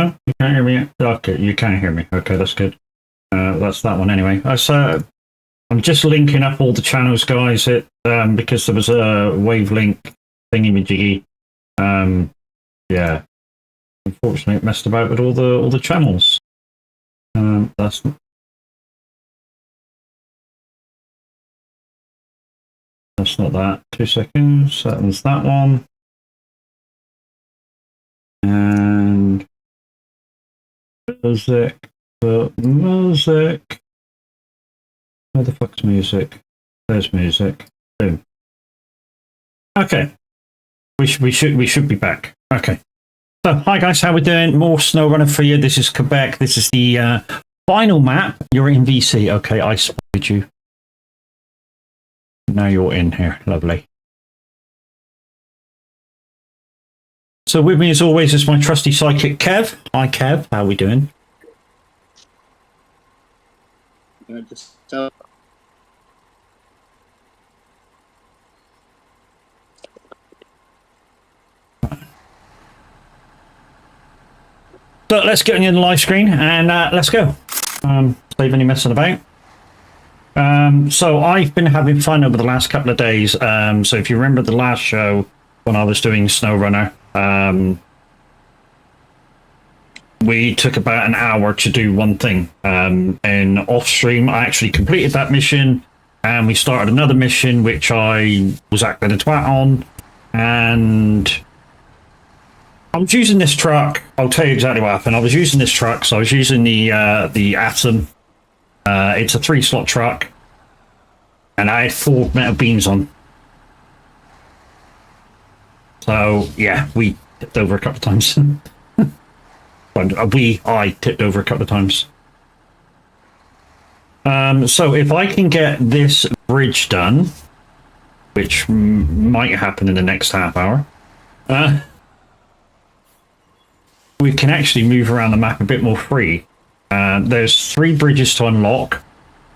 No, you can't hear me yet? Okay, you can hear me. Okay, that's good. That's that one anyway. I'm just linking up all the channels, guys, because there was a wavelink thingy-majiggy. Yeah, unfortunately, it messed about with all the channels. That's not that. 2 seconds. That was that one. And music. Music. Where the fuck's music? There's music. Boom. Okay. We should be back. Okay. So, hi guys, how we doing? More Snowrunner for you. This is Quebec. This is the final map. You're in VC. Okay, I spotted you. Now you're in here. Lovely. So with me as always is my trusty psychic Kev. Hi Kev, how we doing? So let's get in the live screen and let's go. Save any messing about. So I've been having fun over the last couple of days. So if you remember the last show when I was doing Snowrunner, we took about an hour to do one thing. And off stream, I actually completed that mission, and we started another mission which I was acting a twat on, and I was using this truck. I'll tell you exactly what happened. I was using this truck, so I was using the Atom. It's a 3-slot truck, and I had 4 metal beams on. So yeah, we tipped over a couple of times. I tipped over a couple of times. So if I can get this bridge done, which might happen in the next half hour, we can actually move around the map a bit more free. There's 3 bridges to unlock.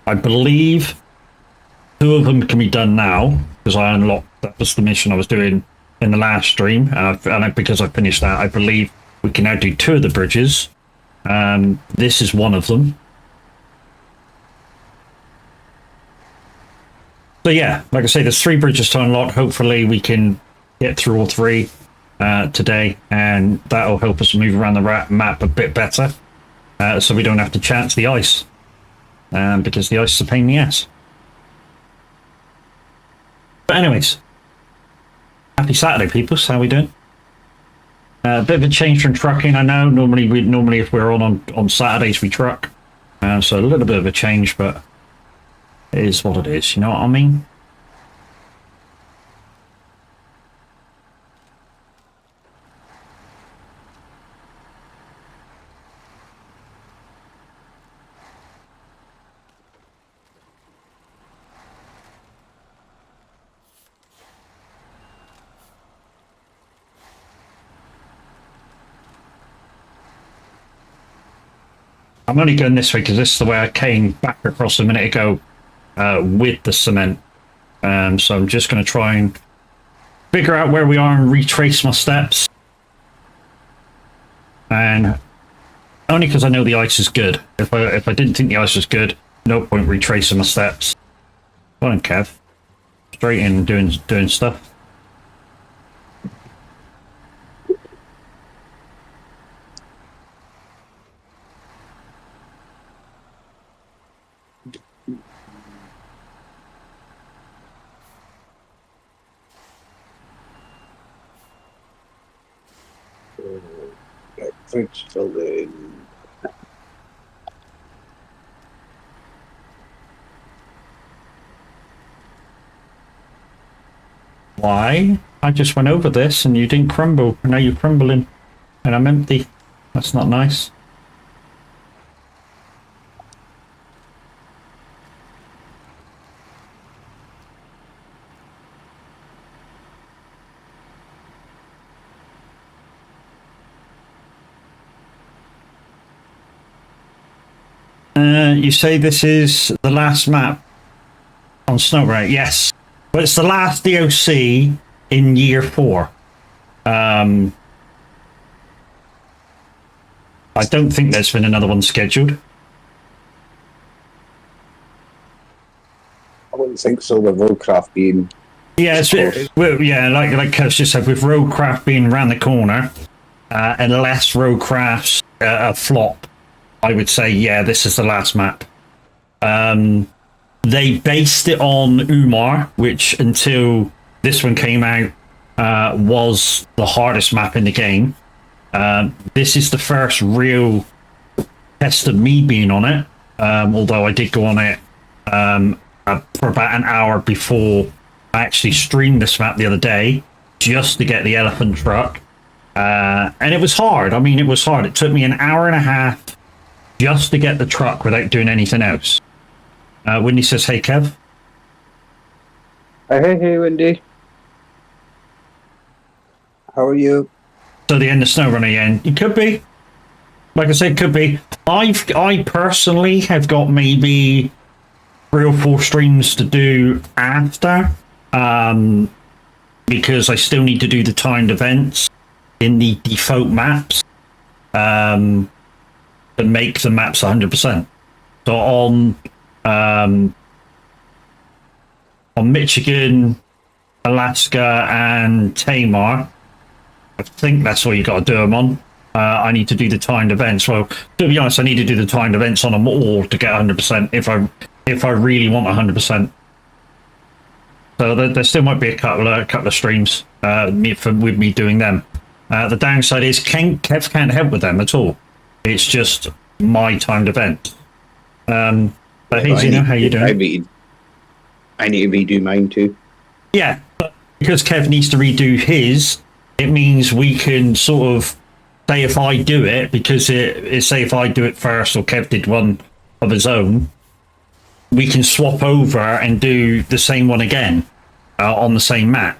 I believe 2 of them can be done now, because I unlocked, that was the mission I was doing in the last stream, and because I finished that, I believe we can now do 2 of the bridges. This is one of them. So yeah, like I say, there's 3 bridges to unlock. Hopefully we can get through all 3 today, and that'll help us move around the map a bit better, so we don't have to chance the ice, because the ice is a pain in the ass. But anyways, happy Saturday, people. How we doing? A bit of a change from trucking. I know normally if we're on Saturdays we truck, so a little bit of a change, but it is what it is. You know what I mean? I'm only going this way because this is the way I came back across a minute ago with the cement. So I'm just going to try and figure out where we are and retrace my steps. And only because I know the ice is good. If I didn't think the ice was good, no point retracing my steps. Come on, Kev. Straight in doing stuff. French building. Why? I just went over this and you didn't crumble. Now you're crumbling and I'm empty. That's not nice. You say this is the last map on Snowrunner? Yes. But it's the last DOC in year 4. I don't think there's been another one scheduled. I wouldn't think so with Roadcraft being... Yeah, yeah, like Kev just said, with Roadcraft being around the corner, unless Roadcraft's a flop, I would say, yeah, this is the last map. They based it on Umar, which until this one came out was the hardest map in the game. This is the first real test of me being on it, although I did go on it for about an hour before I actually streamed this map the other day, just to get the elephant truck. And it was hard. I mean, it was hard. It took me an hour and a half just to get the truck without doing anything else. Wendy says, hey, Kev. Hey, Wendy. How are you? So the end of Snowrunner again. It could be. Like I said, could be. I personally have got maybe 3 or 4 streams to do after. Because I still need to do the timed events in the default maps. To make the maps 100%. So on Michigan, Alaska, and Tamar, I think that's all you got to do them on. I need to do the timed events. Well, to be honest, I need to do the timed events on them all to get 100% if I really want 100%. So there still might be a couple of streams with me doing them. The downside is Kev can't help with them at all. It's just my timed event. But hey, Zeno, how you doing? I need to redo mine too. Yeah, but because Kev needs to redo his, it means we can sort of say if I do it, because say if I do it first or Kev did one of his own, we can swap over and do the same one again on the same map.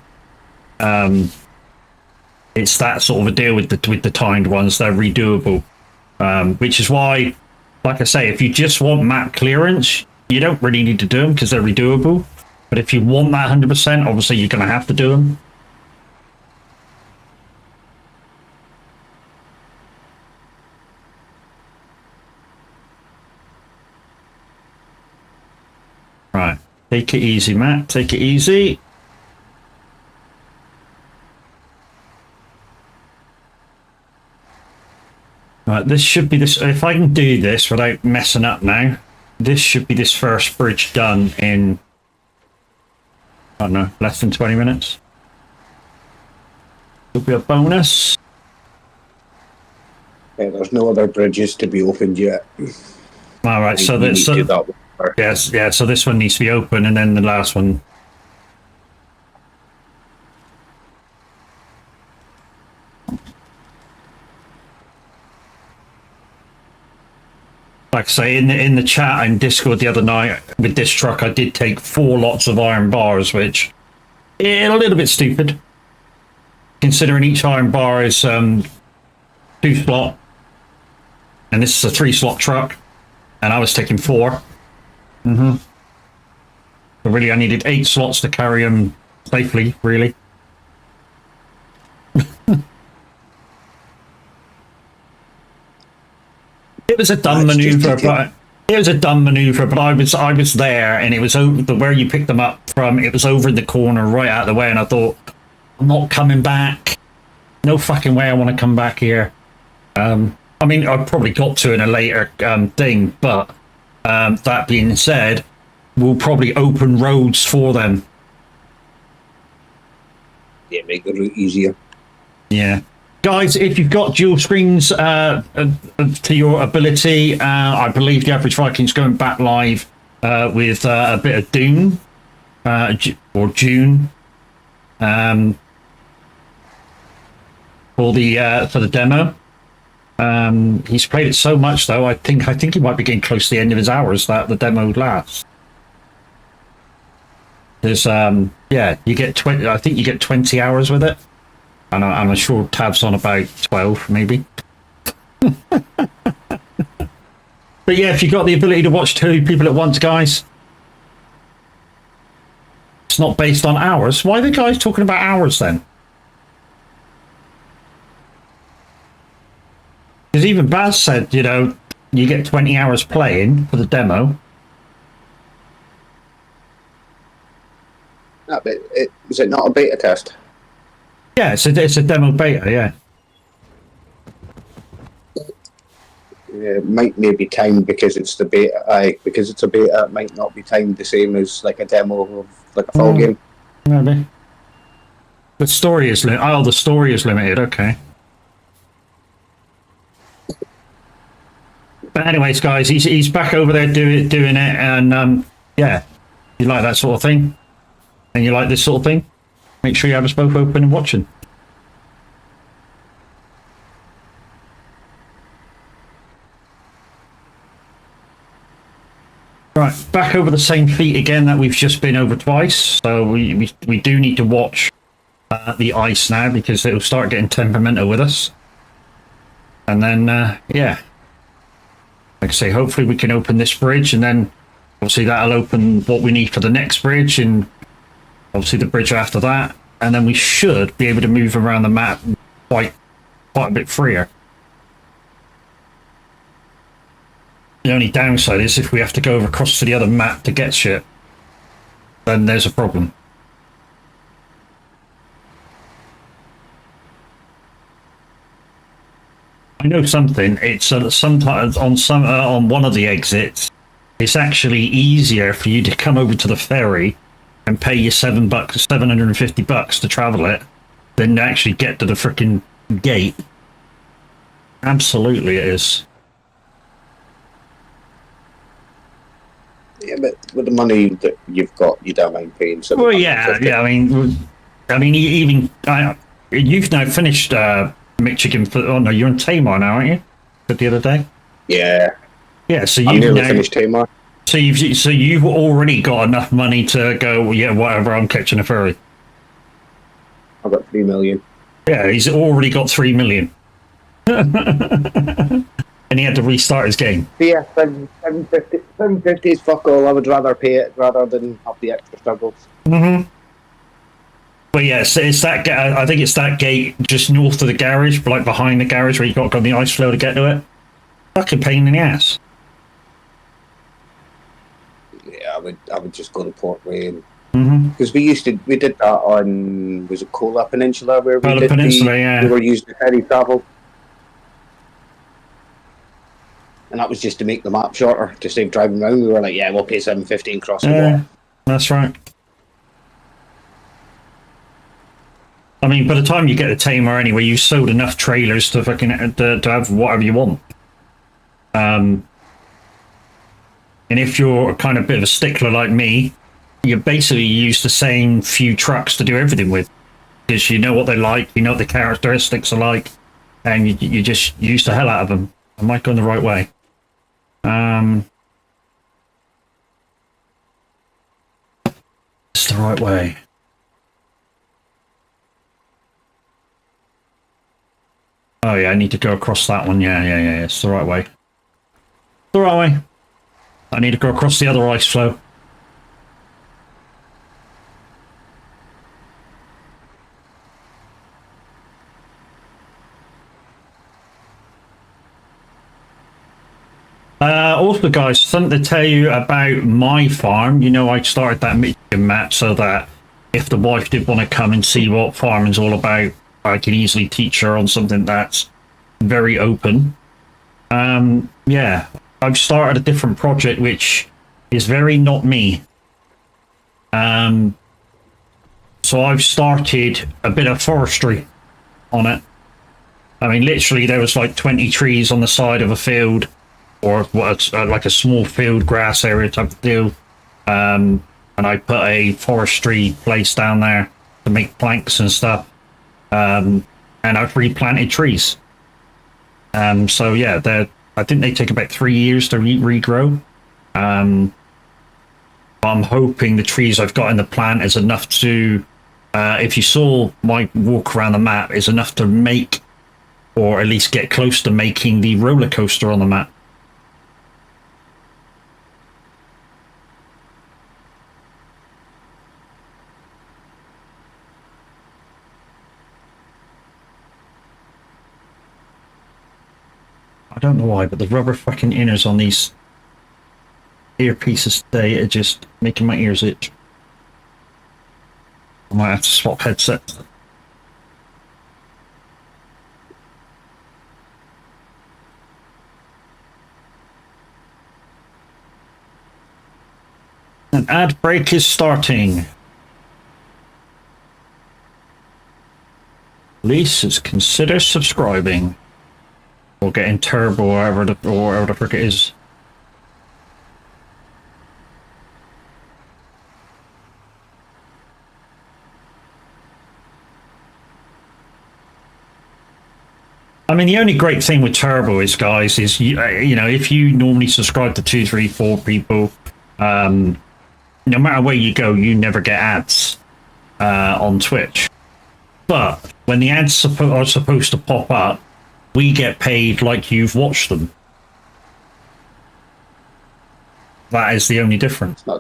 It's that sort of a deal with the timed ones. They're redoable, which is why, like I say, if you just want map clearance, you don't really need to do them because they're redoable. But if you want that 100%, obviously you're going to have to do them. Right, take it easy, Matt. Take it easy. Right, this should be this. If I can do this without messing up now, this should be this first bridge done in, I don't know, less than 20 minutes. It'll be a bonus. Yeah, there's no other bridges to be opened yet. All right, so that's yes, yeah. So this one needs to be open, and then the last one. Like I say, in the chat and Discord the other night with this truck, I did take 4 lots of iron bars, which is a little bit stupid, considering each iron bar is 2 slot, and this is a 3 slot truck, and I was taking 4. But really, I needed 8 slots to carry them safely. Really. It was a dumb maneuver, but I was there, and it was over where you picked them up from. It was over in the corner, right out of the way, and I thought, I'm not coming back. No fucking way I want to come back here. I mean, I probably got to in a later thing, but that being said, we'll probably open roads for them. Yeah, make the route easier. Yeah. Guys, if you've got dual screens to your ability, I believe the Average Viking's going back live with a bit of Doom or June for the demo. He's played it so much though. I think he might be getting close to the end of his hours that the demo would last. There's yeah, you get 20. I think you get 20 hours with it. And I'm sure Tab's on about 12, maybe. But yeah, if you've got the ability to watch 2 people at once, guys, it's not based on hours. Why are the guys talking about hours then? Because even Baz said, you know, you get 20 hours playing for the demo. No, but is it not a beta test? Yeah, it's a demo beta, yeah. It might maybe timed because it's the beta. Because it's a beta, it might not be timed the same as like a demo of like a full game. Maybe. The story is the story is limited. Okay. But anyways, guys, he's back over there doing it, and yeah, you like that sort of thing, and you like this sort of thing. Make sure you have us both open and watching. Right, back over the same feet again that we've just been over twice. So we do need to watch the ice now because it'll start getting temperamental with us. And then, yeah, like I say, hopefully we can open this bridge, and then obviously that'll open what we need for the next bridge, and obviously the bridge after that. And then we should be able to move around the map quite a bit freer. The only downside is if we have to go across to the other map to get shit, then there's a problem. I know something. It's sometimes on one of the exits, it's actually easier for you to come over to the ferry and pay your $750 to travel it than to actually get to the freaking gate. Absolutely, it is. Yeah, but with the money that you've got, you don't mind paying. Well, yeah. I mean, even you've now finished Michigan. Oh no, you're in Tamar now, aren't you? Said the other day. Yeah. Yeah. So I'm you've nearly now finished Tamar. So you've already got enough money to go. Well, yeah, whatever. I'm catching a ferry. I've got 3 million. Yeah, he's already got 3 million. And he had to restart his game. Yeah, 750 is fuck all. I would rather pay it rather than have the extra struggles. Mm-hmm. But yeah, so it's that. I think it's that gate just north of the garage, like behind the garage, where you got to go on the ice flow to get to it. Fucking pain in the ass. Yeah, I would just go to Port Wayne. Because we did that on, was it Kola Peninsula, where we did yeah. we were using the ferry travel. And that was just to make the map shorter, to save driving around. We were like, yeah, we'll pay $750 and cross the water. That's right. I mean, by the time you get to Tamar anyway, you've sold enough trailers to fucking to have whatever you want. And if you're kind of a bit of a stickler like me, you basically use the same few trucks to do everything with, because you know what they like, you know what the characteristics are like, and you just use the hell out of them. I might go in the right way. It's the right way. Oh yeah, I need to go across that one. Yeah. It's the right way. The right way. I need to go across the other ice flow. Also, guys, something to tell you about my farm. You know, I started that Michigan map so that if the wife did want to come and see what farming's all about, I can easily teach her on something that's very open. Yeah, I've started a different project which is very not me. So I've started a bit of forestry on it. I mean, literally, there was like 20 trees on the side of a field, or what's like a small field grass area type of deal. And I put a forestry place down there to make planks and stuff. And I've replanted trees. So yeah, I think they take about 3 years to regrow. I'm hoping the trees I've got in the plant is enough to, if you saw my walk around the map, is enough to make, or at least get close to making, the roller coaster on the map. don't know why, but the rubber fucking inners on these earpieces today are just making my ears itch. I might have to swap headsets. An ad break is starting. Please consider subscribing or getting turbo or whatever the frick it is. I mean, the only great thing with turbo is, guys, is you know, if you normally subscribe to 2, 3, 4 people, no matter where you go, you never get ads on Twitch. But when the ads are supposed to pop up, we get paid like you've watched them. That is the only difference. I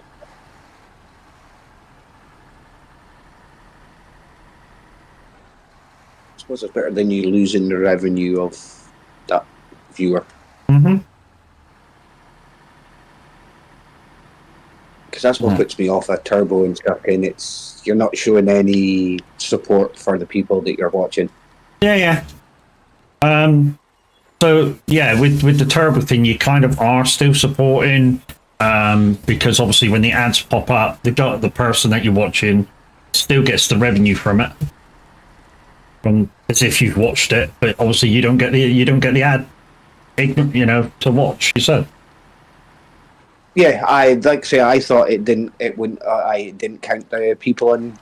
suppose it's better than you losing the revenue of that viewer. Mm-hmm. Because that's what puts me off a turbo and stuff, and it's you're not showing any support for the people that you're watching. Yeah. So yeah, with the turbo thing, you kind of are still supporting, because obviously when the ads pop up, the person that you're watching still gets the revenue from it, from as if you've watched it. But obviously you don't get the ad, you know, to watch. You said. Yeah, I'd like to say I thought it didn't count the people on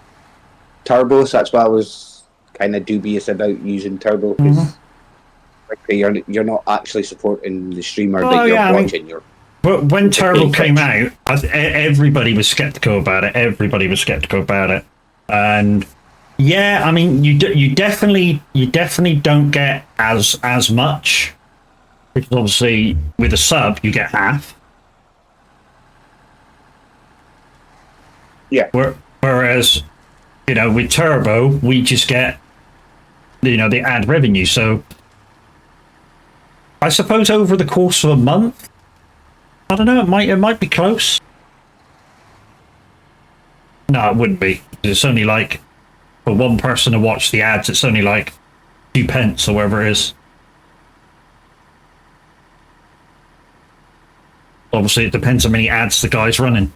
turbo, so that's why I was kind of dubious about using turbo, because you're not actually supporting the streamer that you're watching. But when turbo came out, everybody was skeptical about it. And yeah, I mean, you definitely don't get as much, because obviously with a sub you get half. Yeah. Whereas, you know, with turbo, we just get, you know, the ad revenue. So I suppose over the course of a month, I don't know, it might be close. No, it wouldn't be. It's only like, for one person to watch the ads, it's only like 2 pence or whatever it is. Obviously, it depends how many ads the guy's running.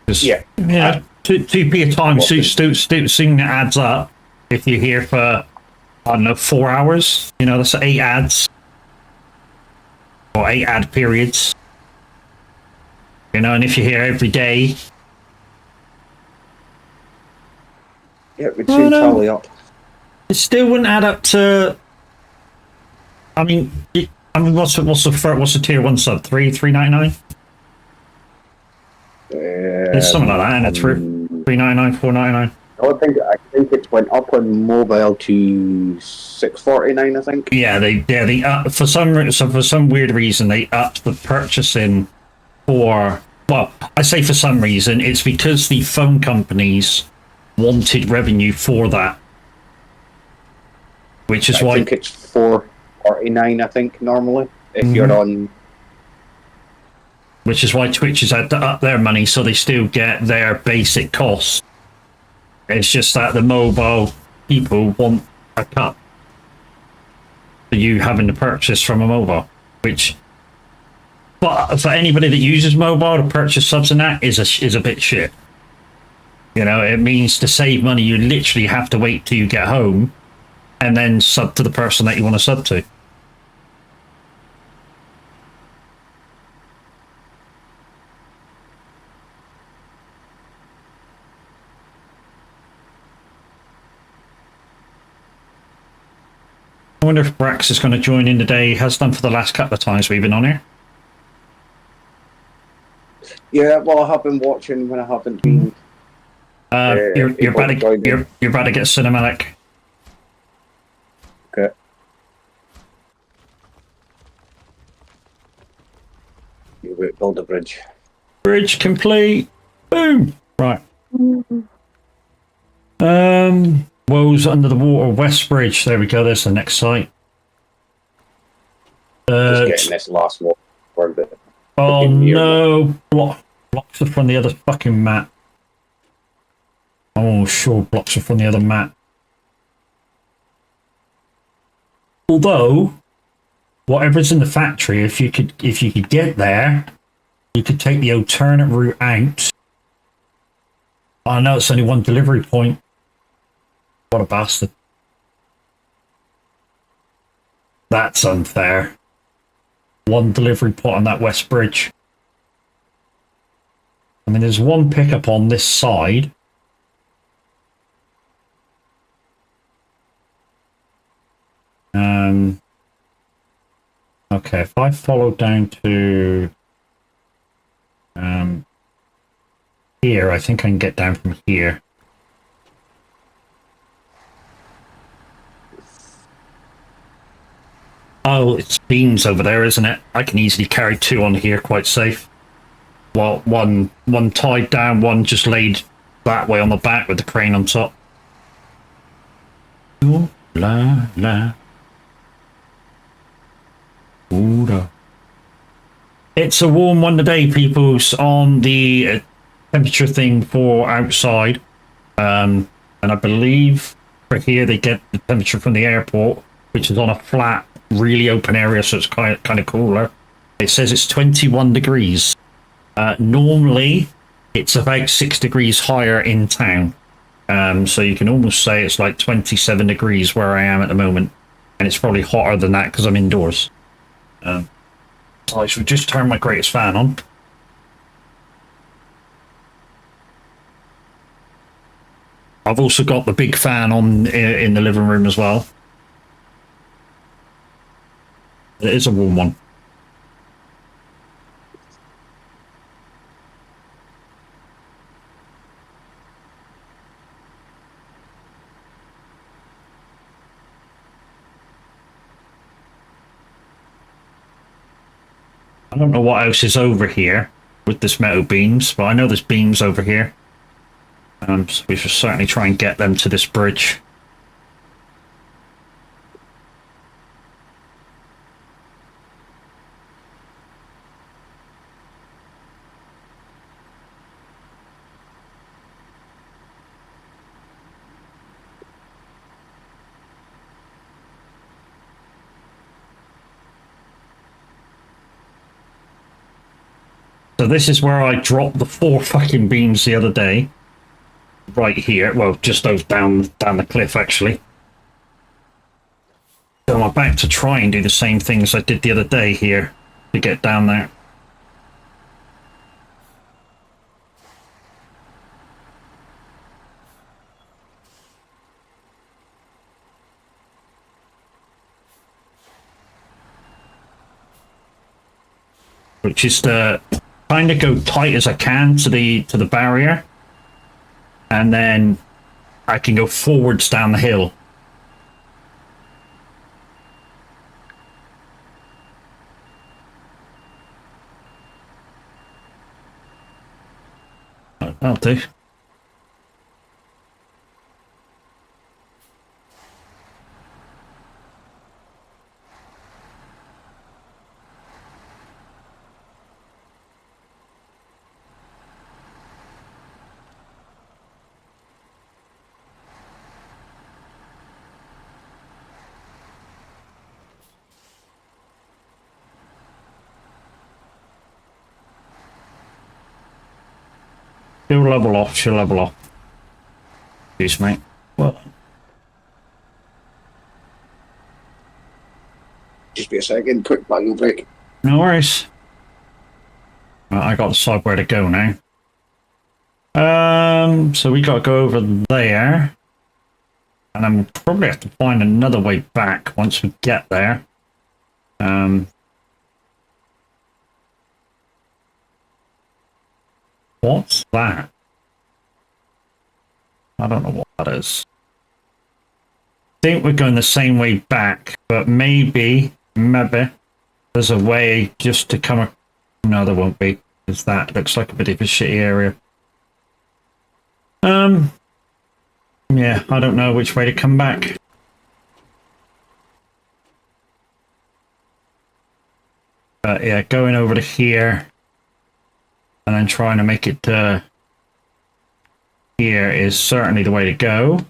Yeah, 2p a time soon adds up. If you're here for, I don't know, 4 hours, you know, that's 8 ads. Or 8 ad periods. You know, and if you're here every day. Yeah, it would soon tally up. It still wouldn't add up to. I mean, what's the tier 1 sub? $3.99? It's something like that, and it's $3.99, $4.99. I think it went up on mobile to $6.49. I think. Yeah, they for some weird reason they upped the purchasing for. Well, I say for some reason, it's because the phone companies wanted revenue for that, which is why I think it's $4.49. I think normally if you're on. Which is why Twitch has had to up their money, so they still get their basic costs. It's just that the mobile people want a cut for you having to purchase from a mobile, which, but for anybody that uses mobile to purchase subs and that is a bit shit. You know, it means to save money, you literally have to wait till you get home and then sub to the person that you want to sub to. I wonder if Brax is going to join in today. He has done for the last couple of times we've been on here. Yeah, well, I have been watching when I haven't been. You're about to get cinematic. Okay. You build a bridge. Bridge complete. Boom. Right. Woes under the water, West Bridge. There we go. There's the next site. Just getting this last one for the oh near one. no, blocks are from the other fucking map. Oh sure, blocks are from the other map. Although, whatever's in the factory, if you could get there, you could take the alternate route out. I know it's only one delivery point. What a bastard. That's unfair. One delivery point on that west bridge. I mean, there's one pickup on this side. Okay, if I follow down to here, I think I can get down from here. Oh, it's beams over there, isn't it? I can easily carry two on here, quite safe. Well, one tied down, one just laid that way on the back with the crane on top. Ooh la la. Ooh da. It's a warm one today, peoples, on the temperature thing for outside. And I believe for here they get the temperature from the airport, which is on a flat, really open area, so it's kind of cooler. It says it's 21 degrees. Normally, it's about 6 degrees higher in town. So you can almost say it's like 27 degrees where I am at the moment. And it's probably hotter than that because I'm indoors. I should just turn my greatest fan on. I've also got the big fan on in the living room as well. It is a warm one. I don't know what else is over here with this metal beams, but I know there's beams over here. So we should certainly try and get them to this bridge. So this is where I dropped the 4 fucking beams the other day. Right here. Well, just those down the cliff, actually. So I'm about to try and do the same thing as I did the other day here to get down there. Which is to kind of go tight as I can to the barrier, and then I can go forwards down the hill. That'll do. She'll level off, she'll level off. Excuse me. What? Just be a second, quick bottle break. No worries. Well, I got to decide where to go now. So we got to go over there. And I'm probably have to find another way back once we get there. What's that? I don't know what that is. I think we're going the same way back, but maybe there's a way just to come. No, there won't be, because that looks like a bit of a shitty area. Yeah, I don't know which way to come back. But yeah, going over to here and then trying to make it here is certainly the way to go.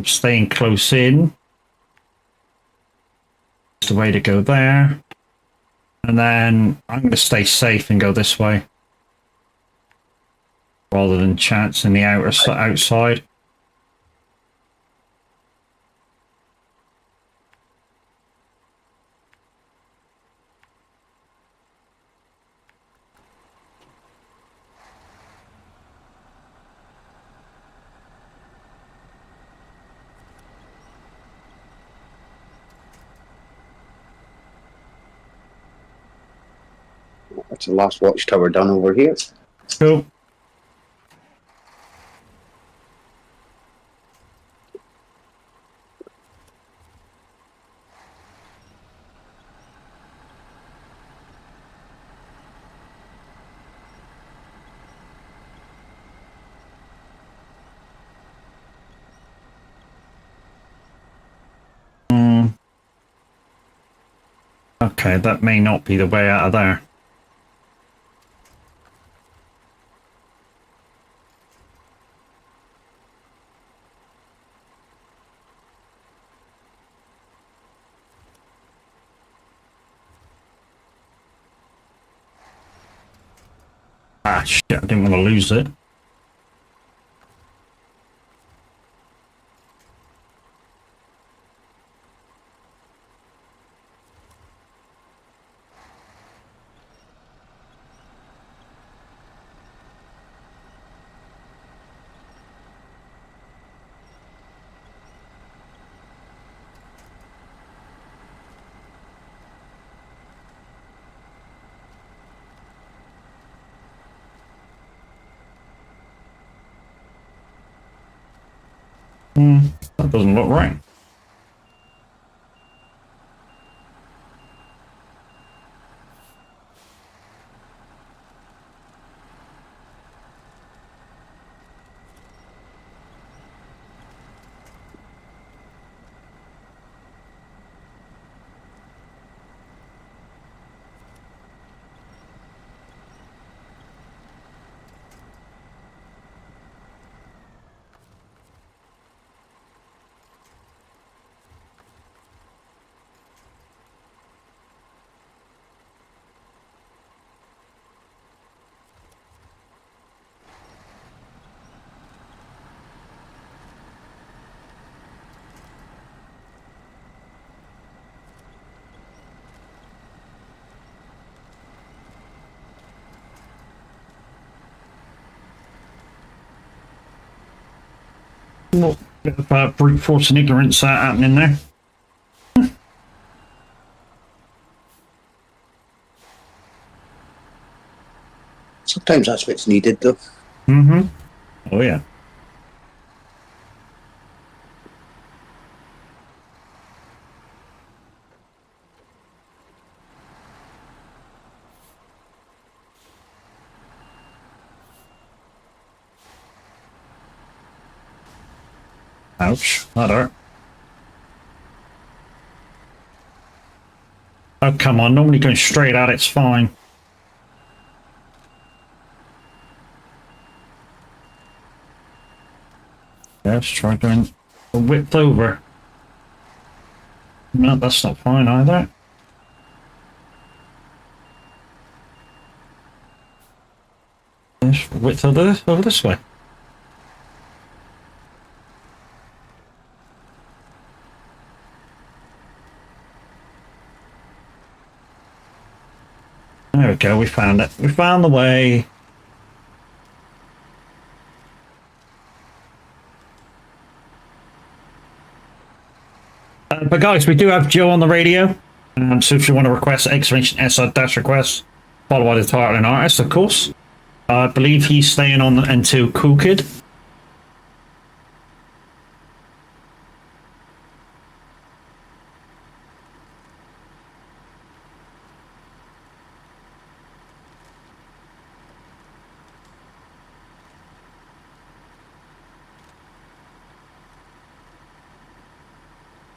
Staying close in is the way to go there. And then I'm going to stay safe and go this way rather than chancing the outside. That's the last watchtower done over here. Cool. Okay, that may not be the way out of there. Ah, shit, I didn't want to lose it. That doesn't look right. Well, bit of brute force and ignorance happening there. Sometimes that's what's needed, though. Mm-hmm. Oh, yeah. Ouch, that hurt. Oh, come on, normally going straight at it's fine. Yeah, let's try doing a width over. No, that's not fine either. Yes, width over this way. There we go, we found it. We found the way. But guys, we do have Joe on the radio. So if you want to request exclamation SR dash request, followed by the title and artist, of course. I believe he's staying on until Cool Kid.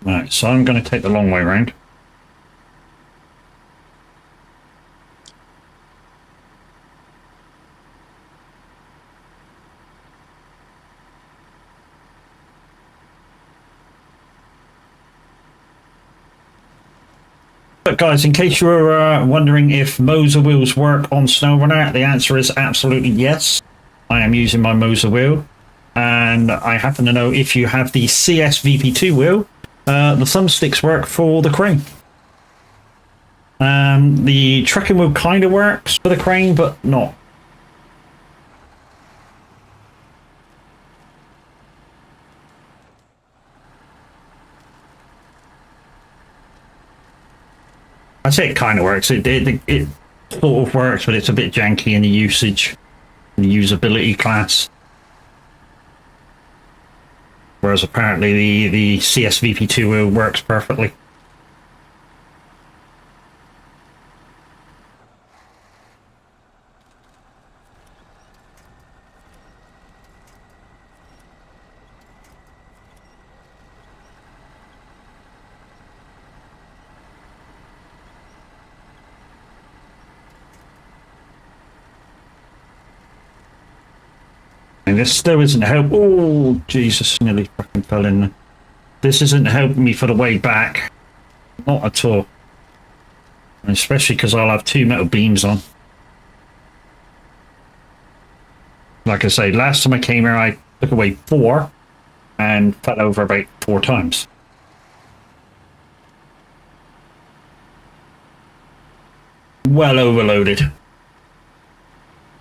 Right, so I'm going to take the long way round. But guys, in case you were wondering if Moser wheels work on Snowrunner, the answer is absolutely yes. I am using my Moser wheel, and I happen to know if you have the CS-VP2 wheel, the thumbsticks work for the crane. The trekking wheel kind of works for the crane, but not. I say it kind of works. It sort of works, but it's a bit janky in the usage, in the usability class. Whereas apparently the CS-VP2 wheel works perfectly. And this still isn't help. Oh, Jesus, nearly fucking fell in there. This isn't helping me for the way back. Not at all. And especially because I'll have 2 metal beams on. Like I say, last time I came here, I took away 4 and fell over about 4 times. Well overloaded.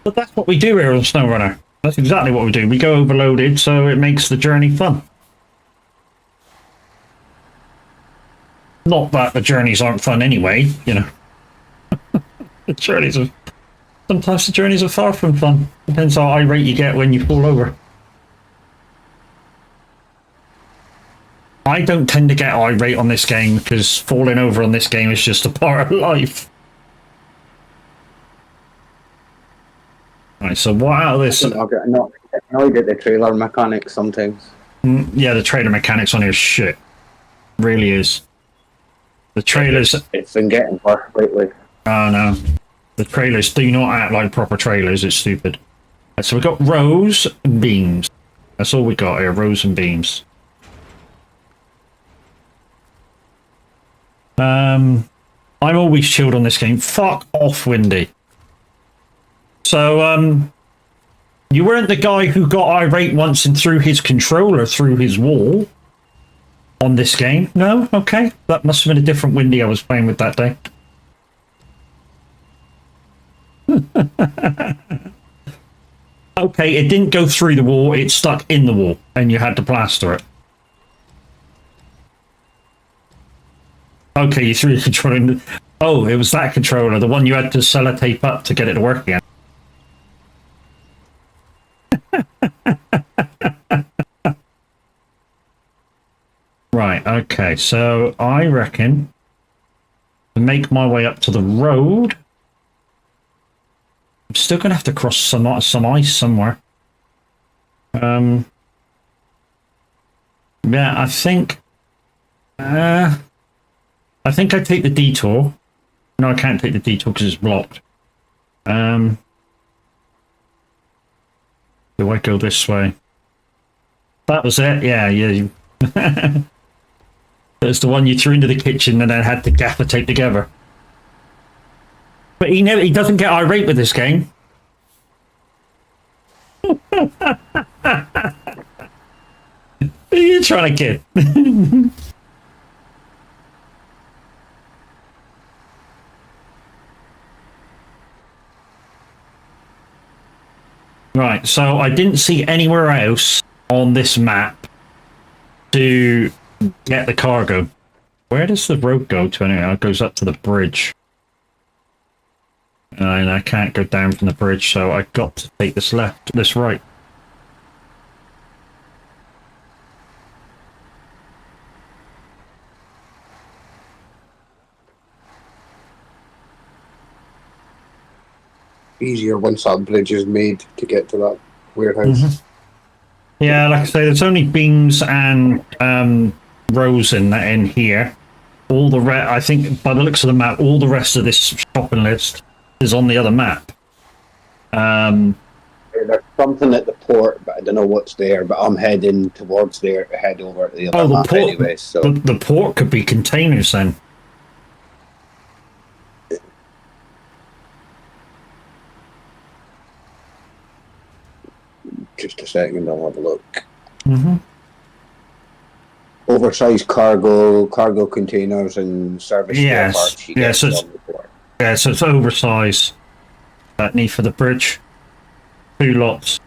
But that's what we do here on Snowrunner. That's exactly what we do. We go overloaded, so it makes the journey fun. Not that the journeys aren't fun anyway, you know. Sometimes the journeys are far from fun. Depends how irate you get when you fall over. I don't tend to get irate on this game because falling over on this game is just a part of life. Right, so what out of this? I get annoyed at the trailer mechanics sometimes. Yeah, the trailer mechanics on here is shit. Really is. The trailers... It's been getting worse lately. Oh no. The trailers do not act like proper trailers, it's stupid. Right, so we've got rows and beams. That's all we got here, rows and beams. I'm always chilled on this game. Fuck off, Windy. So, you weren't the guy who got irate once and threw his controller through his wall on this game? No? Okay. That must have been a different Windy I was playing with that day. Okay, it didn't go through the wall, it stuck in the wall, and you had to plaster it. Okay, you threw the controller in. Oh, it was that controller, the one you had to sellotape up to get it to work again. Right, okay, so I reckon to make my way up to the road, I'm still going to have to cross some ice somewhere. Yeah, I think I take the detour. No, I can't take the detour because it's blocked. Do I go this way? That was it. Yeah. That's the one you threw into the kitchen and then had to gaffer tape together. But he doesn't get irate with this game. Who are you trying to kid? Right, so I didn't see anywhere else on this map to get the cargo. Where does the road go to anyway? It goes up to the bridge. And I can't go down from the bridge, so I got to take this left, this right. Easier once that bridge is made to get to that warehouse. Mm-hmm. Yeah, like I say, there's only beams and rows in here. All the I think by the looks of the map, all the rest of this shopping list is on the other map. There's something at the port, but I don't know what's there. But I'm heading towards there to head over to the other map port, anyway. So the port could be containers then. Just a second, I'll have a look. Mm-hmm. Oversized cargo containers, and service spare Yes. parts you Yeah, get so it's, from the port. yeah, so it's oversized. That need for the bridge. 2 lots.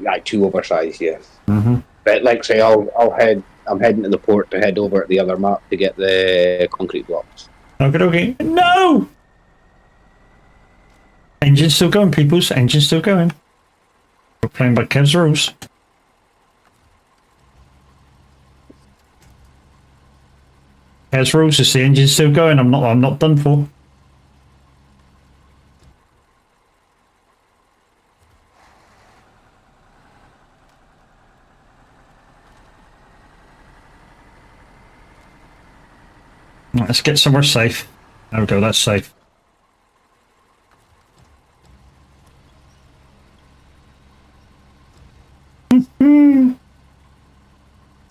Like 2 oversized, yeah. Mm-hmm. But like I say, I'm heading to the port to head over to the other map to get the concrete blocks. Okay. No! Engine's still going, peoples. Engine's still going. We're playing by Kev's rules. Kev's rules is the engine's still going. I'm not done for. Right, let's get somewhere safe. There we go, that's safe.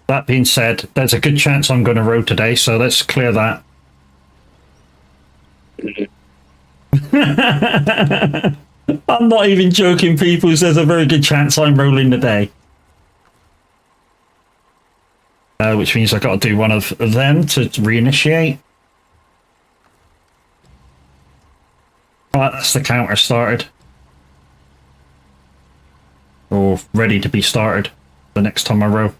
That being said, there's a good chance I'm going to road today, so let's clear that. I'm not even joking, people. There's a very good chance I'm rolling today. Which means I've got to do one of them to reinitiate. Right, that's the counter started. Or ready to be started the next time I row.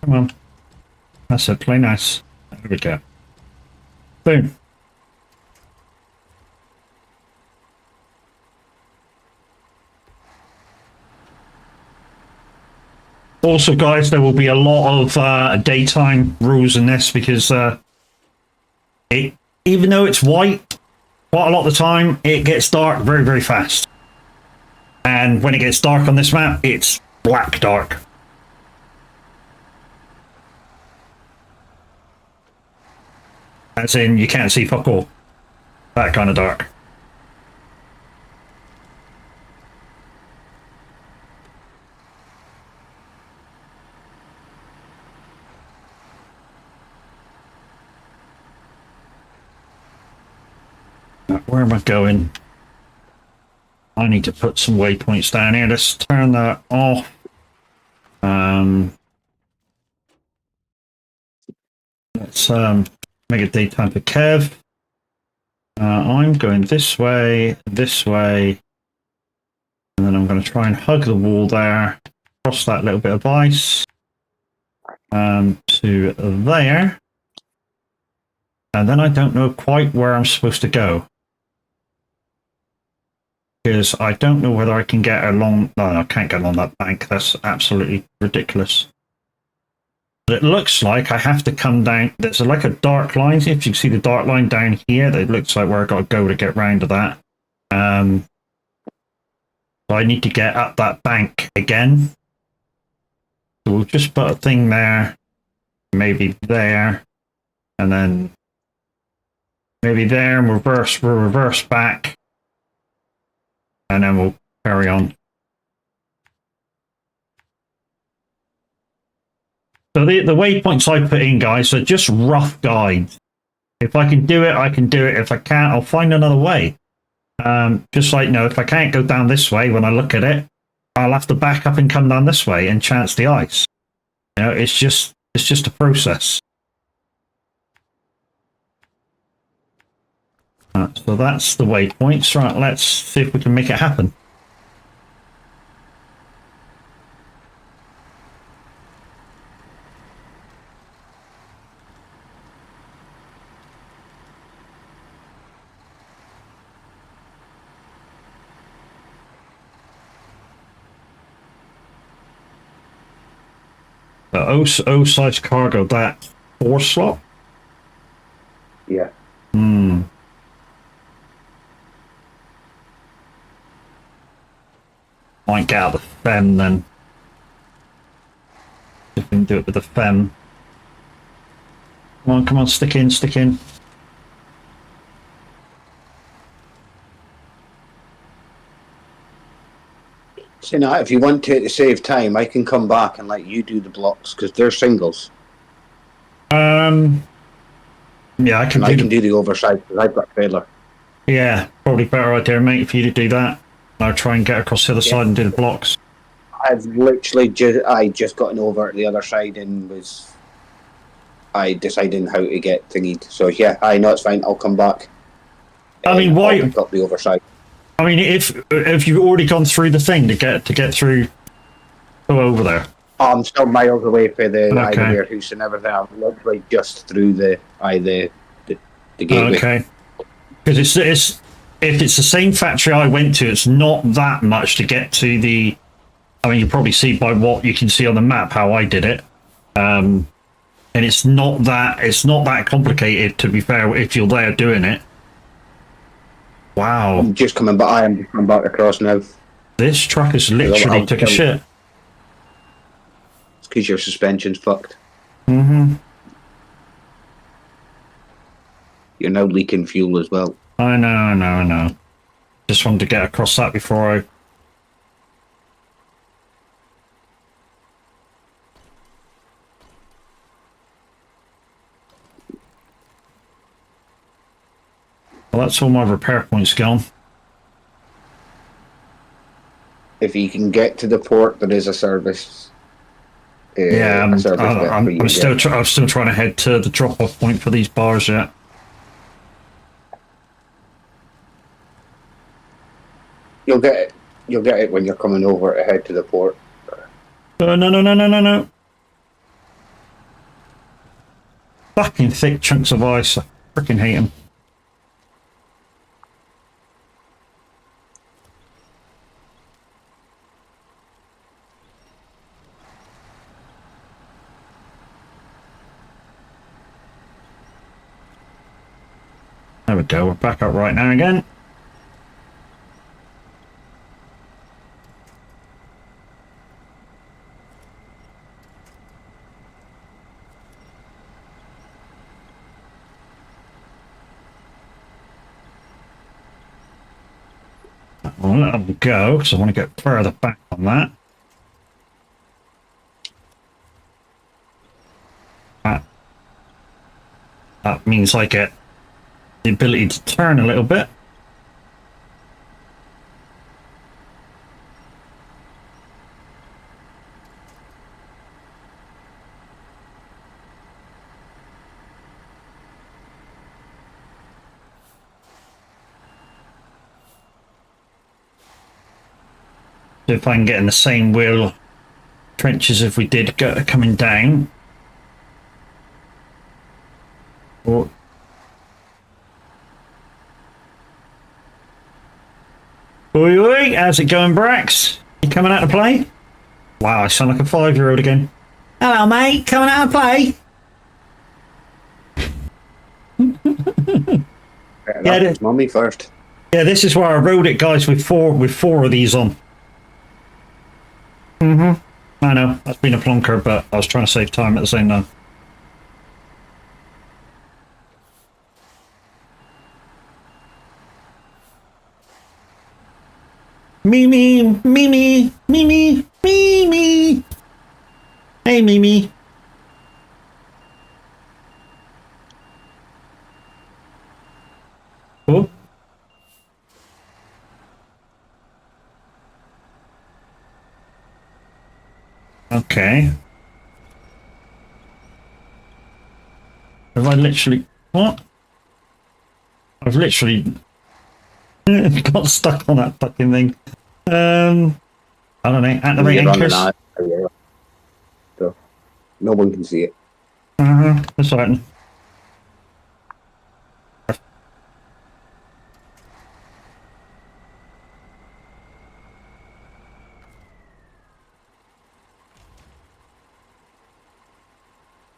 Come on. That's it, play nice. There we go. Boom. Also, guys, there will be a lot of daytime rules in this because even though it's white, quite a lot of the time it gets dark very, very fast. And when it gets dark on this map, it's black dark. As in, you can't see fuck all. That kind of dark. Where am I going? I need to put some waypoints down here. Let's turn that off. Let's make it daytime for Kev. I'm going this way, and then I'm going to try and hug the wall there, cross that little bit of ice to there, and then I don't know quite where I'm supposed to go. Because I don't know whether I can get along. No, I can't get along that bank. That's absolutely ridiculous. But it looks like I have to come down. There's like a dark line. If you can see the dark line down here, that looks like where I got to go to get round to that. So I need to get up that bank again. So we'll just put a thing there, maybe there, and then maybe there, and we'll reverse back. And then we'll carry on. So the waypoints I put in, guys, are just rough guides. If I can do it, I can do it. If I can't, I'll find another way. Just like, if I can't go down this way when I look at it, I'll have to back up and come down this way and chance the ice. It's just a process. So that's the waypoints. Right, let's see if we can make it happen. The O size cargo, that 4 slot? Yeah. Might get out of the FEM then. If we can do it with the FEM. Come on, stick in, stick in. So now, if you want to save time, I can come back and let you do the blocks because they're singles, Yeah, I can and do I can do the overside because I've got a trailer. Yeah, probably better idea, mate, for you to do that. I'll try and get across the other side and do the blocks. I've literally just gotten over to the other side and was deciding how to get thingied. So yeah, I know it's fine. I'll come back. I mean, why? I'll pick up the overside. I mean, if you've already gone through the thing to get through, go over there. I'm still miles away for the Okay. the warehouse and everything. I'm literally just through the gateway. Okay, because it's if it's the same factory I went to, it's not that much to get to the. I mean, you probably see by what you can see on the map how I did it, and it's not that complicated. To be fair, if you're there doing it. Wow. I'm just coming back. I am just coming back across now. This truck has literally took a shit. It's because your suspension's fucked. Mm-hmm. You're now leaking fuel as well. I know. Just wanted to get across that before I... Well, that's all my repair points gone. If you can get to the port, there is a service. Yeah, I'm still I'm still trying to head to the drop-off point for these bars yet. You'll get it. You'll get it when you're coming over to head to the port. No. Fucking thick chunks of ice. I freaking hate them. There we go, we're back up right now again. I'll let them go because I want to get further back on that. That means I get the ability to turn a little bit. So if I can get in the same wheel trenches if we did go coming down. Or oi, how's it going, Brax? You coming out to play? Wow, I sound like a 5-year-old again. Hello, mate. Coming out to play? Yeah, mummy first. Yeah, this is where I rode it, guys, with four of these on. I know, that's been a plonker, but I was trying to save time at the same time. Mimi. Hey, Mimi. Oh. Okay. Have I literally... What? I've literally... got stuck on that fucking thing. I don't know. Activate anchors. So no one can see it. That's right.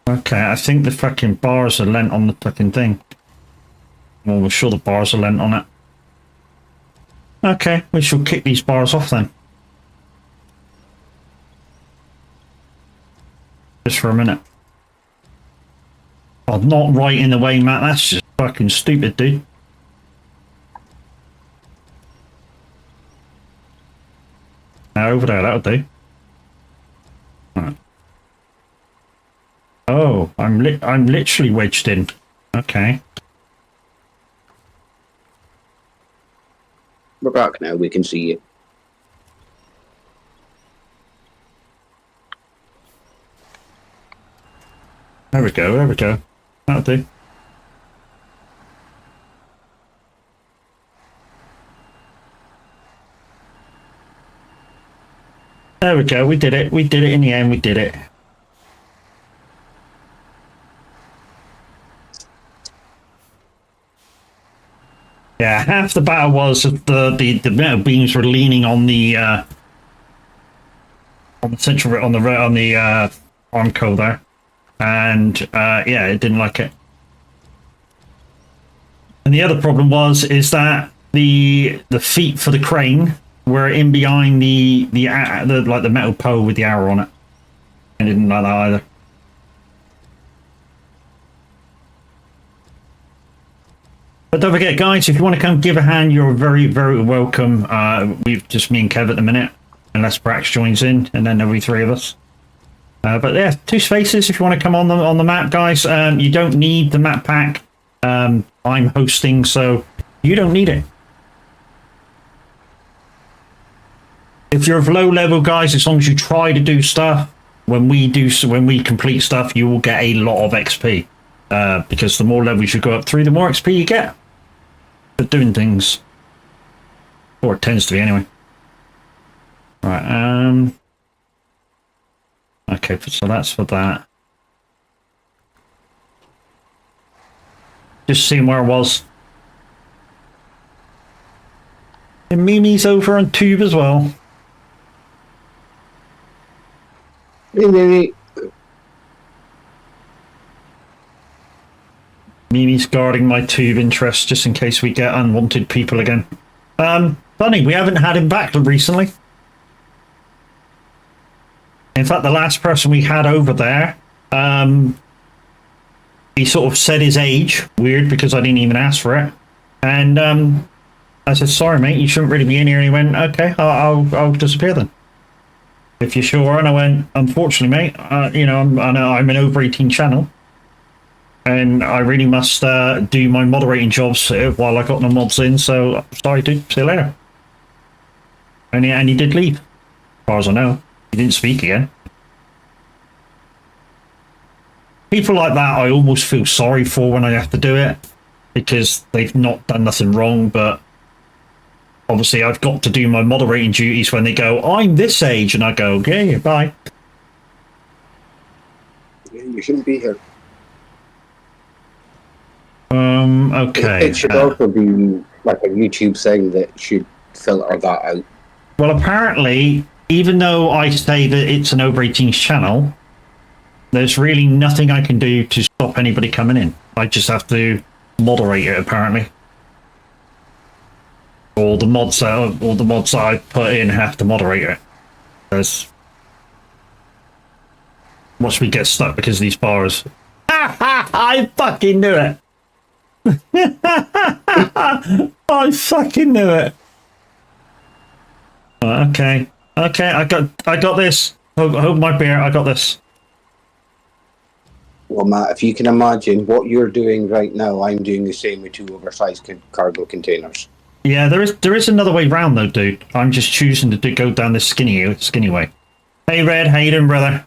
Okay, I think the fucking bars are lent on the fucking thing. Well, we're sure the bars are lent on it. Okay, we shall kick these bars off then. Just for a minute. Oh, not right in the way, Matt. That's just fucking stupid, dude. Now over there, that'll do. Right. Oh, I'm literally wedged in. Okay. We're back now. We can see you. There we go. There we go. That'll do. There we go. We did it. We did it in the end. We did it. Yeah, half the battle was that the metal beams were leaning on the central on the armco there, and yeah, it didn't like it. And the other problem is that the feet for the crane were in behind the like the metal pole with the arrow on it. I didn't like that either. But don't forget, guys, if you want to come give a hand, you're very, very welcome. We've just me and Kev at the minute, unless Brax joins in, and then there'll be three of us. But yeah, 2 spaces if you want to come on the map, guys. You don't need the map pack. I'm hosting, so you don't need it. If you're of low level, guys, as long as you try to do stuff, when we complete stuff, you will get a lot of XP. Because the more levels you go up through, the more XP you get for doing things. Or it tends to be anyway. Right, okay, so that's for that. Just seeing where I was. And Mimi's over on tube as well. Mimi. Mimi's guarding my tube interest just in case we get unwanted people again. Funny, we haven't had him back recently. In fact, the last person we had over there, he sort of said his age. Weird, because I didn't even ask for it. And I said, sorry, mate, you shouldn't really be in here. And he went, okay, I'll disappear then. If you're sure. And I went, unfortunately, mate, you know, I'm an over 18 channel. And I really must do my moderating jobs while I got no mods in, so sorry, dude. See you later. And he did leave, as far as I know. He didn't speak again. People like that, I almost feel sorry for when I have to do it, because they've not done nothing wrong, but obviously I've got to do my moderating duties when they go, I'm this age, and I go, okay, bye. Yeah, you shouldn't be here. Okay. It should also be like a YouTube thing that should filter that out. Well, apparently, even though I say that it's an over 18s channel, there's really nothing I can do to stop anybody coming in. I just have to moderate it, apparently. All the mods that I put in have to moderate it. There's... Watch me get stuck because of these bars. I fucking knew it! I fucking knew it. Okay, I got this. Hold my beer. I got this. Well, Matt, if you can imagine what you're doing right now, I'm doing the same with 2 oversized cargo containers. Yeah, there is another way round though, dude. I'm just choosing to go down this skinny way. Hey, Red, how you doing, brother?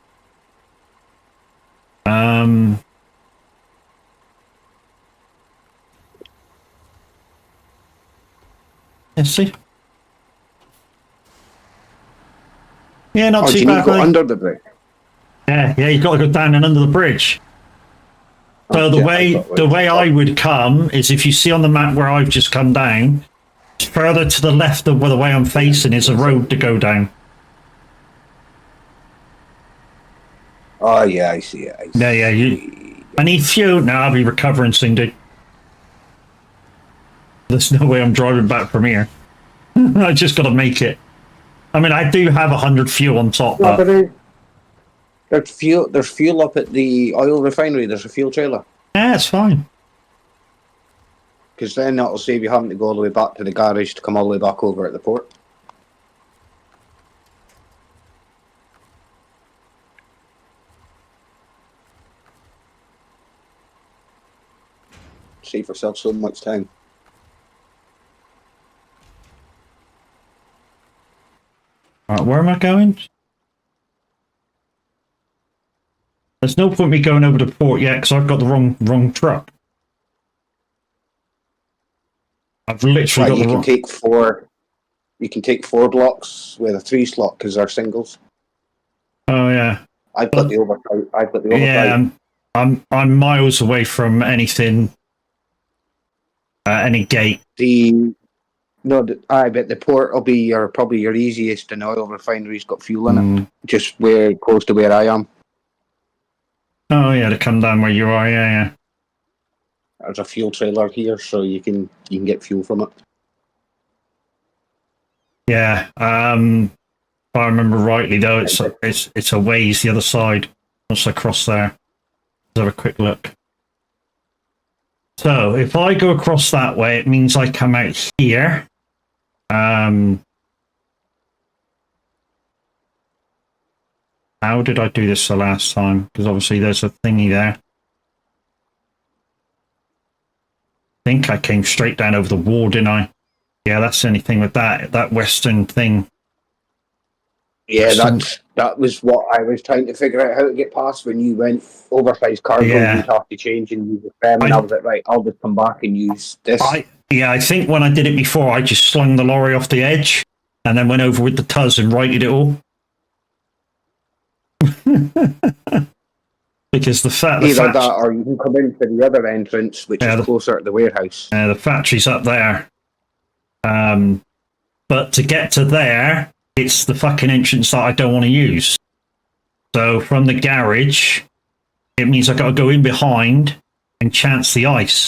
Let's see. Yeah, not too bad. Go under the bridge. Yeah, you got to go down and under the bridge. So the way I would come is, if you see on the map where I've just come down, further to the left of where the way I'm facing is a road to go down. Oh yeah, I see it. Yeah. I need fuel. Now I'll be recovering soon, dude. There's no way I'm driving back from here. I just got to make it. I mean, I do have 100 fuel on top, but there's fuel up at the oil refinery. There's a fuel trailer. Yeah, it's fine. Because then that'll save you having to go all the way back to the garage to come all the way back over at the port. Save yourself so much time. Alright, where am I going? There's no point me going over the port yet because I've got the wrong truck. I've literally got you the can wrong. take four. You can take 4 blocks with a 3 slot because they're singles. Oh yeah. I've got the oversight. I've got the oversight. Yeah, I'm miles away from anything. Any gate. I bet the port will be probably your easiest, and oil refinery's got fuel in it, Mm. just close to where I am. Oh yeah, to come down where you are. Yeah. There's a fuel trailer here, so you can get fuel from it. Yeah. If I remember rightly, though, it's a ways the other side. Once I cross there, let's have a quick look. So if I go across that way, it means I come out here. How did I do this the last time? Because obviously there's a thingy there. I think I came straight down over the wall, didn't I? Yeah, that's the only thing with that western thing. Yeah, that was what I was trying to figure out how to get past when you went oversized cargo. Yeah. You'd have to change and use the frame, and I was like, right, I'll just come back and use this. I think when I did it before, I just slung the lorry off the edge and then went over with the Tuz and righted it all. Because either that or you can come into the other entrance, which is closer to the warehouse. The factory's up there. But to get to there, it's the fucking entrance that I don't want to use. So from the garage, it means I got to go in behind and chance the ice.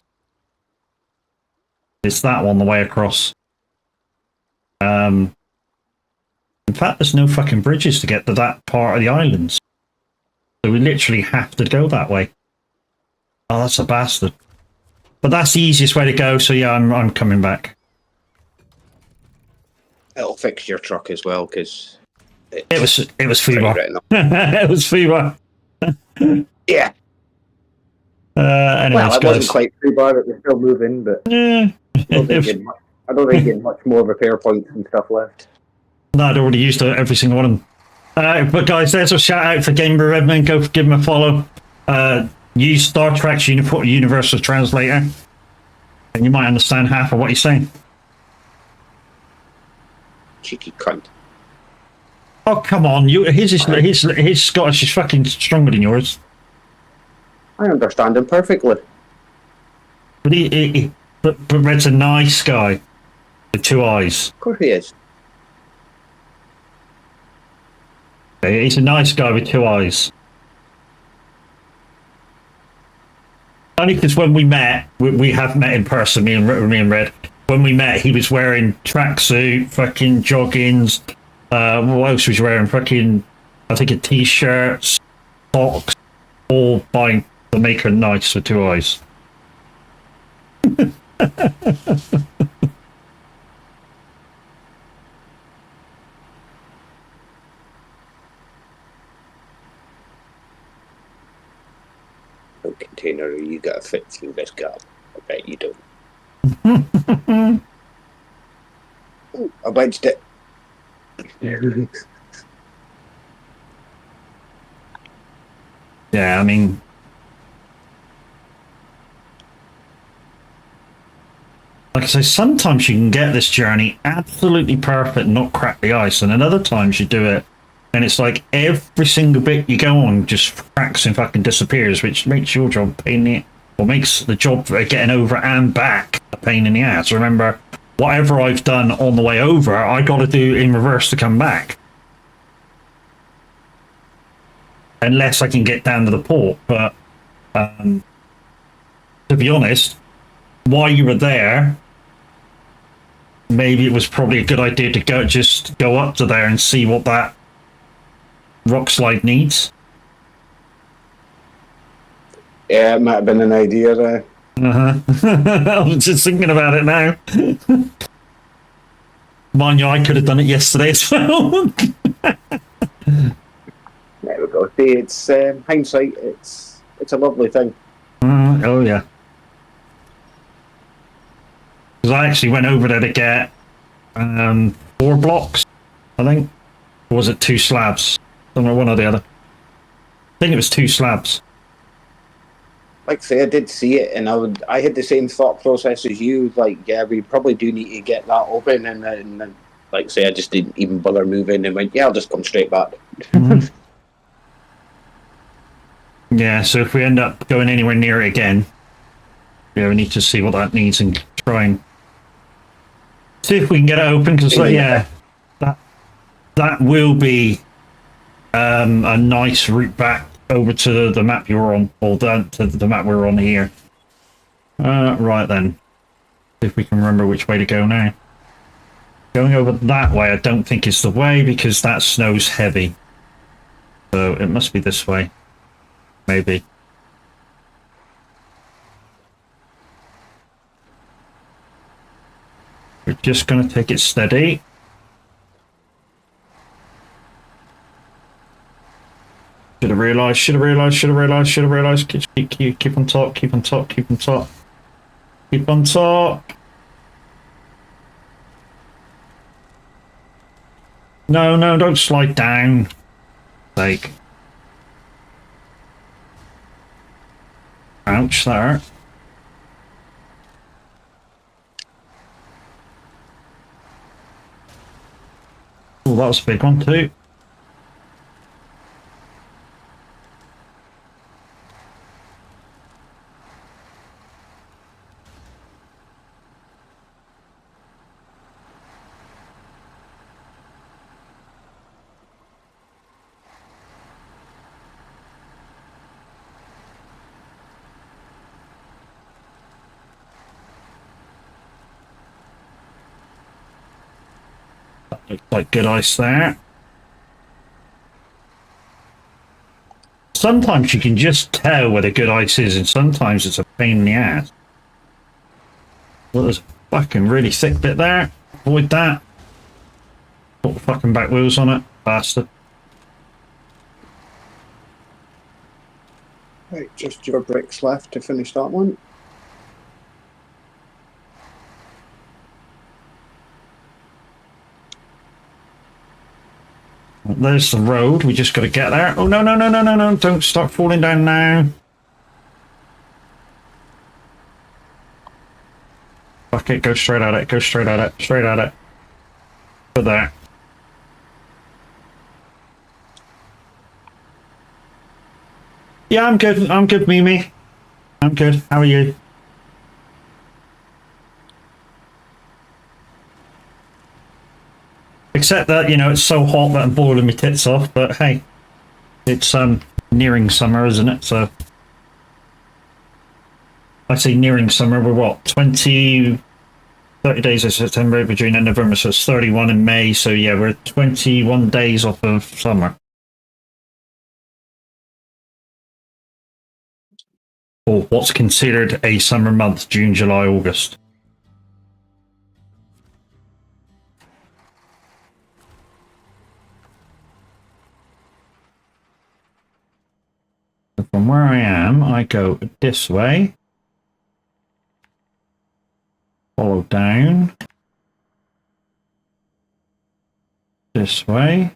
It's that one the way across. In fact, there's no fucking bridges to get to that part of the islands. So we literally have to go that way. Oh, that's a bastard. But that's the easiest way to go, so yeah, I'm coming back. It'll fix your truck as well, because it was FUBAR. It was FUBAR. Yeah. Anyways, well, it wasn't quite FUBAR, it was still moving, but I don't think getting much more repair points and stuff left. No, I'd already used every single one of them. But guys, there's a shout out for Gamer Redmond. Go give him a follow. Use Star Trek's Universal Translator, and you might understand half of what he's saying. Cheeky cunt. Oh come on! His Scottish is fucking stronger than yours. I understand him perfectly. But Red's a nice guy with 2 eyes. Of course he is. He's a nice guy with 2 eyes. Only because when we met, we have met in person, me and Red. When we met, he was wearing tracksuit, fucking joggings. What else was he wearing? Fucking, I think, a t-shirt, socks, all by the maker nice with 2 eyes. No container, you gotta fit through this gap. I bet you don't. Ooh, I wedged it. Yeah, I mean, like I say, sometimes you can get this journey absolutely perfect and not crack the ice, and then other times you do it and it's like every single bit you go on just cracks and fucking disappears, which makes your job a pain in the, or makes the job of getting over and back a pain in the ass. Remember, whatever I've done on the way over, I got to do in reverse to come back. Unless I can get down to the port. But to be honest, while you were there, maybe it was probably a good idea to just go up to there and see what that rock slide needs. Yeah, it might have been an idea. I was just thinking about it now. Mind you, I could have done it yesterday as well. There we go. See, it's hindsight. It's a lovely thing. Oh yeah. Because I actually went over there to get 4 blocks, I think. Or was it 2 slabs? I don't know, one or the other. I think it was 2 slabs. Like I say, I did see it, and I had the same thought process as you. Like, yeah, we probably do need to get that open, and then like I say, I just didn't even bother moving, and went, yeah, I'll just come straight back. Yeah, so if we end up going anywhere near it again, yeah, we need to see what that needs and try and see if we can get it open. Because yeah, that will be a nice route back over to the map you were on, or to the map we were on here. Right then, see if we can remember which way to go now. Going over that way, I don't think is the way because that snow's heavy. So it must be this way, maybe. We're just going to take it steady. Should have realised, should have realised, should have realised, should have realised. Keep on top, keep on top, keep on top. Keep on top. No, no, don't slide down. Like. Ouch, that hurt. Oh, that was a big one too. That looks like good ice there. Sometimes you can just tell where the good ice is, and sometimes it's a pain in the ass. Well, there's a fucking really thick bit there. Avoid that. Put the fucking back wheels on it, bastard. Right, just your bricks left to finish that one. There's the road. We just got to get there. Oh, no, no, no, no, no, no. Don't start falling down now. Fuck it. Go straight at it. Go straight at it. Straight at it. Put there. Yeah, I'm good. I'm good, Mimi. I'm good. How are you? Except that, you know, it's so hot that I'm boiling my tits off, but hey, it's nearing summer, isn't it? So I say nearing summer, we're what, 30 days of September, between end of November, so it's 31 in May, so yeah, we're 21 days off of summer. Or what's considered a summer month, June, July, August. From where I am, I go this way, follow down, this way.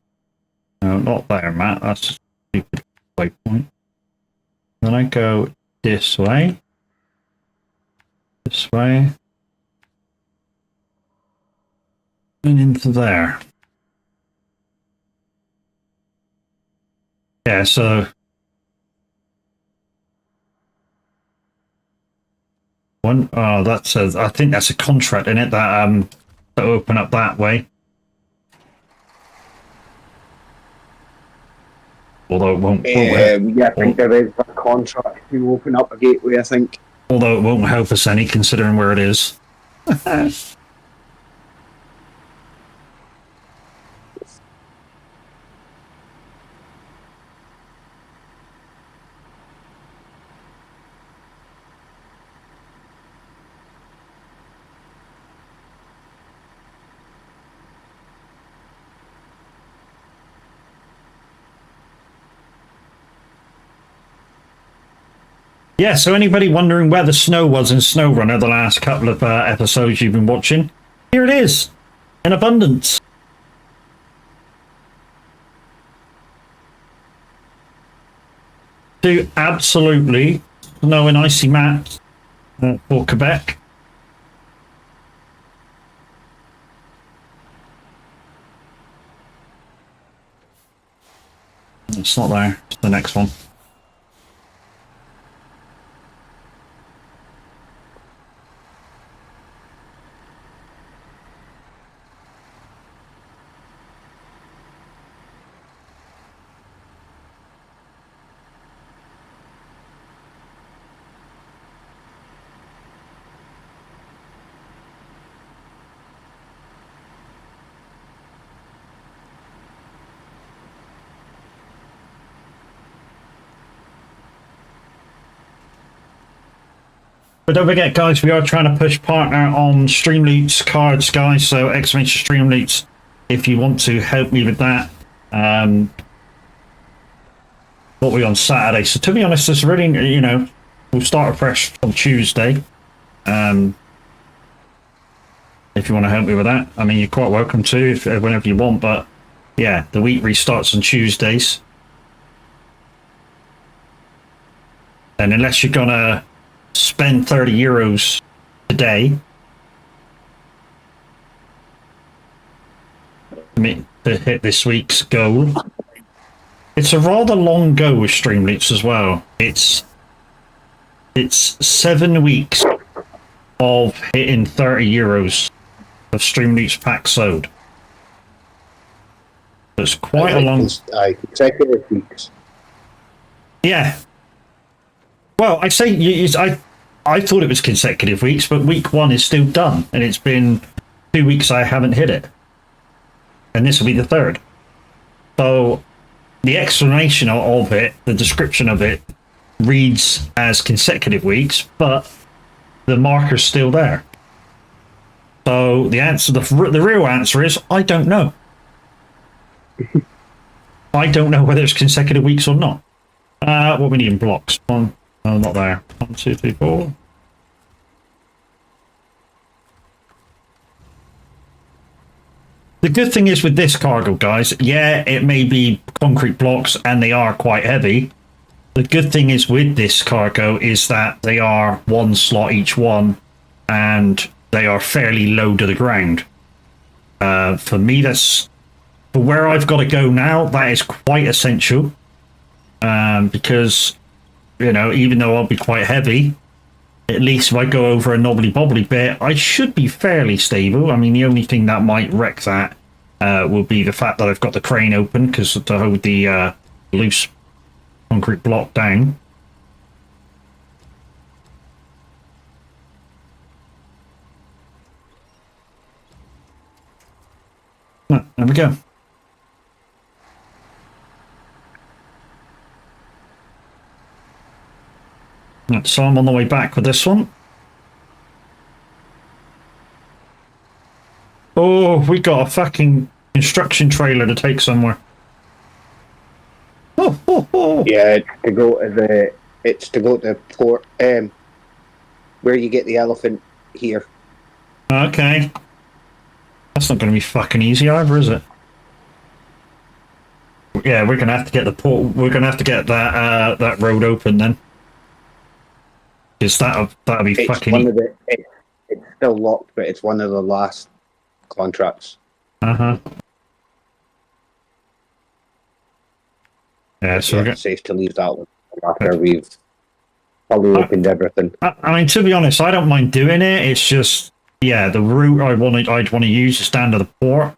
No, not there, Matt. That's a stupid waypoint. Then I go this way, and into there. Yeah, so one. Oh, that's a. I think that's a contract in it that to open up that way. Although it won't. Yeah, I think there is a contract to open up a gateway. I think. Although it won't help us any, considering where it is. Yeah, so anybody wondering where the snow was in Snowrunner the last couple of episodes you've been watching, here it is, in abundance. Do absolutely snow and icy maps for Quebec. It's not there, it's the next one. But don't forget, guys, we are trying to push partner on Streamloots cards, guys. So exclamation Streamloots, if you want to help me with that. What we on Saturday? So to be honest, it's really, you know, we'll start afresh on Tuesday. If you want to help me with that, I mean, you're quite welcome to if whenever you want. But yeah, the week restarts on Tuesdays, and unless you're gonna spend 30 euros today to hit this week's goal. It's a rather long go with Streamloops as well. It's 7 weeks of hitting 30 euros of Streamloops pack sold. It's quite a long... consecutive weeks. Yeah. Well, I say I thought it was consecutive weeks, but week 1 is still done, and it's been 2 weeks I haven't hit it, and this will be the 3rd. So the explanation of it, the description of it, reads as consecutive weeks, but the marker's still there. So the answer, the real answer is I don't know. I don't know whether it's consecutive weeks or not. What we need in blocks. One. Oh, not there. 1, 2, 3, 4. The good thing is with this cargo, guys, yeah, it may be concrete blocks and they are quite heavy. The good thing is with this cargo is that they are 1 slot each one and they are fairly low to the ground. For me, that's for where I've got to go now, that is quite essential. Because, you know, even though I'll be quite heavy, at least if I go over a knobbly bobbly bit, I should be fairly stable. I mean, the only thing that might wreck that will be the fact that I've got the crane open, because to hold the loose concrete block down. Oh, there we go. So I'm on the way back with this one. Oh, we got a fucking construction trailer to take somewhere. Oh, oh, oh. Yeah, it's to go to the port, where you get the elephant here. Okay. That's not going to be fucking easy either, is it? Yeah, we're going to have to get the port. We're going to have to get that that road open then. Because that'll be It's fucking... one of the, it's still locked, but it's one of the last contracts. Uh-huh. Yeah, so it's safe to leave that one after we've probably opened everything. I mean, to be honest, I don't mind doing it. It's just, yeah, the route I'd want to use is down to the port,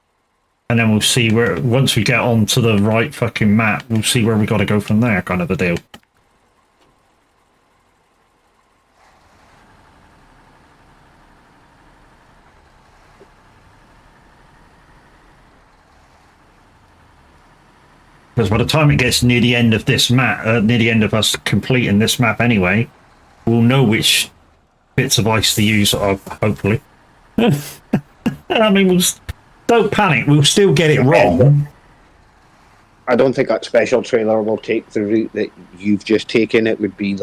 and then we'll see where, once we get onto the right fucking map, we'll see where we got to go from there, kind of a deal. Because by the time it gets near the end of this map, near the end of us completing this map anyway, we'll know which bits of ice to use, hopefully. I mean, don't panic, we'll still get it wrong. I don't think that special trailer will take the route that you've just taken. It would be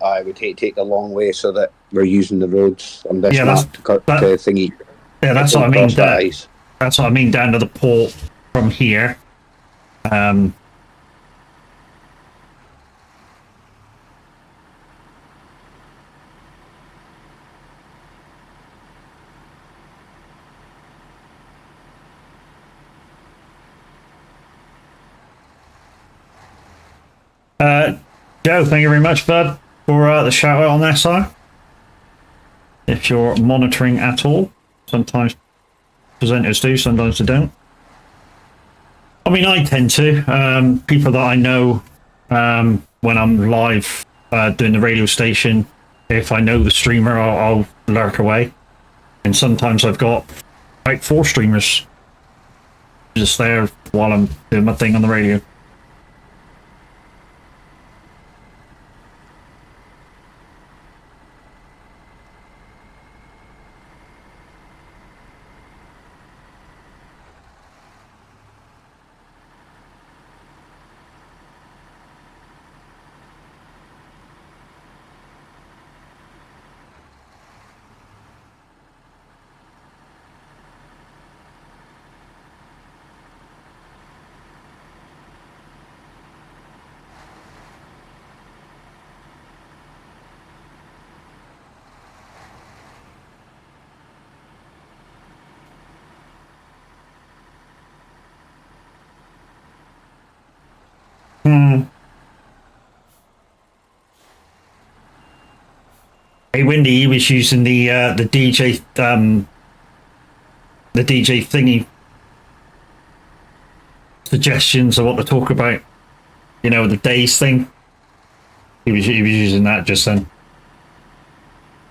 I would take the long way so that we're using the roads on this Yeah, map to thingy. that's what Don't I mean. cross that ice. That's what I mean. Down to the port from here. Joe, thank you very much, bud, for the shout out on that side. If you're monitoring at all, sometimes presenters do, sometimes they don't. I mean, I tend to. People that I know when I'm live doing the radio station, if I know the streamer, I'll lurk away. And sometimes I've got like 4 streamers just there while I'm doing my thing on the radio. Hey, Windy, he was using the DJ thingy suggestions of what to talk about. You know, the days thing. He was using that just then.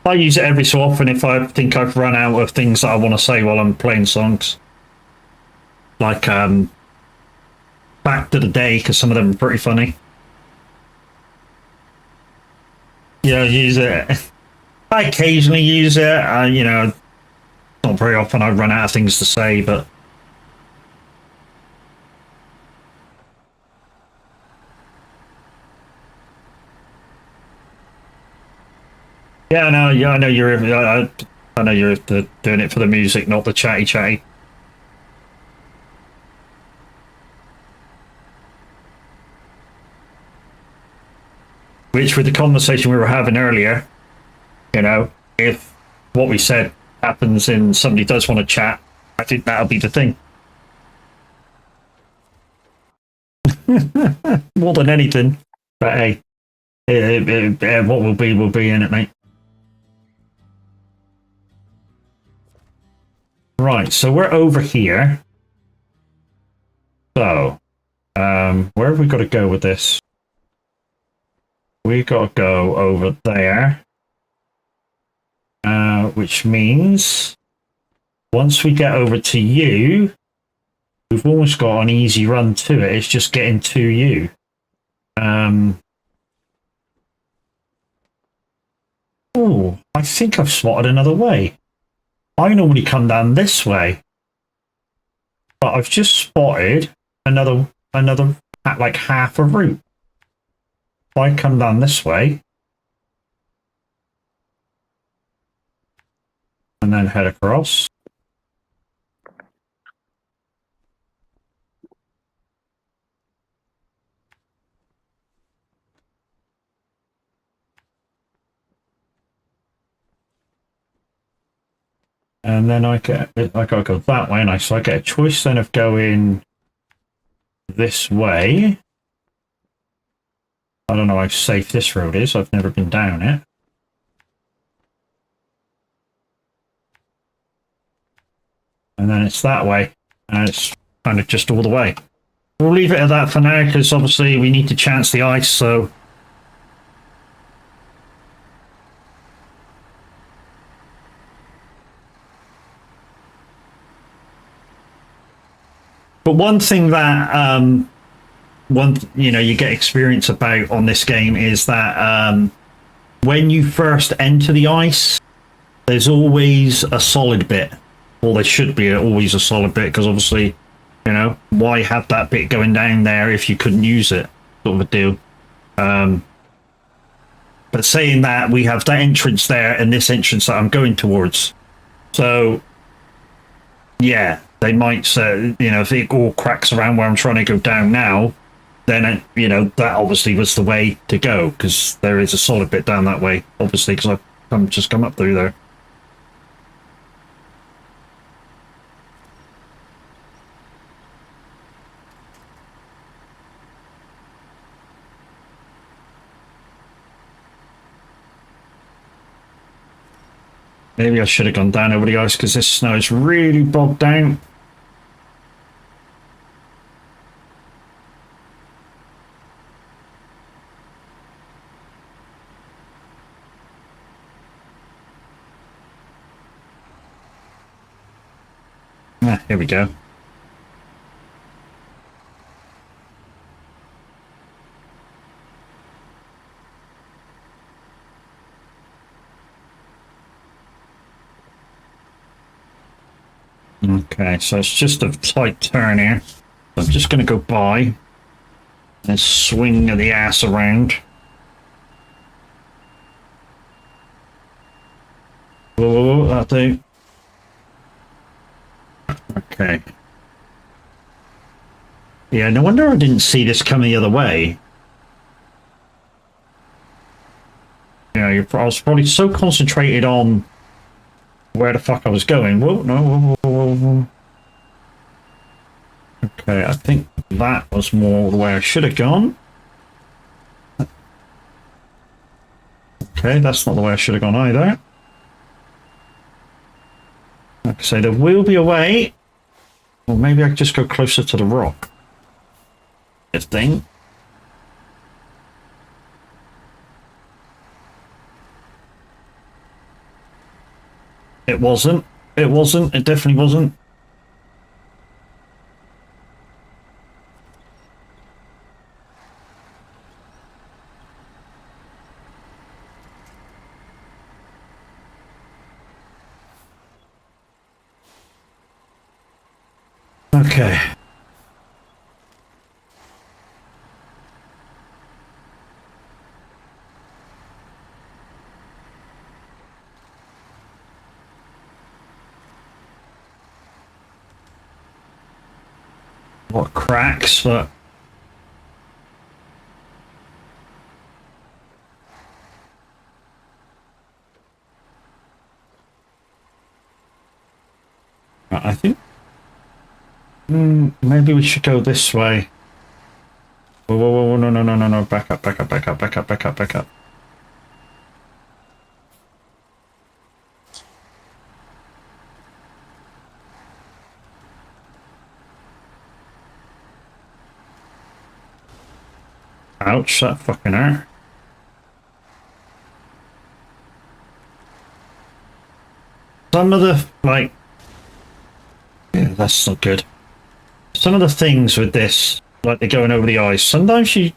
I use it every so often if I think I've run out of things that I want to say while I'm playing songs. Like Back to the Day, because some of them are pretty funny. Yeah, I use it. I occasionally use it. You know, not very often. I run out of things to say, but yeah, I know. Yeah, I know you're. I know you're doing it for the music, not the chatty. Which, with the conversation we were having earlier, you know, if what we said happens and somebody does want to chat, I think that'll be the thing. More than anything. But hey, what will be in it, mate. Right, so we're over here. So, where have we got to go with this? We got to go over there. Which means once we get over to you, we've almost got an easy run to it. It's just getting to you. Oh, I think I've spotted another way. I normally come down this way, but I've just spotted another like half a route. If I come down this way and then head across. And then I gotta go that way, and so I get a choice then of going this way. I don't know how safe this road is. I've never been down it. And then it's that way, and it's kind of just all the way. We'll leave it at that for now, because obviously we need to chance the ice, so... But one thing that you get experience about on this game is that when you first enter the ice, there's always a solid bit, or there should be always a solid bit, because obviously You know, why have that bit going down there if you couldn't use it? Sort of a deal. But saying that, we have that entrance there and this entrance that I'm going towards. So, yeah, they might say, you know, if it all cracks around where I'm trying to go down now, then, you know, that obviously was the way to go, because there is a solid bit down that way, obviously, because I've just come up through there. Maybe I should have gone down over the ice because this snow is really bogged down. Ah, here we go. Okay, so it's just a slight turn here. I'm just going to go by and swing the ass around. Whoa, that'll do. Okay. Yeah, no wonder I didn't see this coming the other way. You know, I was probably so concentrated on where the fuck I was going. Whoa, no, whoa, whoa, whoa. Okay, I think that was more where I should have gone. Okay, that's not the way I should have gone either. Like I say, there will be a way. Or maybe I could just go closer to the rock. This thing. It wasn't. It wasn't. It definitely wasn't. Okay. What cracks, but I think maybe we should go this way. Whoa, whoa, whoa, no, no, no, no, no, back up, back up, back up, back up, back up, back up. Ouch, that fucking hurt. Some of the, like, yeah, that's not good. Some of the things with this, like they're going over the ice, sometimes you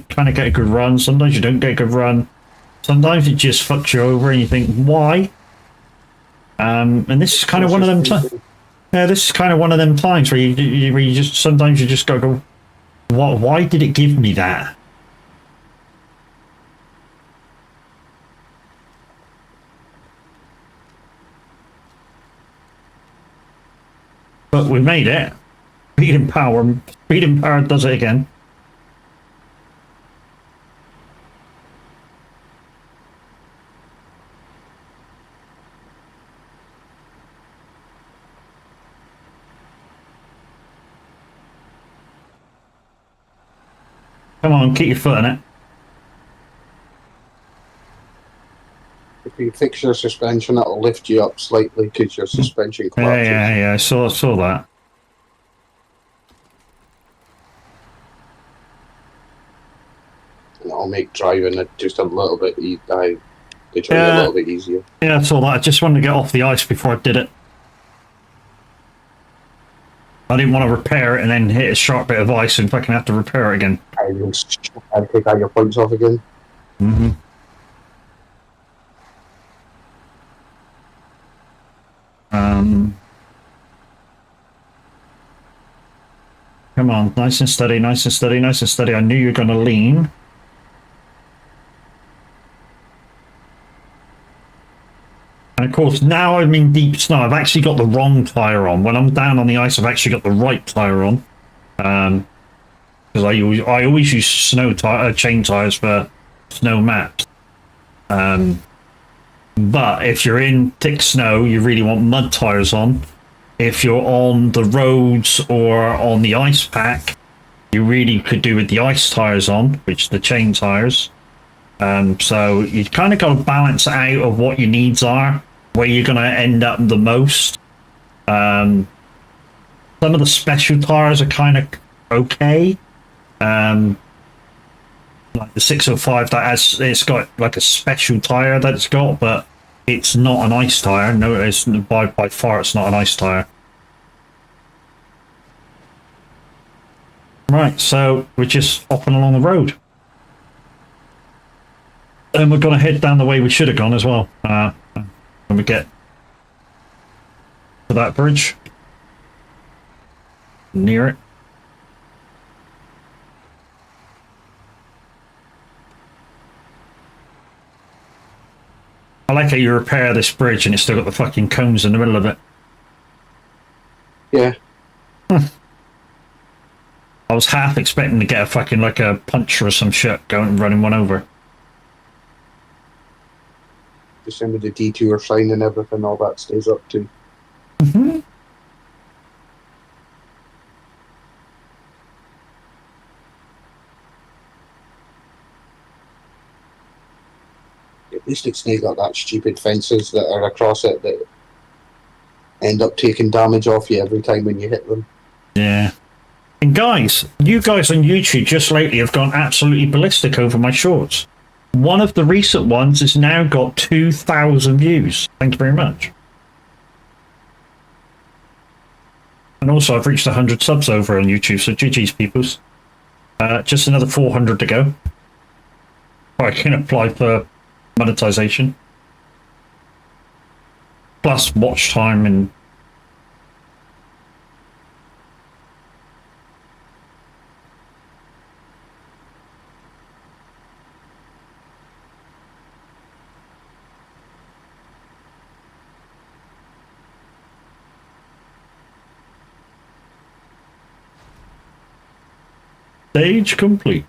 kind of get a good run, sometimes you don't get a good run. Sometimes it just fucks you over and you think, why? And this is kind of one of them times. Yeah, this is kind of one of them times where you just, sometimes you just gotta go, what, why did it give me that? But we made it. Speed and power. Speed and power does it again. Come on, keep your foot in it. If you fix your suspension, it'll lift you up slightly because your suspension collapses. Yeah, I saw that. And it'll make driving it just a little bit a little bit easier. Yeah, I saw that. I just wanted to get off the ice before I did it. I didn't want to repair it and then hit a sharp bit of ice and fucking have to repair it again. I'll take all your points off again. Mm-hmm. Come on, nice and steady, nice and steady, nice and steady. I knew you were going to lean. And of course, now I'm in deep snow. I've actually got the wrong tyre on. When I'm down on the ice, I've actually got the right tyre on. Because I always use chain tyres for snow maps. But if you're in thick snow, you really want mud tyres on. If you're on the roads or on the ice pack, you really could do with the ice tyres on, which are the chain tyres. So you kind of got to balance out of what your needs are, where you're going to end up the most. Some of the special tyres are kind of okay. Like the 605, it's got like a special tyre that it's got, but it's not an ice tyre. No, it's by far it's not an ice tyre. Right, so we're just hopping along the road. And we're going to head down the way we should have gone as well. When we get to that bridge. Near it. I like how you repair this bridge and it's still got the fucking cones in the middle of it. Yeah. I was half expecting to get a fucking like a puncher or some shit going and running one over. The same with the detour sign and everything, all that stays up too. Mm-hmm. At least it's not got that stupid fences that are across it that end up taking damage off you every time when you hit them. Yeah. And guys, you guys on YouTube just lately have gone absolutely ballistic over my shorts. One of the recent ones has now got 2,000 views. Thank you very much. And also, I've reached 100 subs over on YouTube, so GG's peoples. Just another 400 to go. I can apply for monetization. Plus watch time and... Stage complete.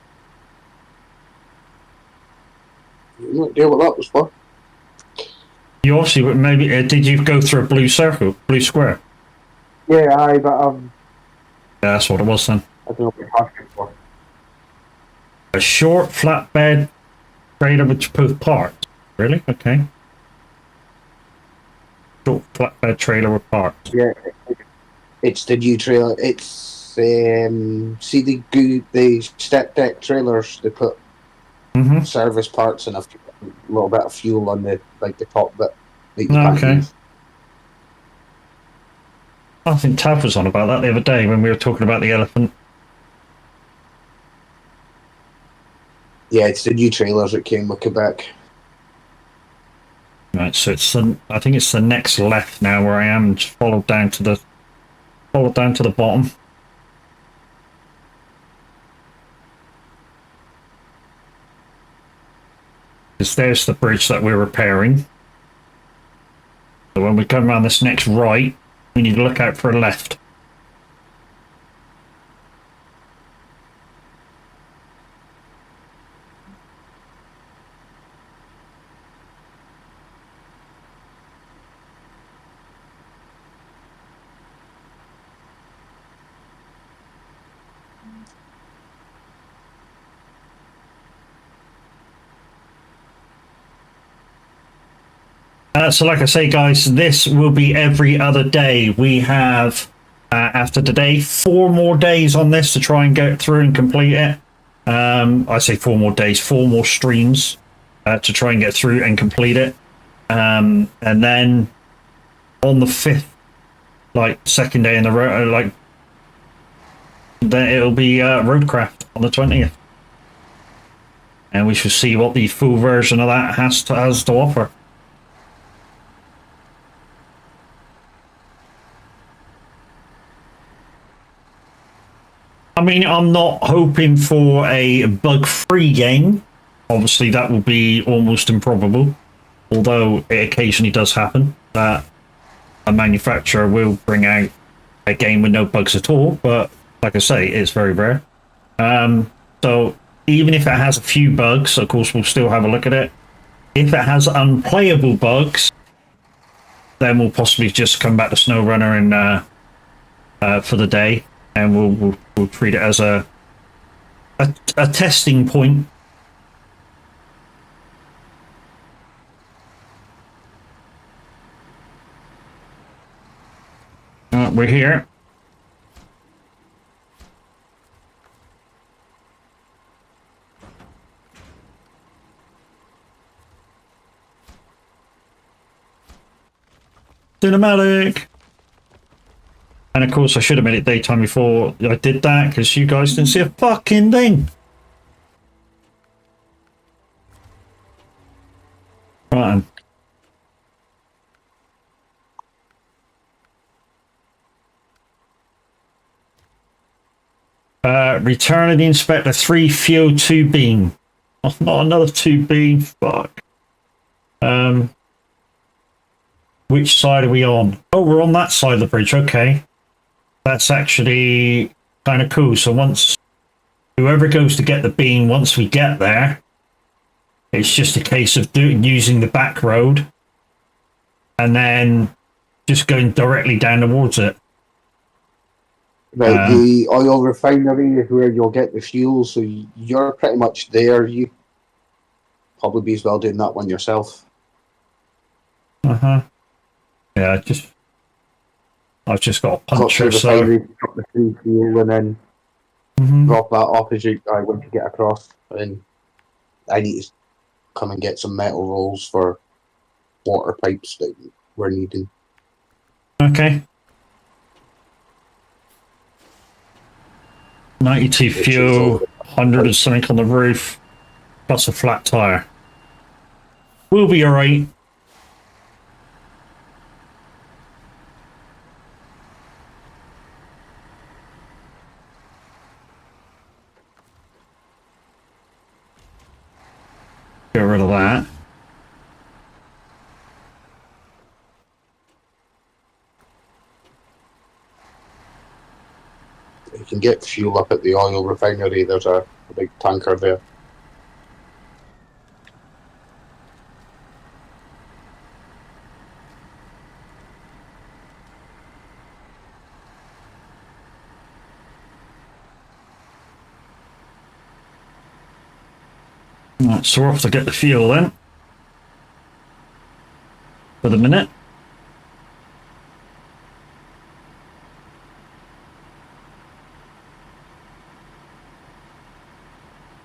No idea what that was for. You obviously, maybe, did you go through a blue circle, blue square? Yeah, but Yeah, that's what it was then. I don't know what you're asking for. A short flatbed trailer with both parts. Really? Okay. Short flatbed trailer with parts. Yeah, it's the new trailer. It's see the step deck trailers. They put service parts and a little bit of fuel on the top bit. That you can't Okay. use. I think Tav was on about that the other day when we were talking about the elephant. Yeah, it's the new trailers that came with Quebec. Right, so I think it's the next left now where I am. Just follow down to the bottom. Because there's the bridge that we're repairing. So when we come around this next right, we need to look out for a left. So like I say, guys, this will be every other day. We have, after today, 4 more days on this to try and get through and complete it. I say 4 more days, 4 more streams to try and get through and complete it. And then on the 5th, like second day in the road, then it'll be Roadcraft on the 20th. And we shall see what the full version of that has to offer. I mean, I'm not hoping for a bug-free game. Obviously, that will be almost improbable. Although it occasionally does happen that a manufacturer will bring out a game with no bugs at all. But like I say, it's very rare. So even if it has a few bugs, of course, we'll still have a look at it. If it has unplayable bugs, then we'll possibly just come back to SnowRunner and for the day, and we'll treat it as a testing point. We're here. Cinematic. And of course, I should have made it daytime before I did that, because you guys didn't see a fucking thing. Right. Return the Inspector 3 Fuel 2 beam. Oh, not another 2 beam. Fuck. Which side are we on? Oh, we're on that side of the bridge. Okay. That's actually kind of cool. So once whoever goes to get the beam, once we get there, it's just a case of using the back road and then just going directly down towards it. Right, the oil refinery is where you'll get the fuel, so you're pretty much there. You probably be as well doing that one yourself. Yeah, I've just got a puncher, so drop the free fuel and then drop that off as you when you get across. And I need to come and get some metal rolls for water pipes that we're needing. Okay. 92 fuel, 100 and something on the roof, plus a flat tire. We'll be alright. Get rid of that. You can get fuel up at the oil refinery. There's a big tanker there. Right, so we're off to get the fuel then. For the minute.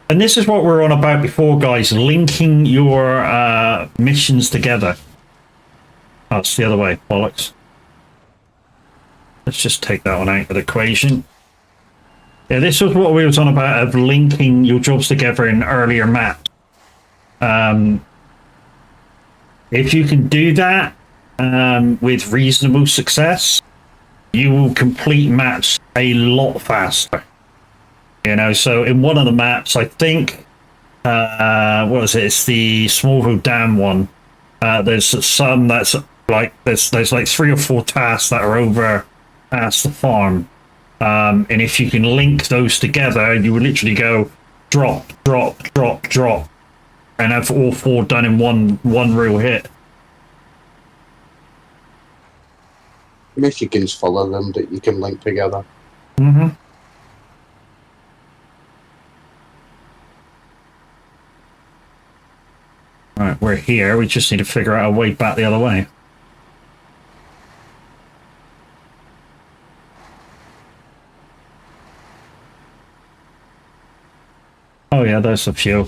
And this is what we were on about before, guys. Linking your missions together. Oh, it's the other way. Bollocks. Let's just take that one out of the equation. Yeah, this was what we was on about, of linking your jobs together in earlier maps. If you can do that with reasonable success, you will complete maps a lot faster. You know, so in one of the maps, I think, what was it? It's the Smallville Dam one. There's some that's like, there's like 3 or 4 tasks that are over past the farm. And if you can link those together, you would literally go drop, drop, drop, drop, and have all 4 done in one real hit. Michigan's full of them that you can link together. Right, we're here. We just need to figure out a way back the other way. Oh yeah, there's a few.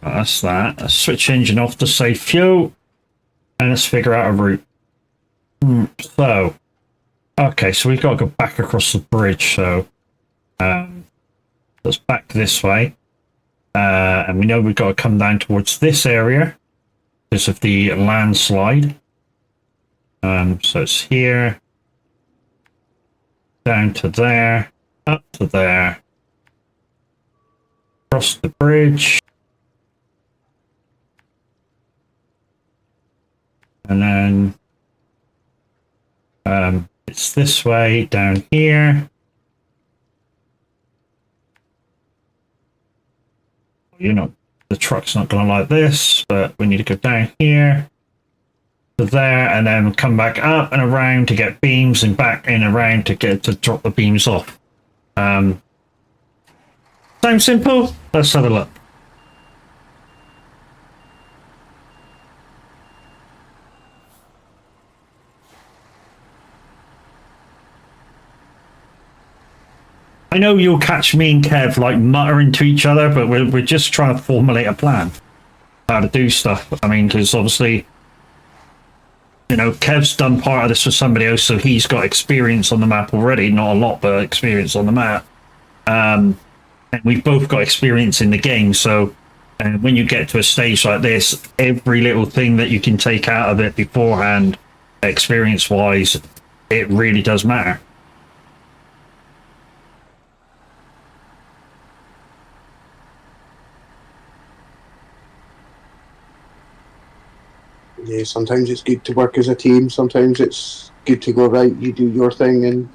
That's that. Let's switch engine off to save fuel. And let's figure out a route. So, okay, so we've got to go back across the bridge. So, let's back this way. And we know we've got to come down towards this area because of the landslide. So it's here, down to there, up to there, across the bridge, and then it's this way down here. You know, the truck's not going to like this, but we need to go down here to there, and then come back up and around to get beams, and back and around to get to drop the beams off. Sounds simple? Let's have a look. I know you'll catch me and Kev like muttering to each other, but we're just trying to formulate a plan how to do stuff. I mean, because obviously, you know, Kev's done part of this for somebody else, so he's got experience on the map already. Not a lot, but experience on the map. And we've both got experience in the game, so when you get to a stage like this, every little thing that you can take out of it beforehand, experience-wise, it really does matter. Yeah, sometimes it's good to work as a team. Sometimes it's good to go right. You do your thing, and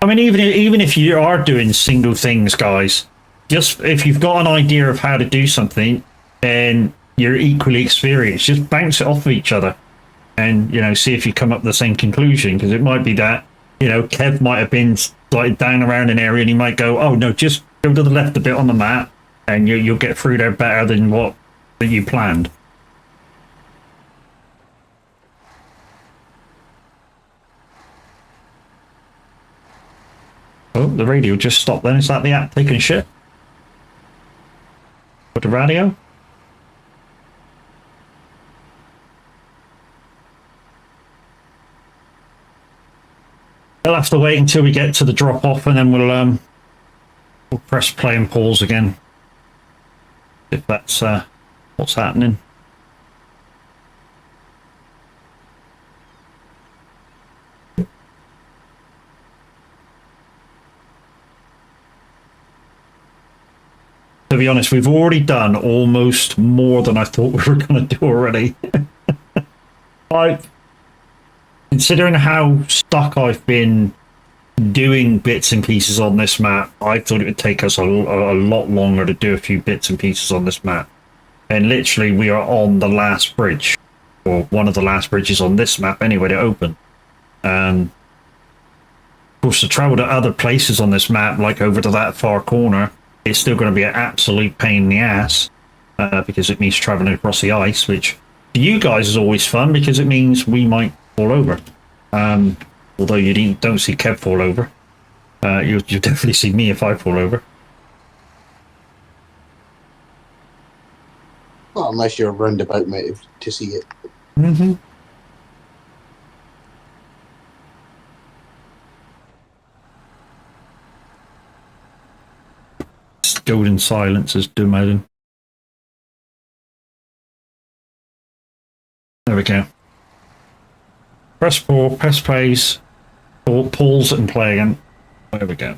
I mean, even if you are doing single things, guys, just if you've got an idea of how to do something and you're equally experienced, just bounce it off of each other, and you know, see if you come up with the same conclusion. Because it might be that, you know, Kev might have been like down around an area, and he might go, "Oh no, just go to the left a bit on the map, and you'll get through there better than what you planned." Oh, the radio just stopped then. Is that the app taking shit? With the radio? We'll have to wait until we get to the drop off, and then we'll press play and pause again. If that's what's happening. To be honest, we've already done almost more than I thought we were going to do already. Considering how stuck I've been doing bits and pieces on this map, I thought it would take us a lot longer to do a few bits and pieces on this map. And literally, we are on the last bridge, or one of the last bridges on this map anyway to open. Of course, to travel to other places on this map, like over to that far corner, it's still going to be an absolute pain in the ass, because it means traveling across the ice, which for you guys is always fun because it means we might fall over. Although you don't see Kev fall over. You'll definitely see me if I fall over. well, unless you're roundabout, mate, to see it. Golden silence is doom. There we go. Press pause, press plays, pause and play again. There we go.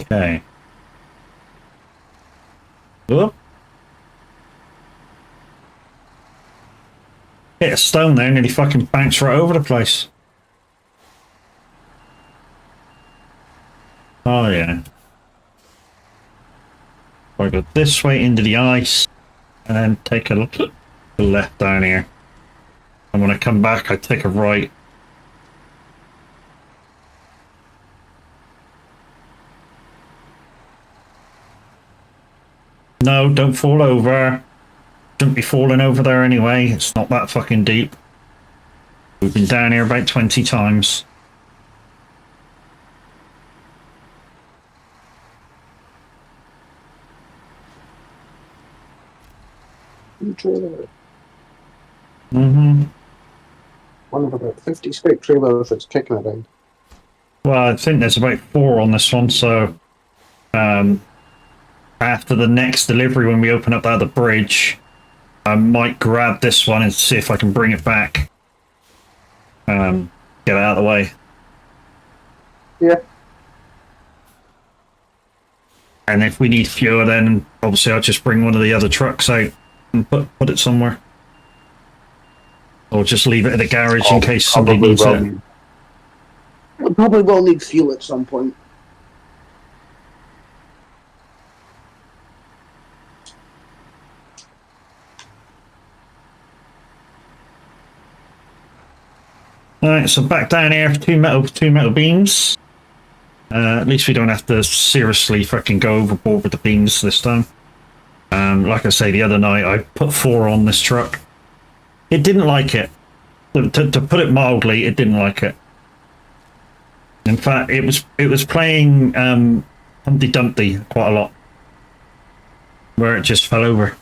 Okay. Whoop. Hit a stone there, nearly fucking bounced right over the place. Oh yeah. I go this way into the ice, and then take a look to the left down here. And when I come back, I take a right. No, don't fall over. Shouldn't be falling over there anyway. It's not that fucking deep. We've been down here about 20 times. Trailer. Mm-hmm. One of about 50 spec trailers that's kicking around. Well, I think there's about 4 on this one, so after the next delivery, when we open up that other bridge, I might grab this one and see if I can bring it back. Get it out of the way. Yeah. And if we need fuel, then obviously I'll just bring one of the other trucks out and put it somewhere. Or just leave it at the garage in case somebody needs it. We probably will need fuel at some point. Alright, so back down here for two metal beams. At least we don't have to seriously fucking go overboard with the beams this time. Like I say, the other night I put 4 on this truck. It didn't like it. To put it mildly, it didn't like it. In fact, it was playing Humpty Dumpty quite a lot, where it just fell over.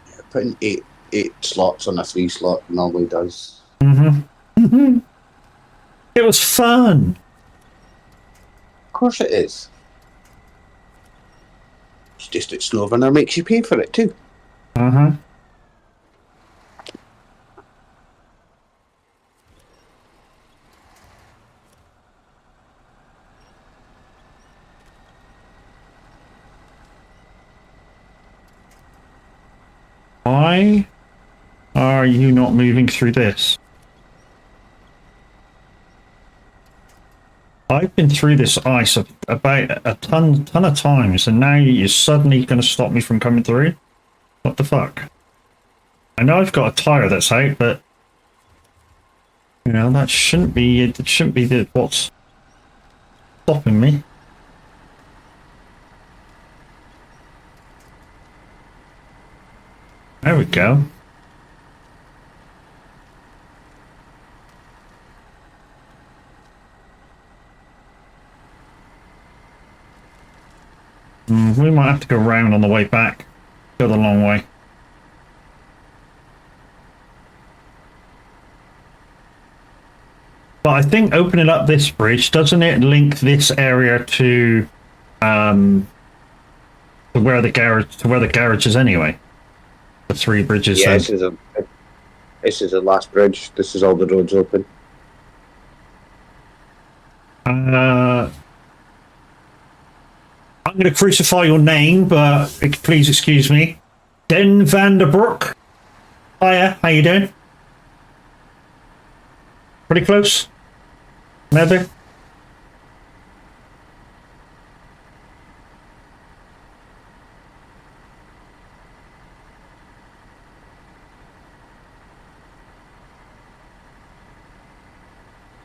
Yeah, putting eight slots on a 3 slot normally does. Mm-hmm. It was fun. Of course it is. It's just that Snowrunner makes you pay for it too. Uh-huh. Why are you not moving through this? I've been through this ice about a ton of times, and now you're suddenly going to stop me from coming through? What the fuck? I know I've got a tyre that's out, but you know that shouldn't be. It shouldn't be what's stopping me. There we go. We might have to go round on the way back. Go the long way. But I think opening up this bridge, doesn't it link this area to where the garage is anyway? The 3 bridges. Yeah, this is the last bridge. This is all the roads open. I'm going to crucify your name, but please excuse me. Den Vanderbroek. Hiya, how you doing? Pretty close? Maybe?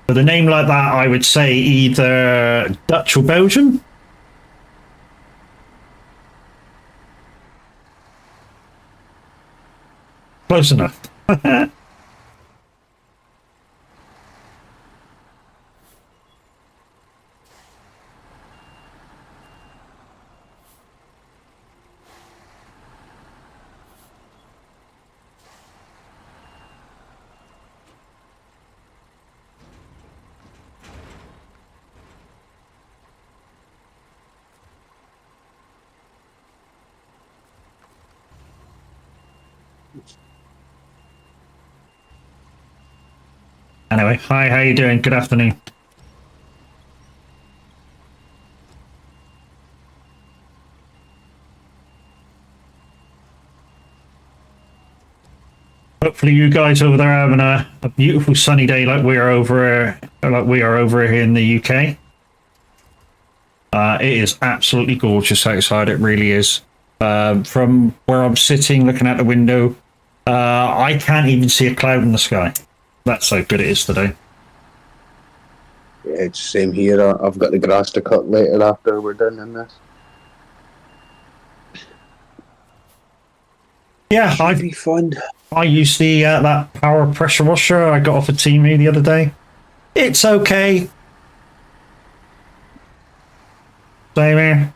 With a name like that, I would say either Dutch or Belgian. Close enough. Anyway, hi, how you doing? Good afternoon. Hopefully you guys over there are having a beautiful sunny day like we are over here in the UK. It is absolutely gorgeous outside, it really is. From where I'm sitting looking out the window, I can't even see a cloud in the sky. That's how good it is today. It's same here. I've got the grass to cut later after we're done in this. Yeah, Should be fun. I used the that power pressure washer I got off a TV the other day. It's okay. Same here.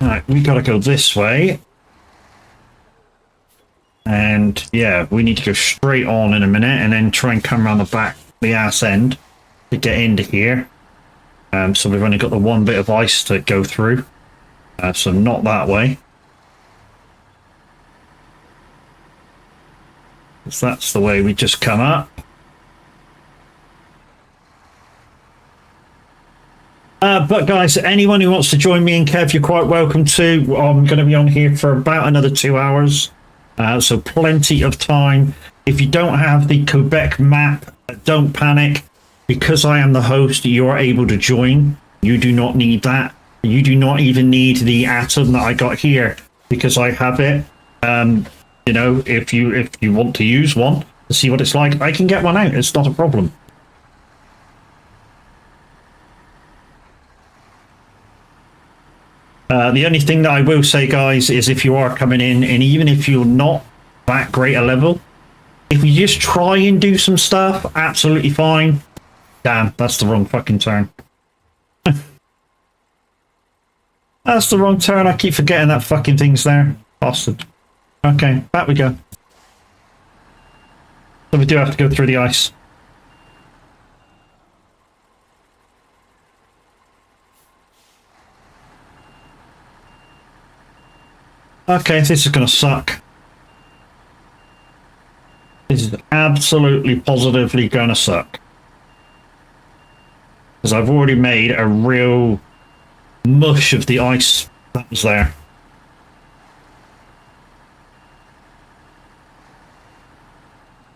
Right, we gotta go this way. And yeah, we need to go straight on in a minute and then try and come around the back, the ass end to get into here. So we've only got the one bit of ice to go through. So not that way. So that's the way we just come up. But guys, anyone who wants to join me and Kev, you're quite welcome to. I'm going to be on here for about another 2 hours. So plenty of time. If you don't have the Quebec map, don't panic. Because I am the host, you are able to join. You do not need that. You do not even need the atom that I got here because I have it. You know, if you want to use one to see what it's like, I can get one out. It's not a problem. The only thing that I will say, guys, is if you are coming in, and even if you're not that great a level, if you just try and do some stuff, absolutely fine. Damn, that's the wrong fucking turn. That's the wrong turn. I keep forgetting that fucking thing's there. Bastard. Okay, back we go. So we do have to go through the ice. Okay, this is going to suck. This is absolutely, positively going to suck. Because I've already made a real mush of the ice that was there.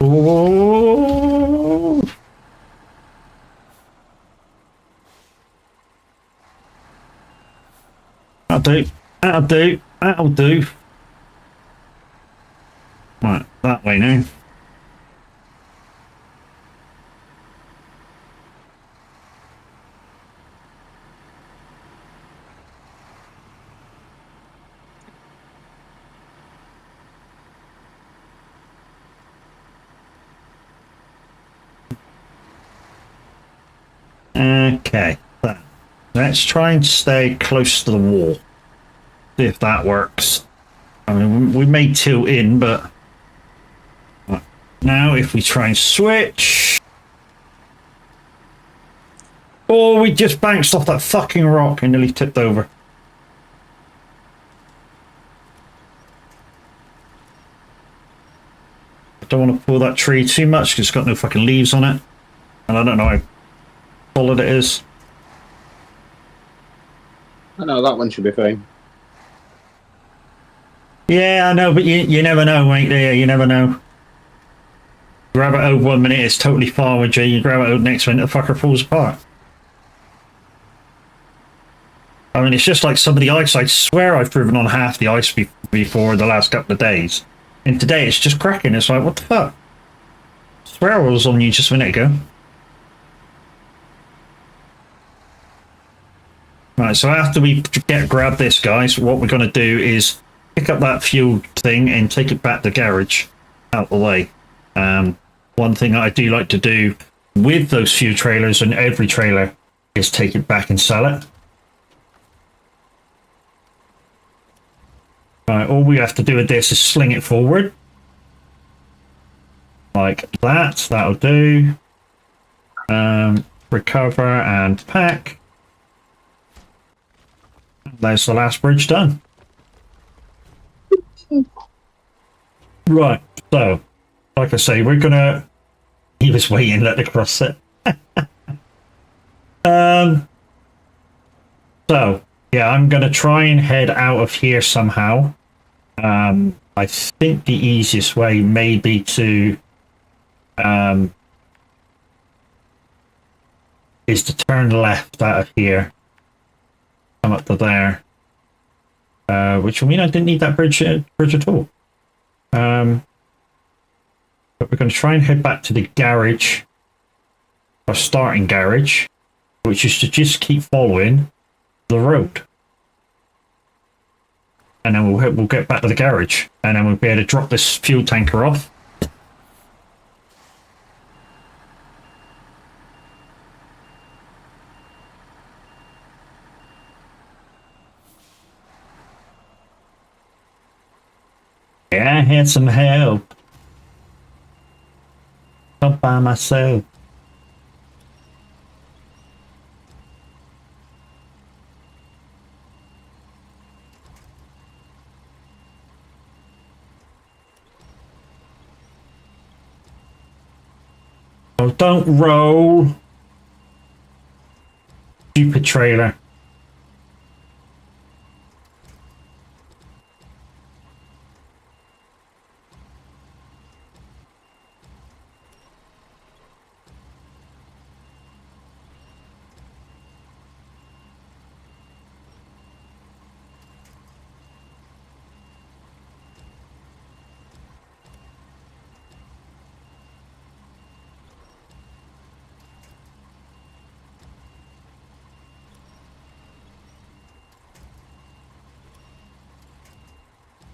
Ooh. That'll do. That'll do. That'll do. Right, that way now. Okay, so let's try and stay close to the wall. See if that works. I mean, we may tilt in, but now if we try and switch. Oh, we just bounced off that fucking rock and nearly tipped over. I don't want to pull that tree too much because it's got no fucking leaves on it. And I don't know how solid it is. I know that one should be fine. Yeah, I know, but you never know, mate. There, you never know. Grab it over 1 minute, it's totally fine with you. You grab it over next minute, the fucker falls apart. I mean, it's just like some of the ice. I swear I've driven on half the ice before the last couple of days, and today it's just cracking. It's like, what the fuck? I swear I was on you just a minute ago. Right, so after we grab this, guys, what we're going to do is pick up that fuel thing and take it back to the garage out the way. One thing I do like to do with those fuel trailers and every trailer is take it back and sell it. Right, all we have to do with this is sling it forward. Like that, that'll do. Recover and pack. There's the last bridge done. Right, so, like I say, we're gonna... He was waiting, let the cross it. So, yeah, I'm gonna try and head out of here somehow. I think the easiest way may be to... is to turn left out of here. Come up to there. which will mean I didn't need that bridge at all. But we're going to try and head back to the garage, our starting garage, which is to just keep following the road. And then we'll get back to the garage, and then we'll be able to drop this fuel tanker off. Yeah, I had some help. Not by myself. Oh, don't roll. Stupid trailer.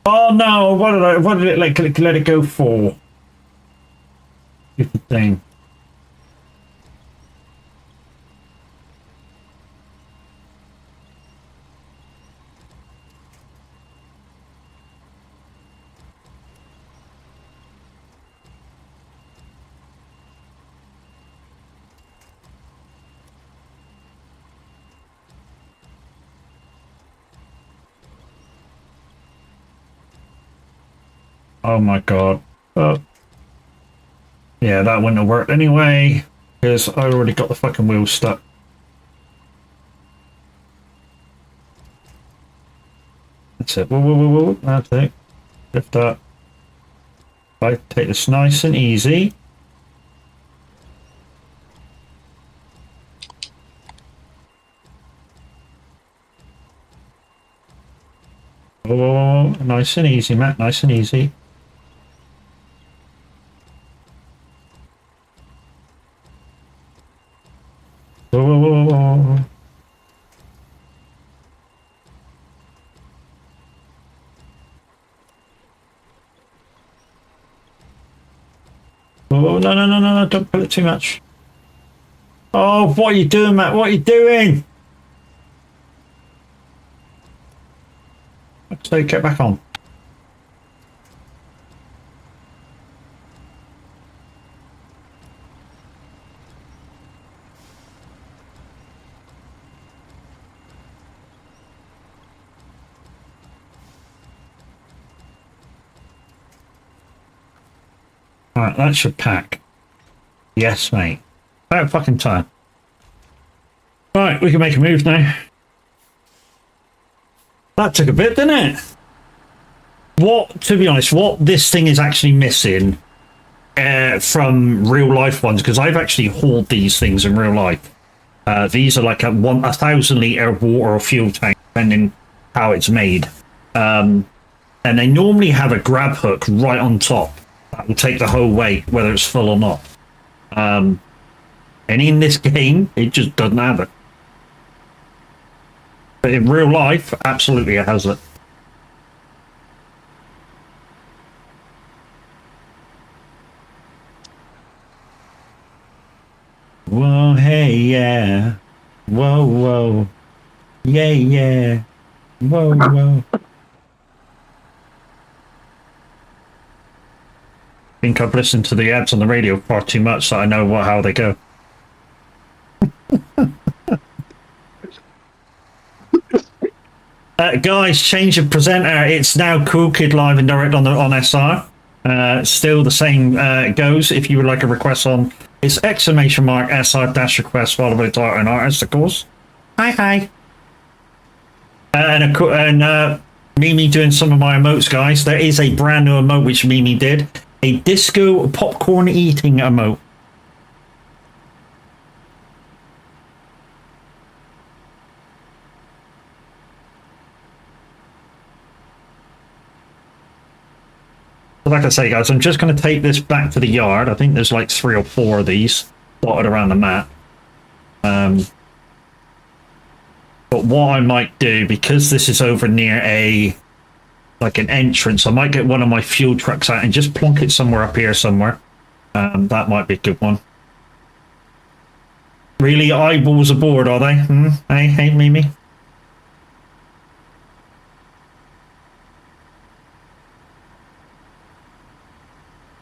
Oh no, what did it like let it go for? Stupid thing. Oh my god. Oh. Yeah, that wouldn't have worked anyway, because I already got the fucking wheel stuck. That's it. Whoa, whoa, whoa, whoa. That's it. Lift up. I take this nice and easy. Whoa, whoa, whoa. Nice and easy, Matt. Nice and easy. Whoa, whoa, whoa, whoa, whoa. Oh, no, no, no, no, no, don't pull it too much. Oh, what are you doing, Matt? What are you doing? So get back on. Alright, that should pack. Yes, mate. About fucking time. Right, we can make a move now. That took a bit, didn't it? What, to be honest, what this thing is actually missing from real life ones, because I've actually hauled these things in real life. These are like a 1,000 litre water or fuel tank, depending how it's made. And they normally have a grab hook right on top that will take the whole weight, whether it's full or not. And in this game, it just doesn't have it. But in real life, absolutely it has it. Whoa, hey, yeah. Whoa, whoa. Yeah, yeah. Whoa, whoa. I think I've listened to the ads on the radio far too much so I know how they go. Guys, change of presenter. It's now Cool Kid live and direct on SR. Still the same goes. If you would like a request on, it's exclamation mark SR dash request followed by title and artist, of course. Hi, hi. And Mimi doing some of my emotes, guys. There is a brand new emote which Mimi did. A disco popcorn eating emote. like I say, guys, I'm just going to take this back to the yard. I think there's like 3 or 4 of these dotted around the map. But what I might do, because this is over near like an entrance, I might get one of my fuel trucks out and just plonk it somewhere up here somewhere. That might be a good one. Really, eyeballs aboard, are they? Hey, Mimi?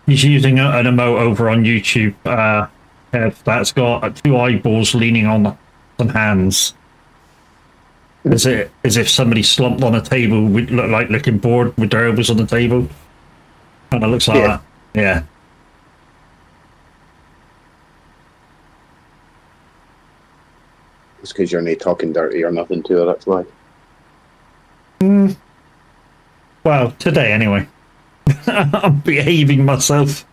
He's using an emote over on YouTube. That's got 2 eyeballs leaning on some hands. As if somebody slumped on a table, would look like looking bored with their elbows on the table. Kind of looks like that. Yeah. It's because you're not talking dirty or nothing to her, that's why. Well, today anyway. I'm behaving myself.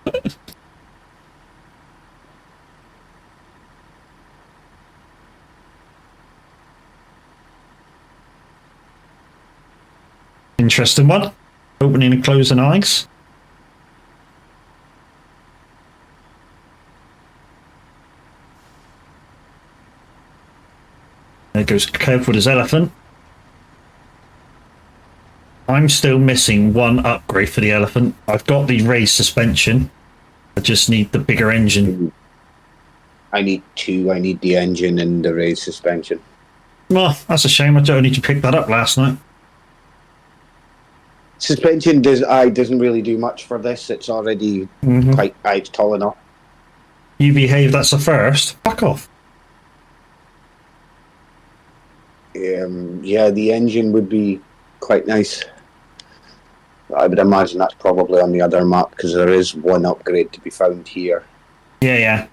Interesting one. Opening and closing eyes. There goes Kev with his elephant. I'm still missing 1 upgrade for the elephant. I've got the raised suspension. I just need the bigger engine. I need 2. I need the engine and the raised suspension. Well, that's a shame. I only to pick that up last night. Suspension doesn't really do much for this. It's already quite tall enough. You behave, that's the first. Fuck off. Yeah, the engine would be quite nice. I would imagine that's probably on the other map because there is 1 upgrade to be found here. Yeah.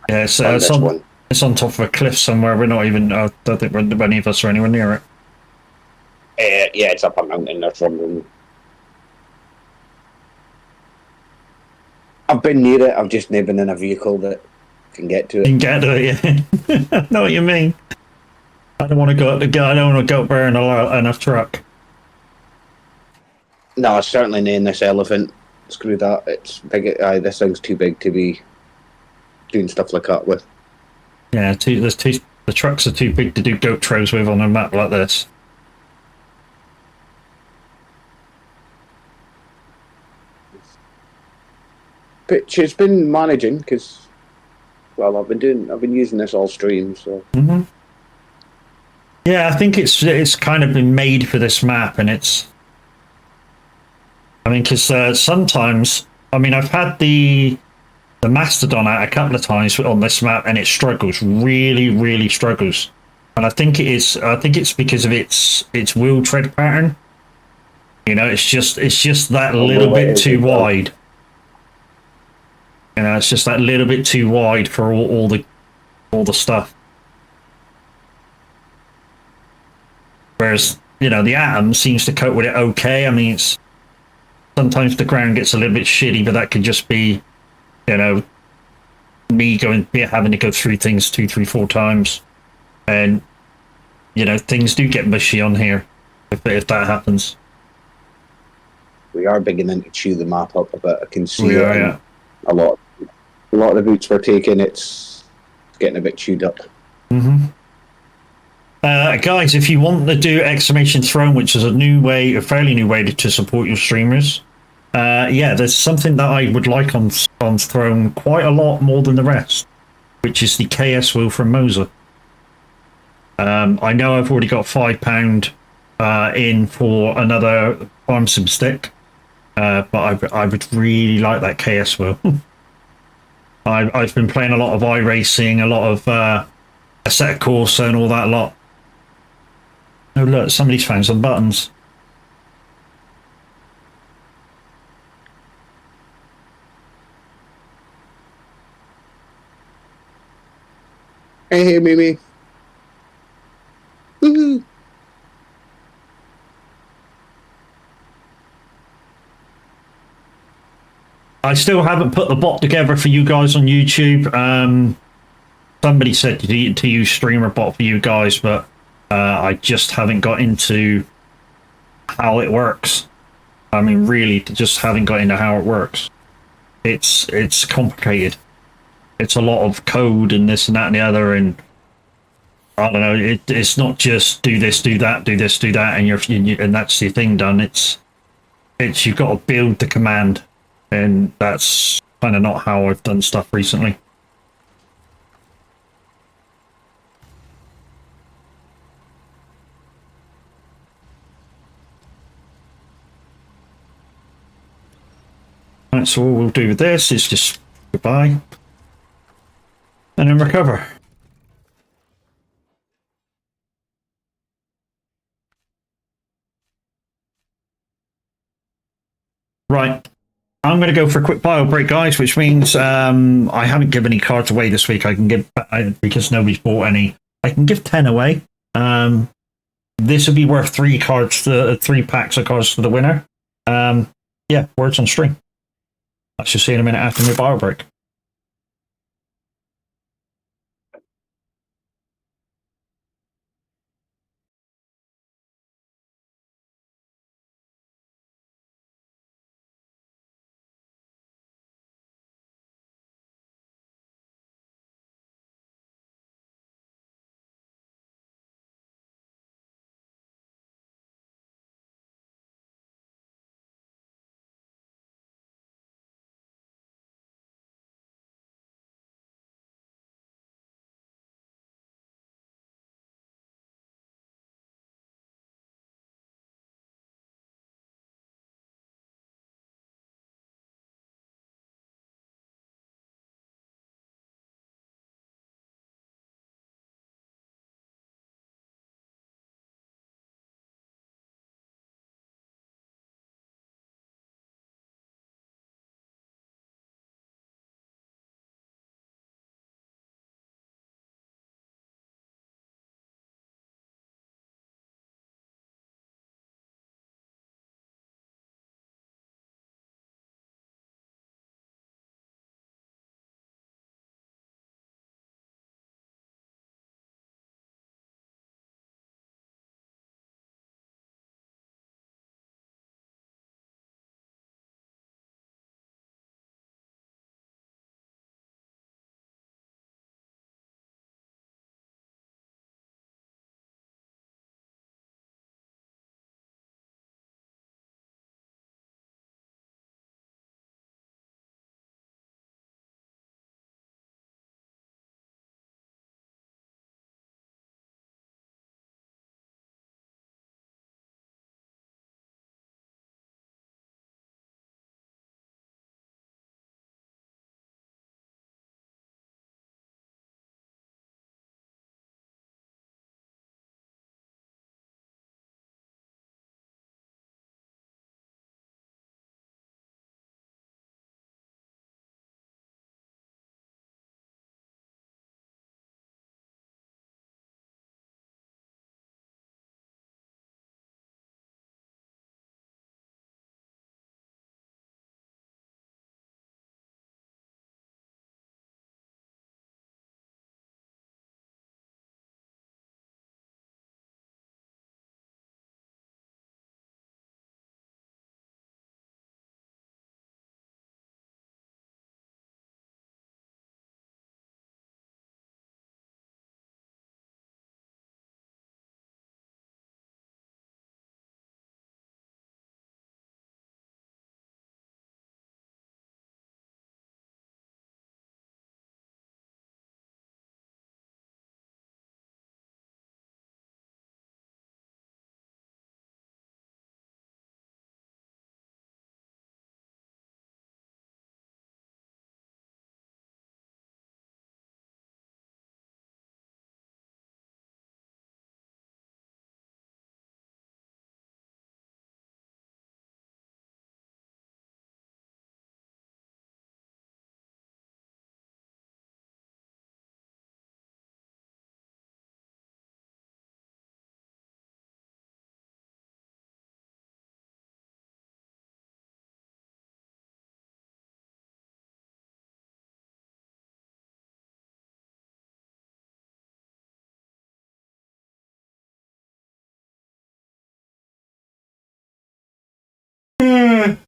It's on top of a cliff somewhere. We're not even. I don't think any of us are anywhere near it. Yeah, it's up a mountain or something. I've been near it. I've just never been in a vehicle that can get to it. You can get to it, yeah. I know what you mean. I don't want to go up the I don't want to go up there in a truck. No, certainly not in this elephant. Screw that. It's big. This thing's too big to be doing stuff like that with. Yeah, the trucks are too big to do goat trails with on a map like this. Pitch has been managing because, well, I've been using this all stream, so. Yeah, I think it's kind of been made for this map, and it's. I mean, because sometimes, I mean, I've had the Mastodon out a couple of times on this map, and it struggles, really struggles, and I think it's because of its wheel tread pattern. You know, it's just that little bit too wide. You know, it's just that little bit too wide for all the stuff. Whereas, you know, the Atom seems to cope with it okay. I mean, sometimes the ground gets a little bit shitty, but that could just be, you know, me having to go through things 2, 3, 4 times, and you know, things do get mushy on here if that happens. We are beginning to chew the map up a bit. I can see yeah. A lot of the routes we're taking, it's getting a bit chewed up. Guys, if you want to do exclamation throne, which is a fairly new way to support your streamers, yeah, there's something that I would like on Throne quite a lot more than the rest, which is the KS wheel from Moser. I know I've already got £5 in for another farm sim stick, but I would really like that KS wheel. I've been playing a lot of iRacing, a lot of Assetto Corsa and all that lot. Oh look, somebody's found some buttons. Hey, Mimi. Woohoo! I still haven't put the bot together for you guys on YouTube. Somebody said to use Streamer Bot for you guys, but I just haven't got into how it works. I mean, really, just having got into how it works, it's complicated. It's a lot of code and this and that and the other, and I don't know. It's not just do this, do that, do this, do that, and and that's your thing done. It's you've got to build the command, and that's kind of not how I've done stuff recently. Right, so all we'll do with this is just goodbye, and then recover. Right. I'm going to go for a quick bio break, guys, which means I haven't given any cards away this week. I can give, because nobody's bought any, I can give 10 away. This would be worth 3 packs of cards to the winner. Yeah, words on string. I shall see you in a minute after my bio break.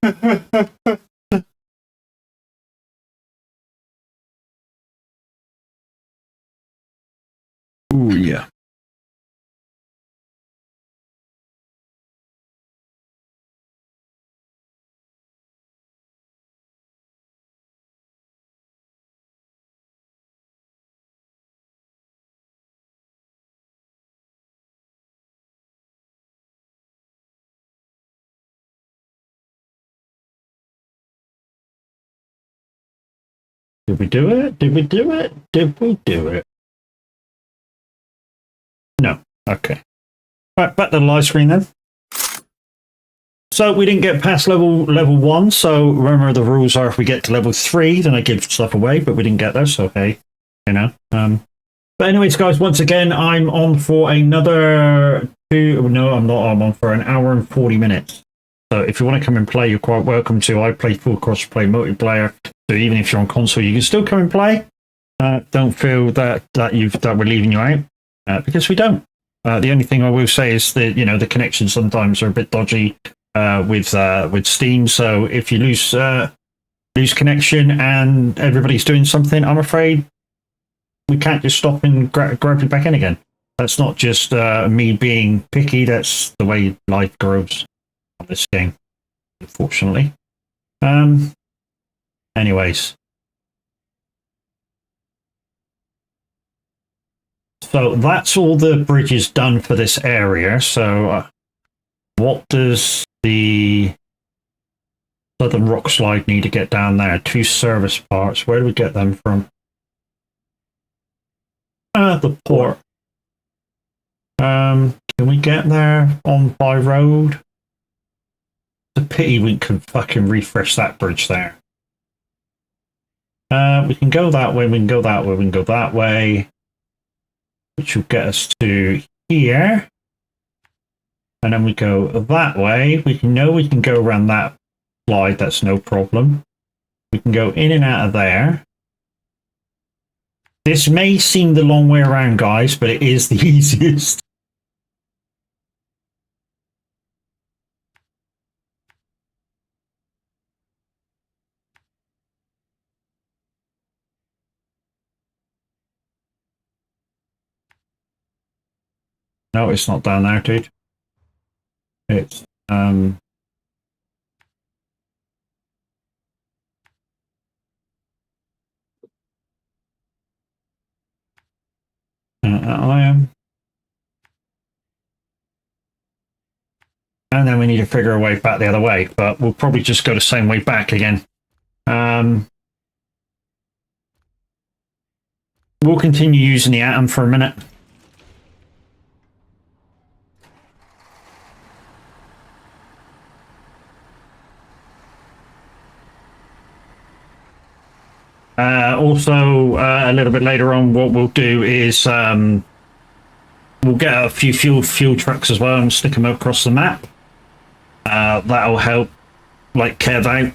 Ooh, yeah. Did we do it? Did we do it? Did we do it? No. Okay. Right, back to the live screen then. So we didn't get past level 1. So remember the rules are if we get to level 3, then I give stuff away, but we didn't get there. So hey, you know. But anyways, guys, once again, I'm on for another no, I'm not. I'm on for an hour and 40 minutes. So if you want to come and play, you're quite welcome to. I play full cross-play multiplayer, so even if you're on console, you can still come and play. Don't feel that we're leaving you out, because we don't. The only thing I will say is that the connections sometimes are a bit dodgy with Steam. So if you lose connection and everybody's doing something, I'm afraid we can't just stop and grab you back in again. That's not just me being picky. That's the way life goes on this game, unfortunately. Anyways. So that's all the bridges done for this area. So what does the Southern Rock Slide need to get down there? 2 service parts. Where do we get them from? The port. Can we get there by road? It's a pity we could fucking refresh that bridge there. We can go that way, we can go that way, we can go that way. Which will get us to here. And then we go that way. We can go around that slide, that's no problem. We can go in and out of there. This may seem the long way around, guys, but it is the easiest. No, it's not down there, dude. It's I am. And then we need to figure a way back the other way, but we'll probably just go the same way back again. We'll continue using the Atom for a minute. Also, a little bit later on, what we'll do is we'll get a few fuel trucks as well and stick them across the map. That'll help, like, Kev out.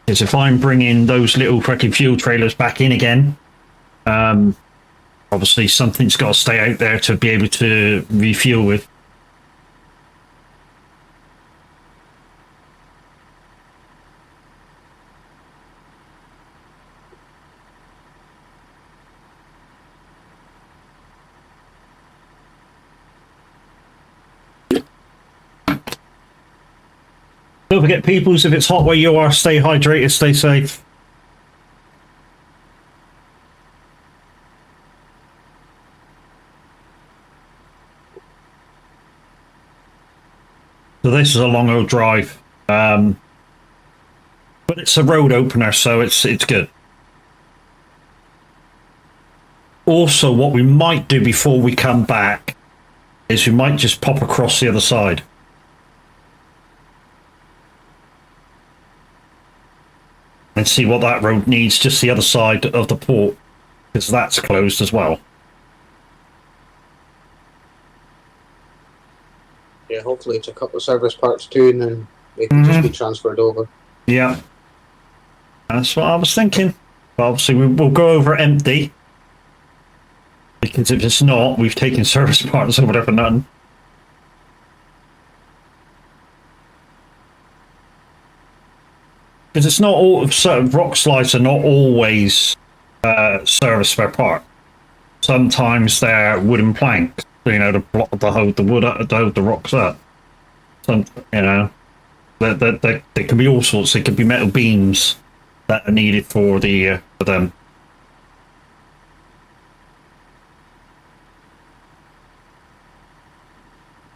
Because if I'm bringing those little fucking fuel trailers back in again, obviously something's got to stay out there to be able to refuel with. Don't forget, peoples, if it's hot where you are, stay hydrated, stay safe. So this is a long old drive, but it's a road opener, so it's good. Also, what we might do before we come back is we might just pop across the other side. And see what that road needs, just the other side of the port, because that's closed as well. Yeah, hopefully it's a couple of service parts too, and then they can just be transferred over. Yeah, that's what I was thinking. But obviously, we'll go over empty, because if it's not, we've taken service parts over there for nothing. because it's not all certain rock slides are not always service spare part. Sometimes they're wooden planks, you know, to block to hold the wood up, to hold the rocks up. Some, you know, there can be all sorts. It could be metal beams that are needed for the for them.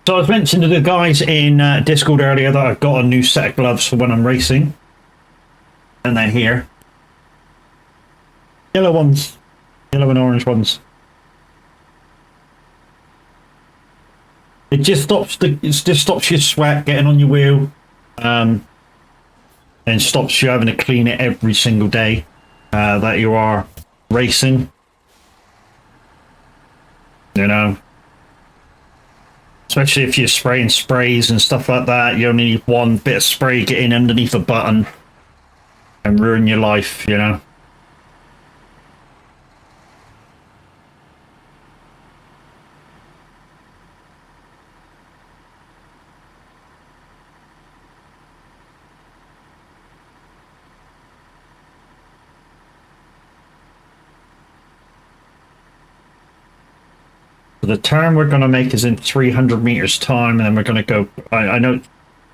So I was mentioning to the guys in Discord earlier that I've got a new set of gloves for when I'm racing, and they're here. Yellow ones, yellow and orange ones. It just stops your sweat getting on your wheel, and stops you having to clean it every single day that you are racing. You know, especially if you're spraying sprays and stuff like that, you only need one bit of spray getting underneath a button and ruin your life. You know. The turn we're going to make is in 300 meters time, and then we're going to go. I know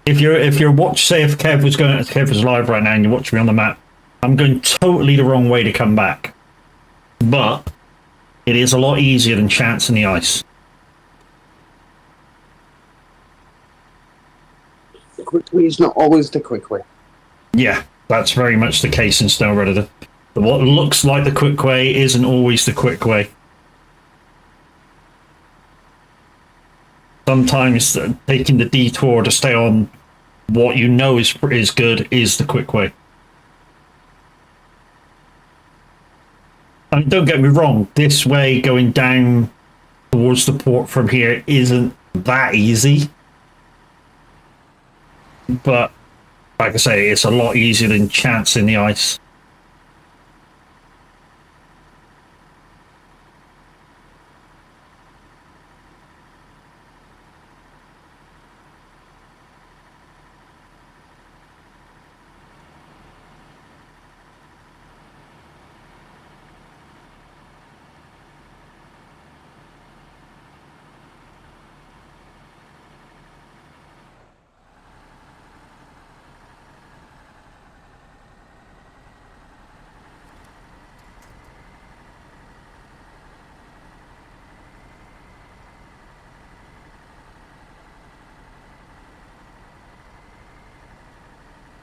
if you're watch, say if Kev was live right now and you watch me on the map, I'm going totally the wrong way to come back, but it is a lot easier than chance in the ice. The quick way is not always the quick way. Yeah, that's very much the case in Snowrunner. What looks like the quick way isn't always the quick way. Sometimes taking the detour to stay on what you know is good is the quick way. I mean, don't get me wrong, this way going down towards the port from here isn't that easy. But, like I say, it's a lot easier than chance in the ice.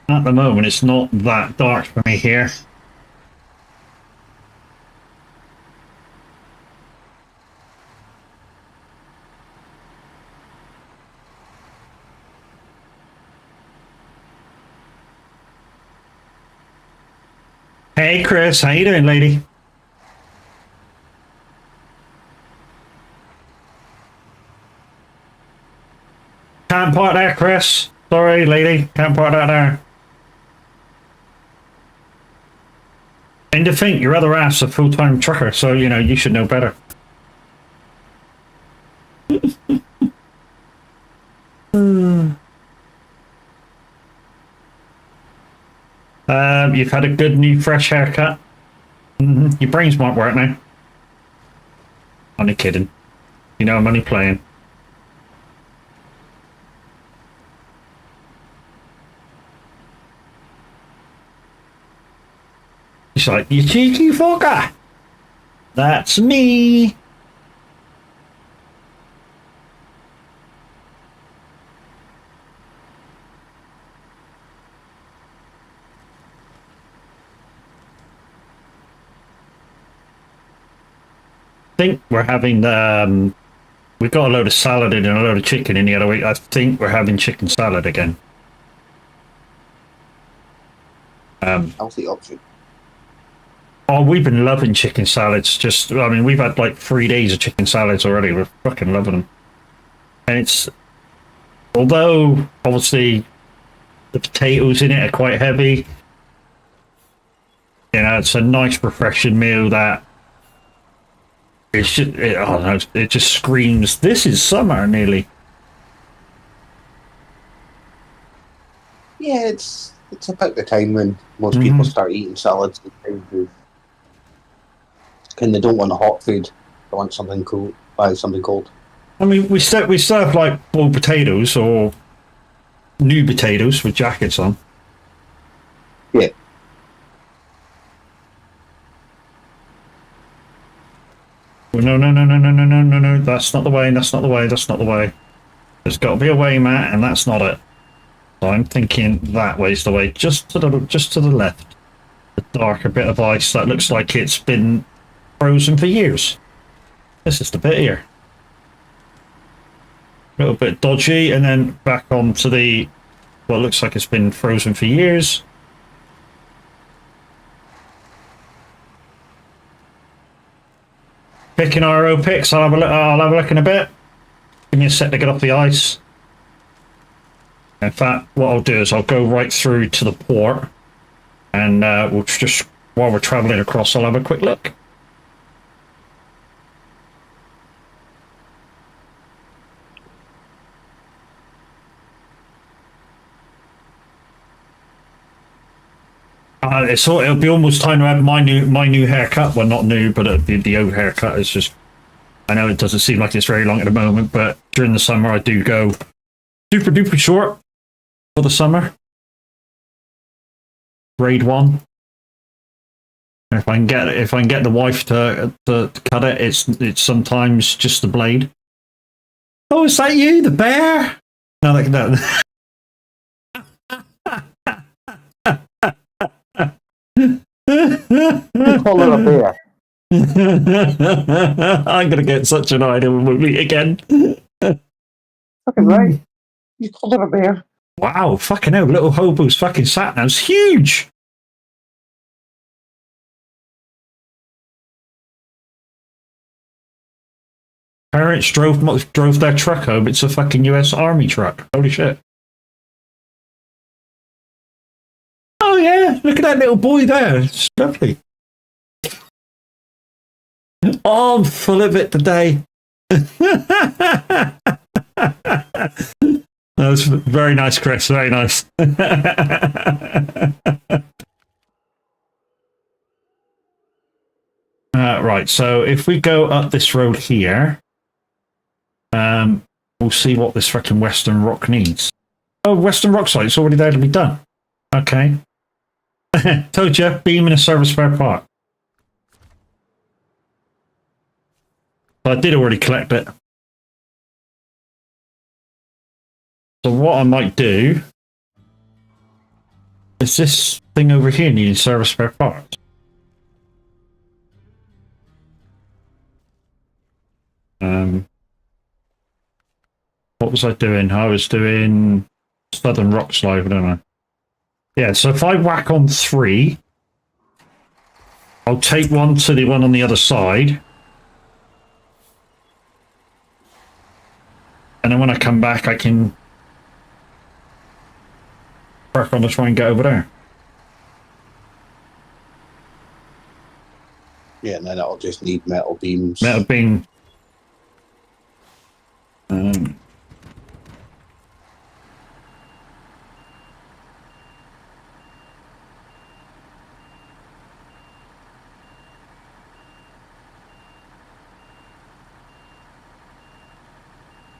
At the moment, it's not that dark for me here. Hey, Chris, how you doing, lady? Can't park there, Chris. Sorry, lady, can't park that there. And to think your other half's a full-time trucker, so, you know, you should know better. You've had a good new fresh haircut. Your brains might work now. Only kidding. You know I'm only playing. He's like, you cheeky fucker. That's me. I think we're having we got a load of salad in and a load of chicken in the other week. I think we're having chicken salad again. Healthy option. Oh, we've been loving chicken salads. I mean, we've had like 3 days of chicken salads already. We're fucking loving them. And it's, although obviously the potatoes in it are quite heavy, you know, it's a nice refreshing meal that it's just, it just screams, this is summer nearly. Yeah, it's It's about the time when most people start eating salads and they don't want hot food. They want something cool. Buy something cold. I mean, we serve like boiled potatoes or new potatoes with jackets on. Yeah. Well, no. That's not the way. That's not the way. That's not the way. There's got to be a way, Matt, and that's not it. So I'm thinking that way's the way. Just to the left. The darker bit of ice that looks like it's been frozen for years. This is the bit here. A little bit dodgy, and then back onto the what looks like it's been frozen for years. Picking RO picks. I'll have a look in a bit. Give me a sec to get off the ice. In fact, what I'll do is I'll go right through to the port, and we'll just while we're travelling across, I'll have a quick look. It'll be almost time to have my new haircut. Well, not new, but the old haircut is just. I know it doesn't seem like it's very long at the moment, but during the summer I do go super duper short for the summer. Grade 1. And if I can get the wife to cut it, it's sometimes just the blade. Oh, is that you, the bear? No, that. Call it a bear. I'm gonna get such an idea when we meet again. Fucking right. You called it a bear. Wow, fucking hell, little hobo's fucking sat nav's huge. Parents drove their truck home. It's a fucking US Army truck. Holy shit. Oh yeah, look at that little boy there. It's lovely. Oh, I'm full of it today. That was very nice, Chris. Very nice. Right, so if we go up this road here, we'll see what this fucking Western Rock needs. Oh, Western Rock site, it's already there to be done. Okay. Told you, beam and a service spare part. I did already collect it. So what I might do is this thing over here needing service spare parts. What was I doing? I was doing Southern Rock Slide, don't I? Yeah, so if I whack on 3, I'll take one to the one on the other side. And then when I come back, I can crack on to try and get over there. Yeah, and then it'll just need metal beams. Metal beam.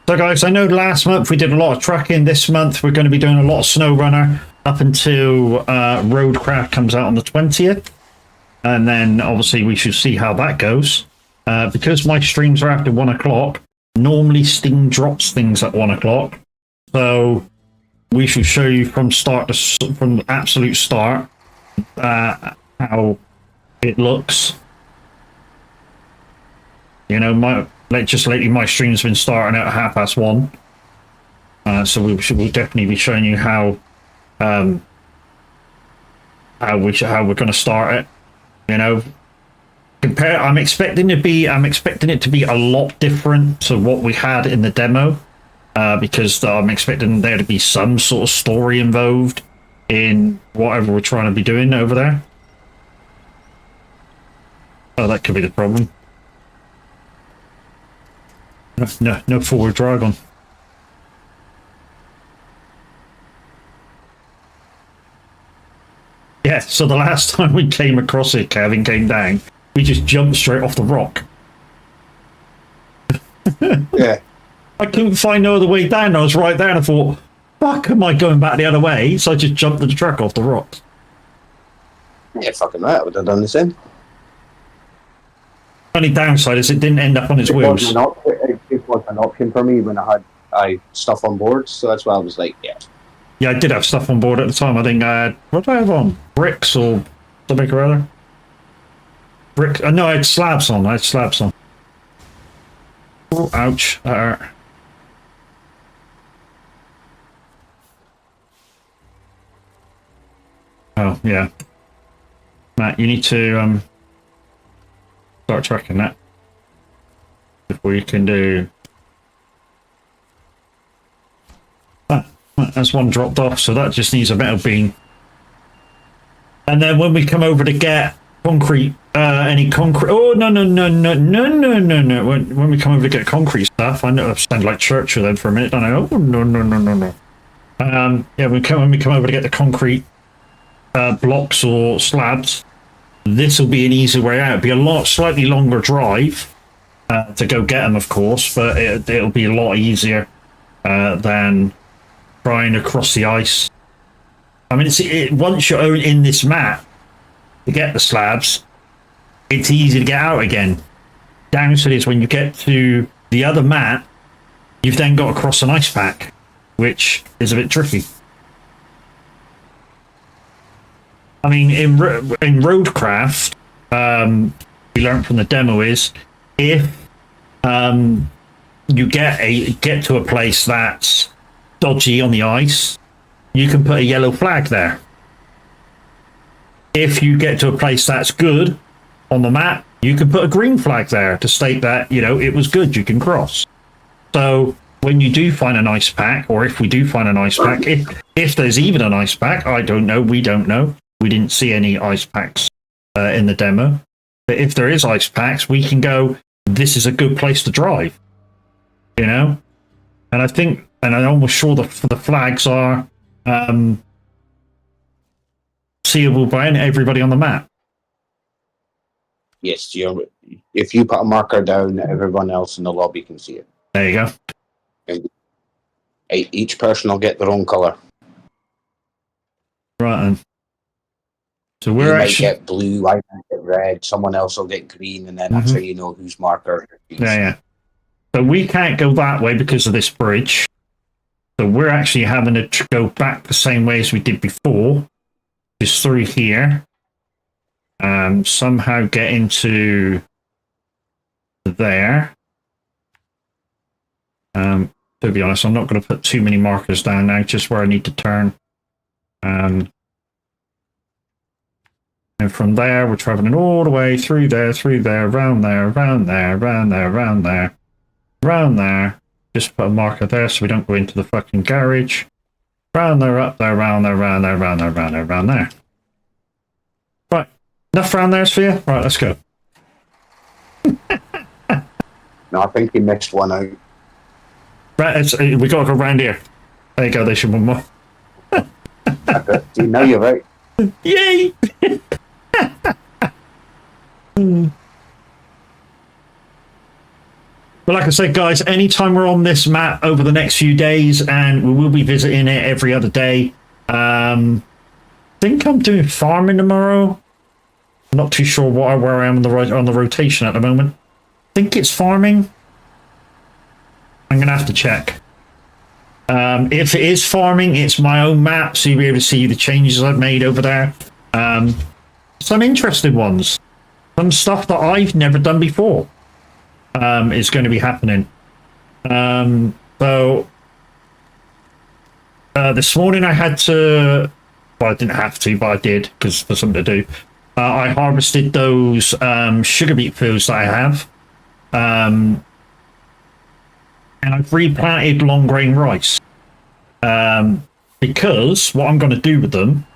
So guys, I know last month we did a lot of trucking. This month we're going to be doing a lot of Snowrunner up until Roadcraft comes out on the 20th. And then obviously we should see how that goes. Because my streams are after 1 o'clock, normally Steam drops things at 1 o'clock. So we should show you from the absolute start how it looks. You know, just lately my stream's been starting at 1:30. So we'll definitely be showing you how we're going to start it. You know, I'm expecting it to be a lot different to what we had in the demo, because I'm expecting there to be some sort of story involved in whatever we're trying to be doing over there. Oh, that could be the problem. No forward drag on. Yeah, so the last time we came across it, Kevin came down, we just jumped straight off the rock. Yeah. I couldn't find no other way down. I was right there and I thought, fuck, am I going back the other way? So I just jumped the truck off the rocks. Yeah, fucking right. I would have done the same. Only downside is it didn't end up on its wheels. It was an option for me when I had stuff on board, so that's why I was like, yeah. Yeah, I did have stuff on board at the time. I think I had, what did I have on? Bricks or something or other? Bricks? No, I had slabs on. Oh, ouch. That hurt. Oh, yeah. Matt, you need to start tracking that before you can do... That's one dropped off, so that just needs a metal beam. And then when we come over to get concrete, any concrete... Oh, no. When we come over to get concrete stuff, I know I sound like Churchill then for a minute, don't I? Oh, no. Yeah, when we come over to get the concrete blocks or slabs, this will be an easy way out. It'll be a slightly longer drive to go get them, of course, but it'll be a lot easier than trying to cross the ice. I mean, once you're in this map to get the slabs, it's easy to get out again. Downside is when you get to the other map, you've then got to cross an ice pack, which is a bit tricky. I mean, in Roadcraft, we learned from the demo is if you get to a place that's dodgy on the ice, you can put a yellow flag there. If you get to a place that's good on the map, you can put a green flag there to state that, it was good, you can cross. So when you do find an ice pack, or if we do find an ice pack, if there's even an ice pack, I don't know, we don't know. We didn't see any ice packs in the demo. But if there is ice packs, we can go, this is a good place to drive. And I think, and I'm almost sure the flags are seeable by everybody on the map. Yes, if you put a marker down, everyone else in the lobby can see it. There you go. And each person will get their own colour. Right then. So You we're might actually get blue, I might get red, someone else will get green, and then that's how you know whose marker. Yeah. So we can't go that way because of this bridge. So we're actually having to go back the same way as we did before. Just through here. Somehow get into there. To be honest, I'm not going to put too many markers down now, just where I need to turn. And from there, we're traveling all the way through there, around there, around there, around there, around there, around there. Just put a marker there so we don't go into the fucking garage. Round there, up there, round there, round there, round there, round there, round there. Right. Enough round there for you? Right, let's go. No, I think he missed one out. Right, we got to go round here. There you go, there's one more. See, now you're right. Yay! But like I said, guys, anytime we're on this map over the next few days, and we will be visiting it every other day. I think I'm doing farming tomorrow. I'm not too sure where I am on the rotation at the moment. I think it's farming. I'm going to have to check. If it is farming, it's my own map, so you'll be able to see the changes I've made over there. Some interesting ones. Some stuff that I've never done before is going to be happening. So this morning I had to... Well, I didn't have to, but I did, because there's something to do. I harvested those sugar beet fields that I have. And I've replanted long grain rice. Because what I'm going to do with them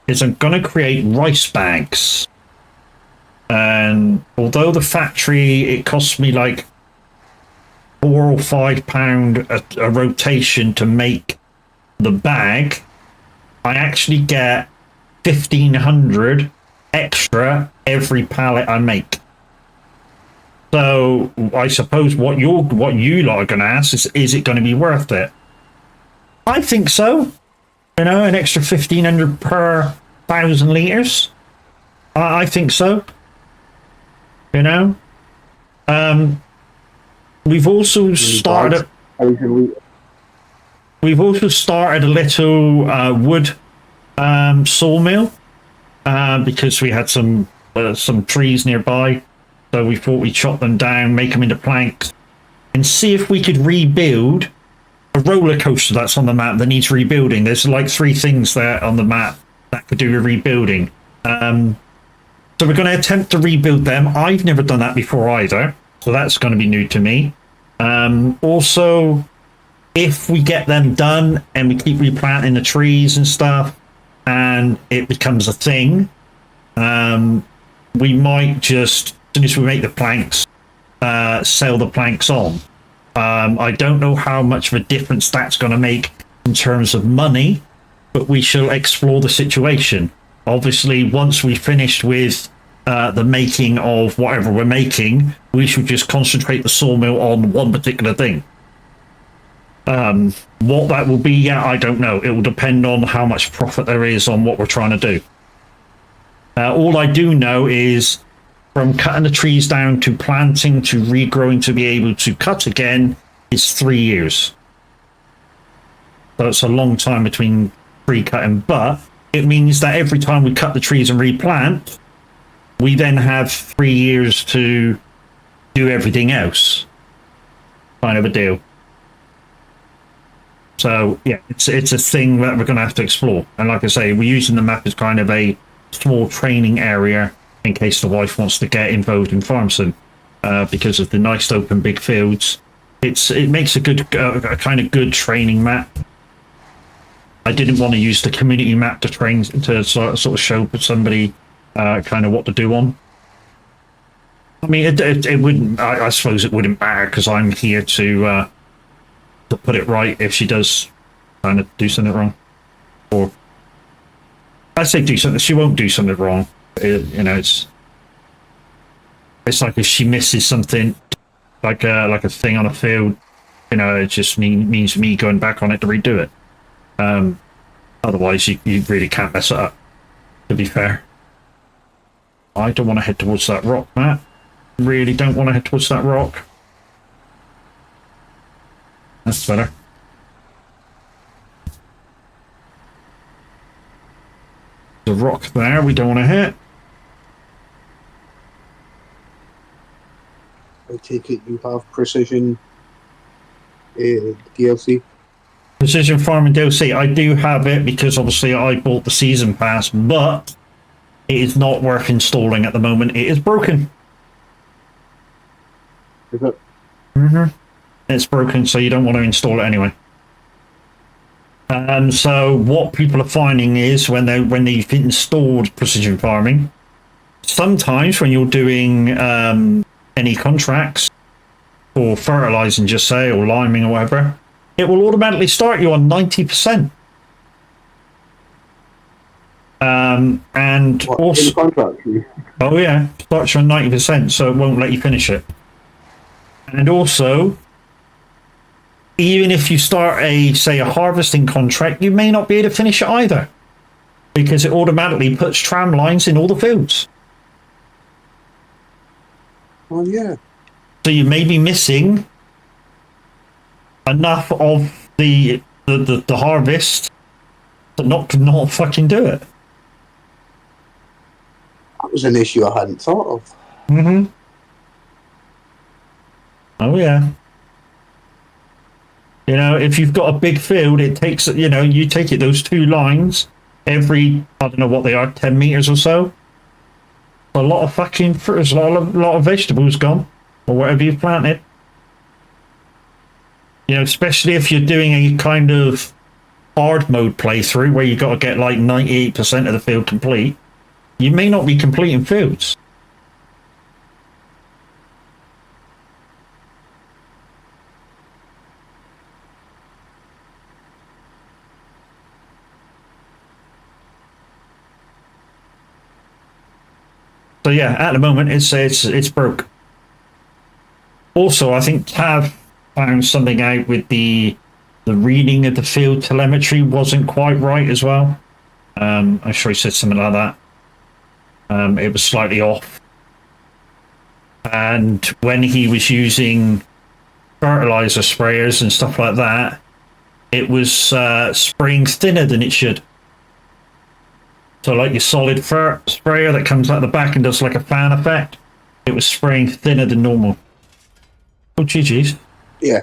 is I'm going to create rice bags. And although the factory, it costs me like £4 or £5 a rotation to make the bag, I actually get 1,500 extra every pallet I make. So I suppose what you lot are going to ask is it going to be worth it? I think so. You know, an extra 1,500 per 1,000 liters. I think so. You know, we've also started. We've also started a little wood sawmill because we had some trees nearby, so we thought we'd chop them down, make them into planks, and see if we could rebuild a roller coaster that's on the map that needs rebuilding. There's like 3 things there on the map that could do with rebuilding. So we're going to attempt to rebuild them. I've never done that before either, so that's going to be new to me. Also, if we get them done and we keep replanting the trees and stuff, and it becomes a thing, we might just, as soon as we make the planks, sell the planks on. I don't know how much of a difference that's going to make in terms of money, but we shall explore the situation. Obviously, once we finished with the making of whatever we're making, we should just concentrate the sawmill on one particular thing. What that will be, I don't know. It will depend on how much profit there is on what we're trying to do. All I do know is from cutting the trees down to planting to regrowing to be able to cut again is 3 years. So it's a long time between tree cutting, but it means that every time we cut the trees and replant, we then have 3 years to do everything else. Kind of a deal. So yeah, it's a thing that we're going to have to explore. And like I say, we're using the map as kind of a small training area in case the wife wants to get involved in farm sim, because of the nice open big fields. It makes a good a kind of good training map. I didn't want to use the community map to train to sort of show somebody kind of what to do on. I mean, it wouldn't. I suppose it wouldn't matter because I'm here to put it right if she does kind of do something wrong, or I say do something. She won't do something wrong. You know, it's like if she misses something, like a thing on a field, you know, it just means me going back on it to redo it. Otherwise, you really can't mess it up. To be fair, I don't want to head towards that rock, Matt. Really don't want to head towards that rock. That's better. The rock there we don't want to hit. I take it you have precision DLC? Precision Farming DLC. I do have it because obviously I bought the season pass, but it is not worth installing at the moment. It is broken. Is it? Mm-hmm. It's broken, so you don't want to install it anyway. So what people are finding is when they've installed precision farming, sometimes when you're doing any contracts for fertilizing, just say, or liming or whatever, it will automatically start you on 90%. And what, also, in contract? oh yeah, starts you on 90%, so it won't let you finish it. And also, even if you start a harvesting contract, you may not be able to finish it either, because it automatically puts tram lines in all the fields. Oh yeah. So you may be missing enough of the harvest to not fucking do it. That was an issue I hadn't thought of. Mm-hmm. Oh yeah. You know, if you've got a big field, it takes, you know, you take it those 2 lines every, I don't know what they are, 10 meters or so. A lot of fucking fruit, a lot of vegetables gone, or whatever you've planted. You know, especially if you're doing a kind of hard mode playthrough where you've got to get like 98% of the field complete, you may not be completing fields. So yeah, at the moment it's broke. Also, I think Tav found something out with the reading of the field telemetry wasn't quite right as well. I'm sure he said something like that. It was slightly off. And when he was using fertilizer sprayers and stuff like that, it was spraying thinner than it should. So like your solid sprayer that comes out the back and does like a fan effect, it was spraying thinner than normal. Oh, GG's. Yeah.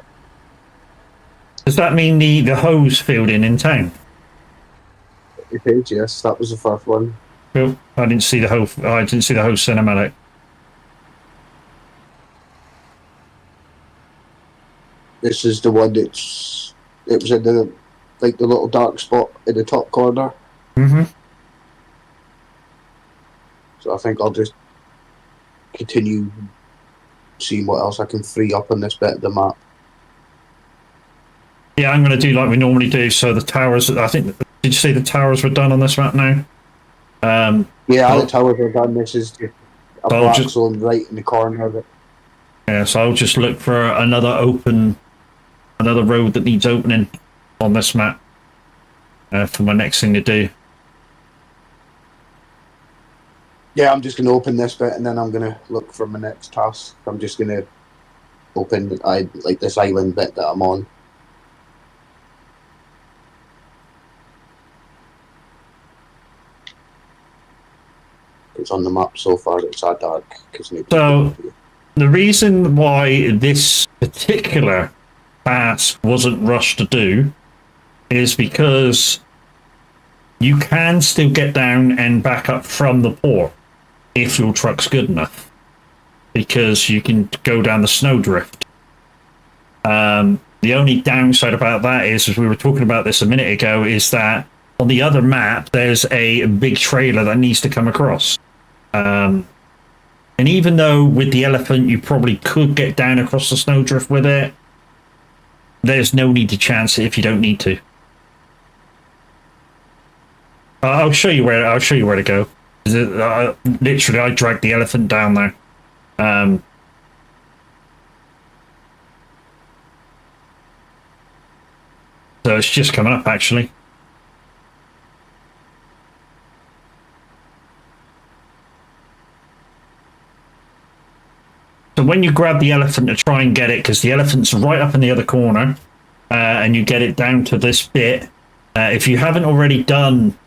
Does that mean the hose filled in town? It is, yes. That was the first one. Well, I didn't see the hose. I didn't see the hose cinematic. This is the one it was in the little dark spot in the top corner. Mm-hmm. So I think I'll just continue seeing what else I can free up on this bit of the map. Yeah, I'm going to do like we normally do. So the towers, I think, did you say the towers were done on this map now? Yeah, the towers are done. This is just a So black zone right in the corner of it. Yeah, so I'll just look for another road that needs opening on this map for my next thing to do. Yeah, I'm just going to open this bit and then I'm going to look for my next task. I'm just going to open this island bit that I'm on. It's on the map so far. It's so dark. So the reason why this particular task wasn't rushed to do is because you can still get down and back up from the port if your truck's good enough, because you can go down the snowdrift. The only downside about that is, as we were talking about this a minute ago, is that on the other map there's a big trailer that needs to come across. And even though with the elephant you probably could get down across the snowdrift with it, there's no need to chance it if you don't need to. I'll show you where to go. Literally, I dragged the elephant down there. So it's just coming up actually. So when you grab the elephant to try and get it, because the elephant's right up in the other corner, and you get it down to this bit, if you haven't already done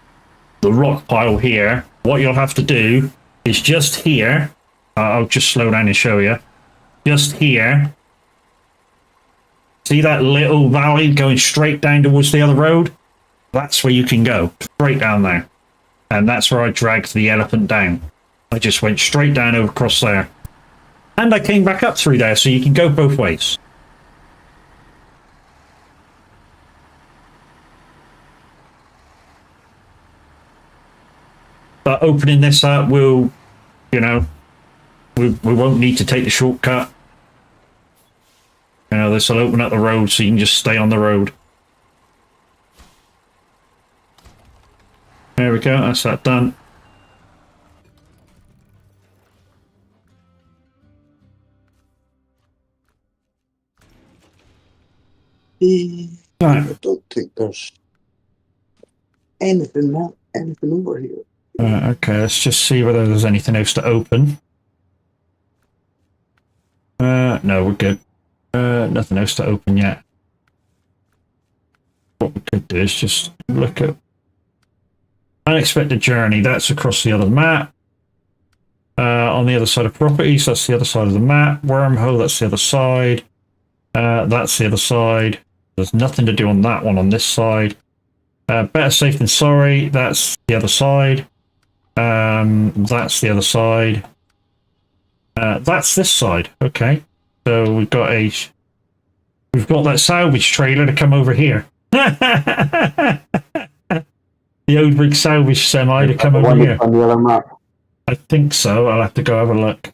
the rock pile here, what you'll have to do is just here, I'll just slow down and show you, just here, see that little valley going straight down towards the other road? That's where you can go, straight down there. And that's where I dragged the elephant down. I just went straight down over across there. And I came back up through there, so you can go both ways. But opening this up will, we won't need to take the shortcut. This will open up the road so you can just stay on the road. There we go, that's that done. Right. I don't think there's anything over here. Okay, let's just see whether there's anything else to open. No, we're good. Nothing else to open yet. What we could do is just look at unexpected journey. That's across the other map. On the other side of properties, that's the other side of the map. Wormhole, that's the other side. That's the other side. There's nothing to do on that one on this side. Better safe than sorry. That's the other side. That's the other side. That's this side. Okay, so we've got that salvage trailer to come over here. The old rig salvage semi to come over here. On the other map. I think so. I'll have to go have a look.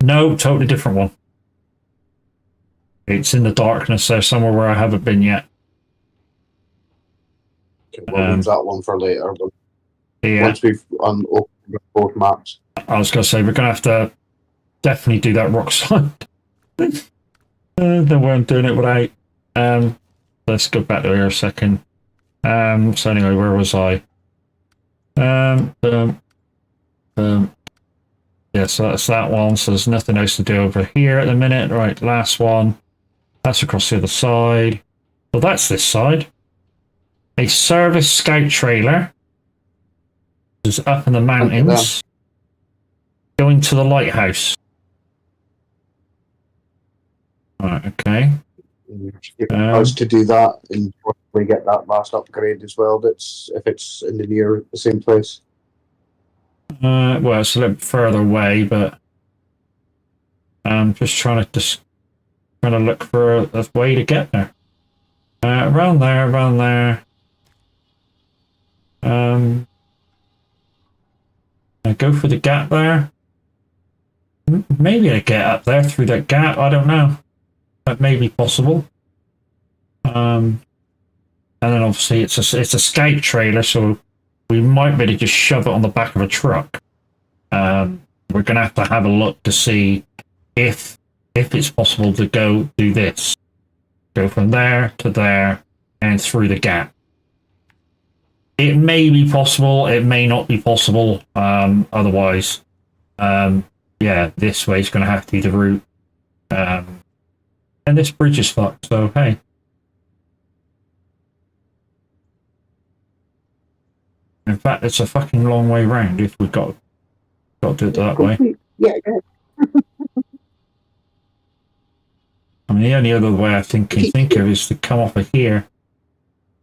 No, totally different one. It's in the darkness there somewhere where I haven't been yet. Okay, we'll leave that one for later. But Yeah, once we've opened both maps. I was going to say, we're going to have to definitely do that rock slide. They weren't doing it without. Let's go back to here a second. So anyway, where was I? Yeah, so that's that one. So there's nothing else to do over here at the minute. Right, last one. That's across the other side. Well, that's this side. A service scout trailer is up in the mountains, going to the lighthouse. Right, okay. Us to do that, and we get that last upgrade as well. That's if it's in the near the same place. Well, it's a little further away, but I'm just trying to look for a way to get there. Around there. I go for the gap there. Maybe I get up there through that gap. I don't know. That may be possible. And then obviously it's a scout trailer, so we might be able to just shove it on the back of a truck. We're gonna have a look to see if it's possible to go do this. Go from there to there and through the gap. It may be possible, it may not be possible. Otherwise, yeah, this way is going to have to be the route. And this bridge is fucked, so hey. In fact, it's a fucking long way round if we've got to do it that way. Yeah. I mean, the only other way I can think of is to come off of here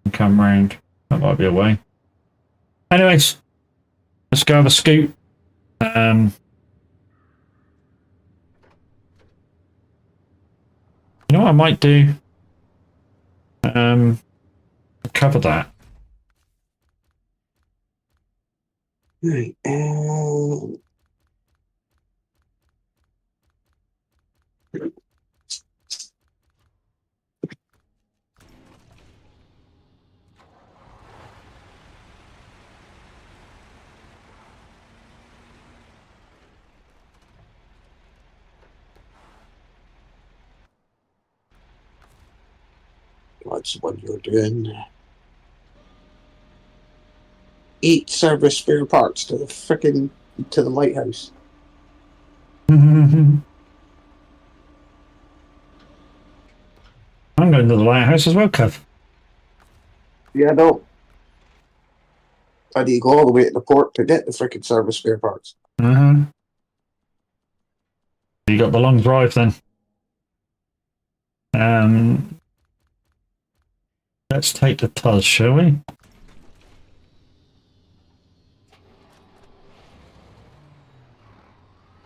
and come round. That might be a way. Anyways, let's go have a scoot. You know what I might do? Cover that. Right. What's what you're doing? 8 service spare parts to the lighthouse. I'm going to the lighthouse as well, Kev. Yeah, no. I need to go all the way to the port to get the frickin' service spare parts. You got the long drive then. Let's take the Tuz, shall we?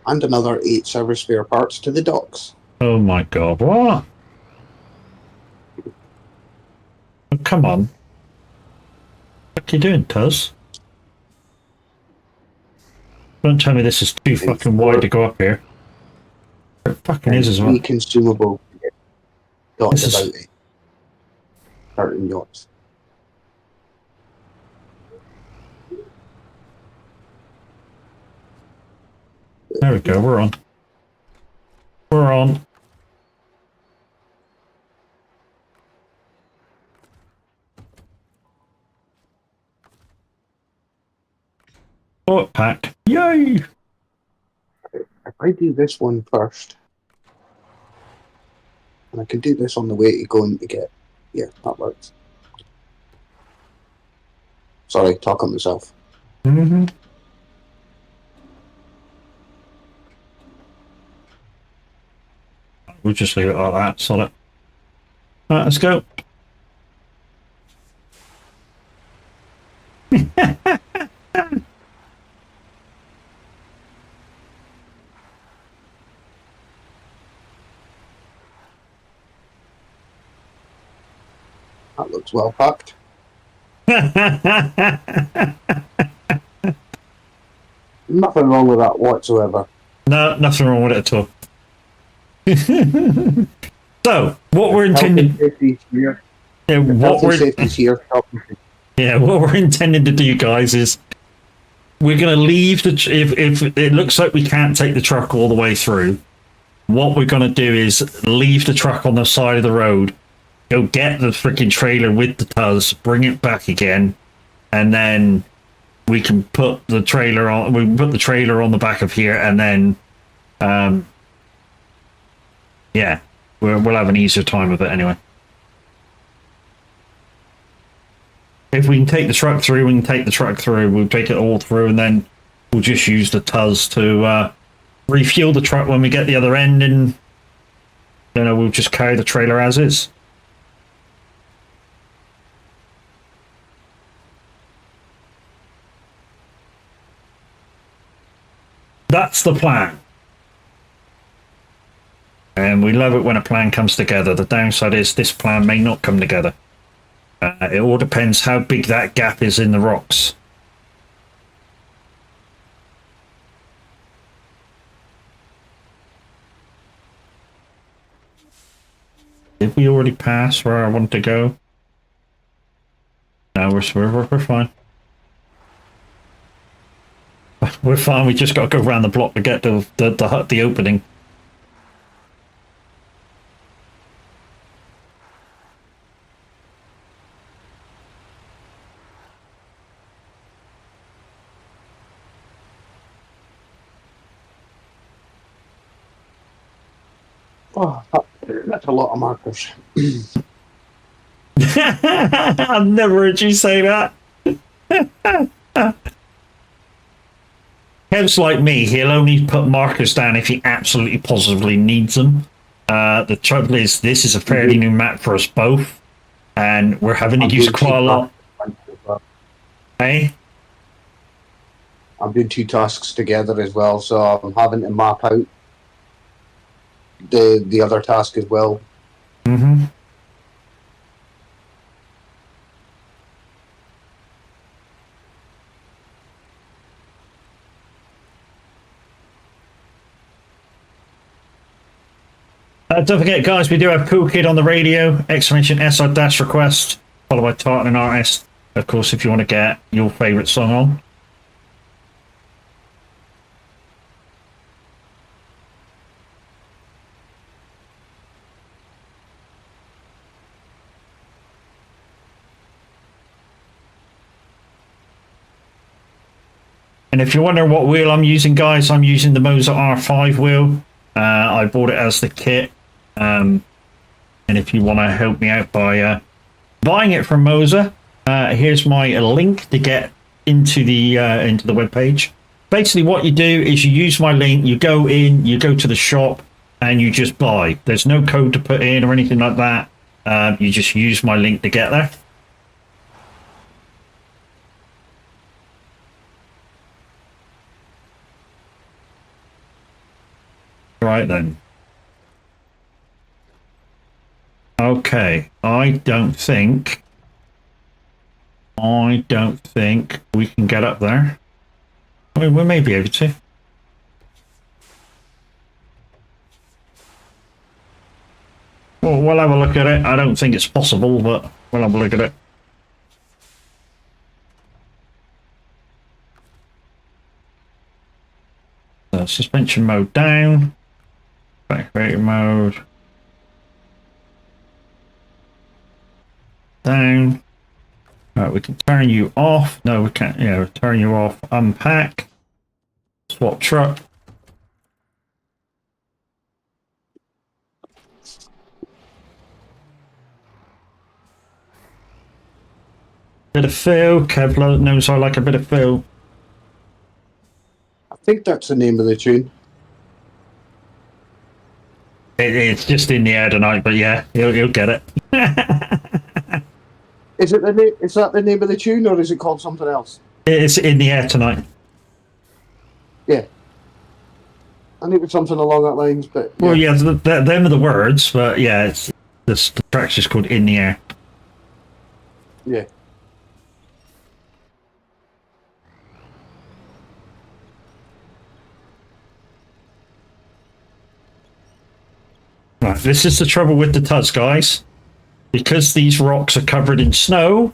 And another 8 service spare parts to the docks. Oh my god, what? Oh, come on. What are you doing, Tuz? Don't tell me this is too fucking wide to go up here. It fucking is as well. Consumable yachts This is- about it. Certain yachts. There we go, we're on. We're on. Port packed. Yay! If I do this one first, and I can do this on the way to going to get, yeah, that works. Sorry, talk on myself. Mm-hmm. We'll just leave it like that, solid. Right, let's go. That looks well packed. Nothing wrong with that whatsoever. No, nothing wrong with it at all. So, what we're intending... Health and safety here. Yeah, Health and safety's here. Yeah, what we're intending to do, guys, is we're going to leave the... If it looks like we can't take the truck all the way through, what we're going to do is leave the truck on the side of the road, go get the freaking trailer with the Tuz, bring it back again, and then we can put the trailer on. We can put the trailer on the back of here, and then, yeah, we'll have an easier time with it anyway. If we can take the truck through, we can take the truck through. We'll take it all through, and then we'll just use the Tuz to refuel the truck when we get the other end, and we'll just carry the trailer as is. That's the plan. And we love it when a plan comes together. The downside is this plan may not come together. It all depends how big that gap is in the rocks. Did we already pass where I want to go? No, we're fine. We're fine. We just got to go around the block to get to the opening. Oh, that's a lot of markers. I've never heard you say that. Kev's like me. He'll only put markers down if he absolutely positively needs them. The trouble is, this is a fairly new map for us both, and we're having to use quite a lot. Hey? I'm doing 2 tasks together as well, so I'm having to map out the other task as well. Mm-hmm. Don't forget, guys, we do have Cool Kid on the radio, !SR-request, followed by Tartan and Artist. Of course, if you want to get your favourite song on. And if you're wondering what wheel I'm using, guys, I'm using the Moser R5 wheel. I bought it as the kit. And if you want to help me out by buying it from Moser, here's my link to get into the webpage. Basically, what you do is you use my link, you go in, you go to the shop, and you just buy. There's no code to put in or anything like that. You just use my link to get there. Right then. Okay, I don't think we can get up there. I mean, we may be able to. Well, we'll have a look at it. I don't think it's possible, but we'll have a look at it. Suspension mode down. Activator mode down. Right, we can turn you off. No, we can't. Yeah, we'll turn you off. Unpack. Swap truck. Bit of fill. Kevlar knows I like a bit of fill. I think that's the name of the tune. It's just in the air tonight, but yeah, he'll get it. Is it the name? Is that the name of the tune, or is it called something else? It's in the air tonight. Yeah, I think it's something along that lines. But yeah. Well, yeah, them are the words, but yeah, it's the track's just called "In the Air." Yeah. Right, this is the trouble with the Tuz, guys. Because these rocks are covered in snow,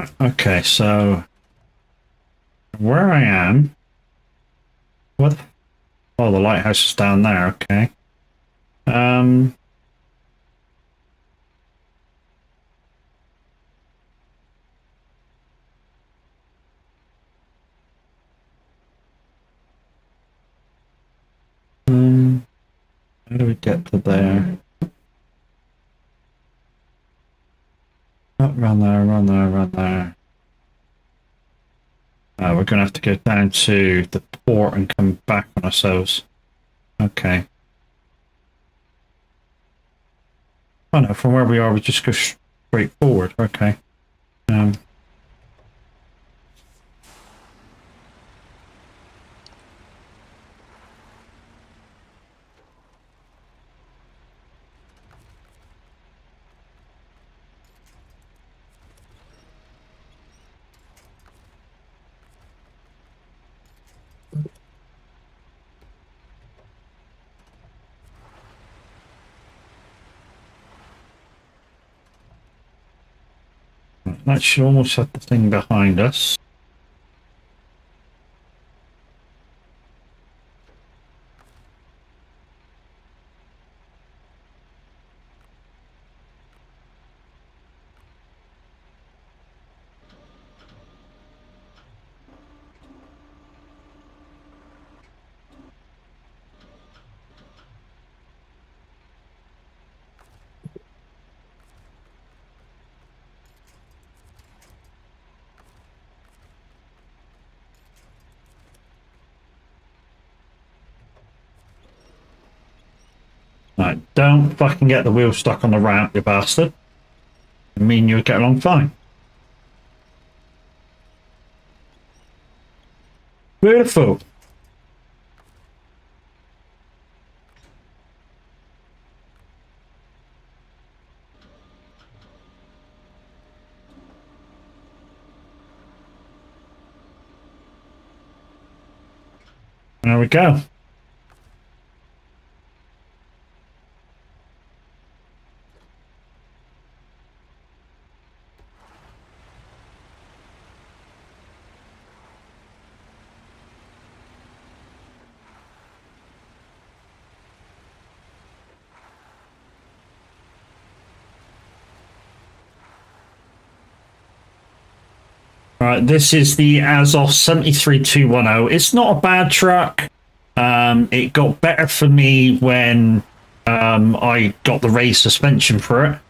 Right, okay, so where I am, what? Oh, the lighthouse is down there, okay. How do we get to there? Oh, run there, run there, run there. We're gonna have to go down to the port and come back on ourselves. Okay. Oh no, from where we are, we just go straight forward. Okay. That should almost have the thing behind us. Right, don't fucking get the wheel stuck on the ramp, you bastard. I mean, you'll get along fine. Beautiful. There we go. Right, this is the Azov 73210. It's not a bad truck. It got better for me when I got the raised suspension for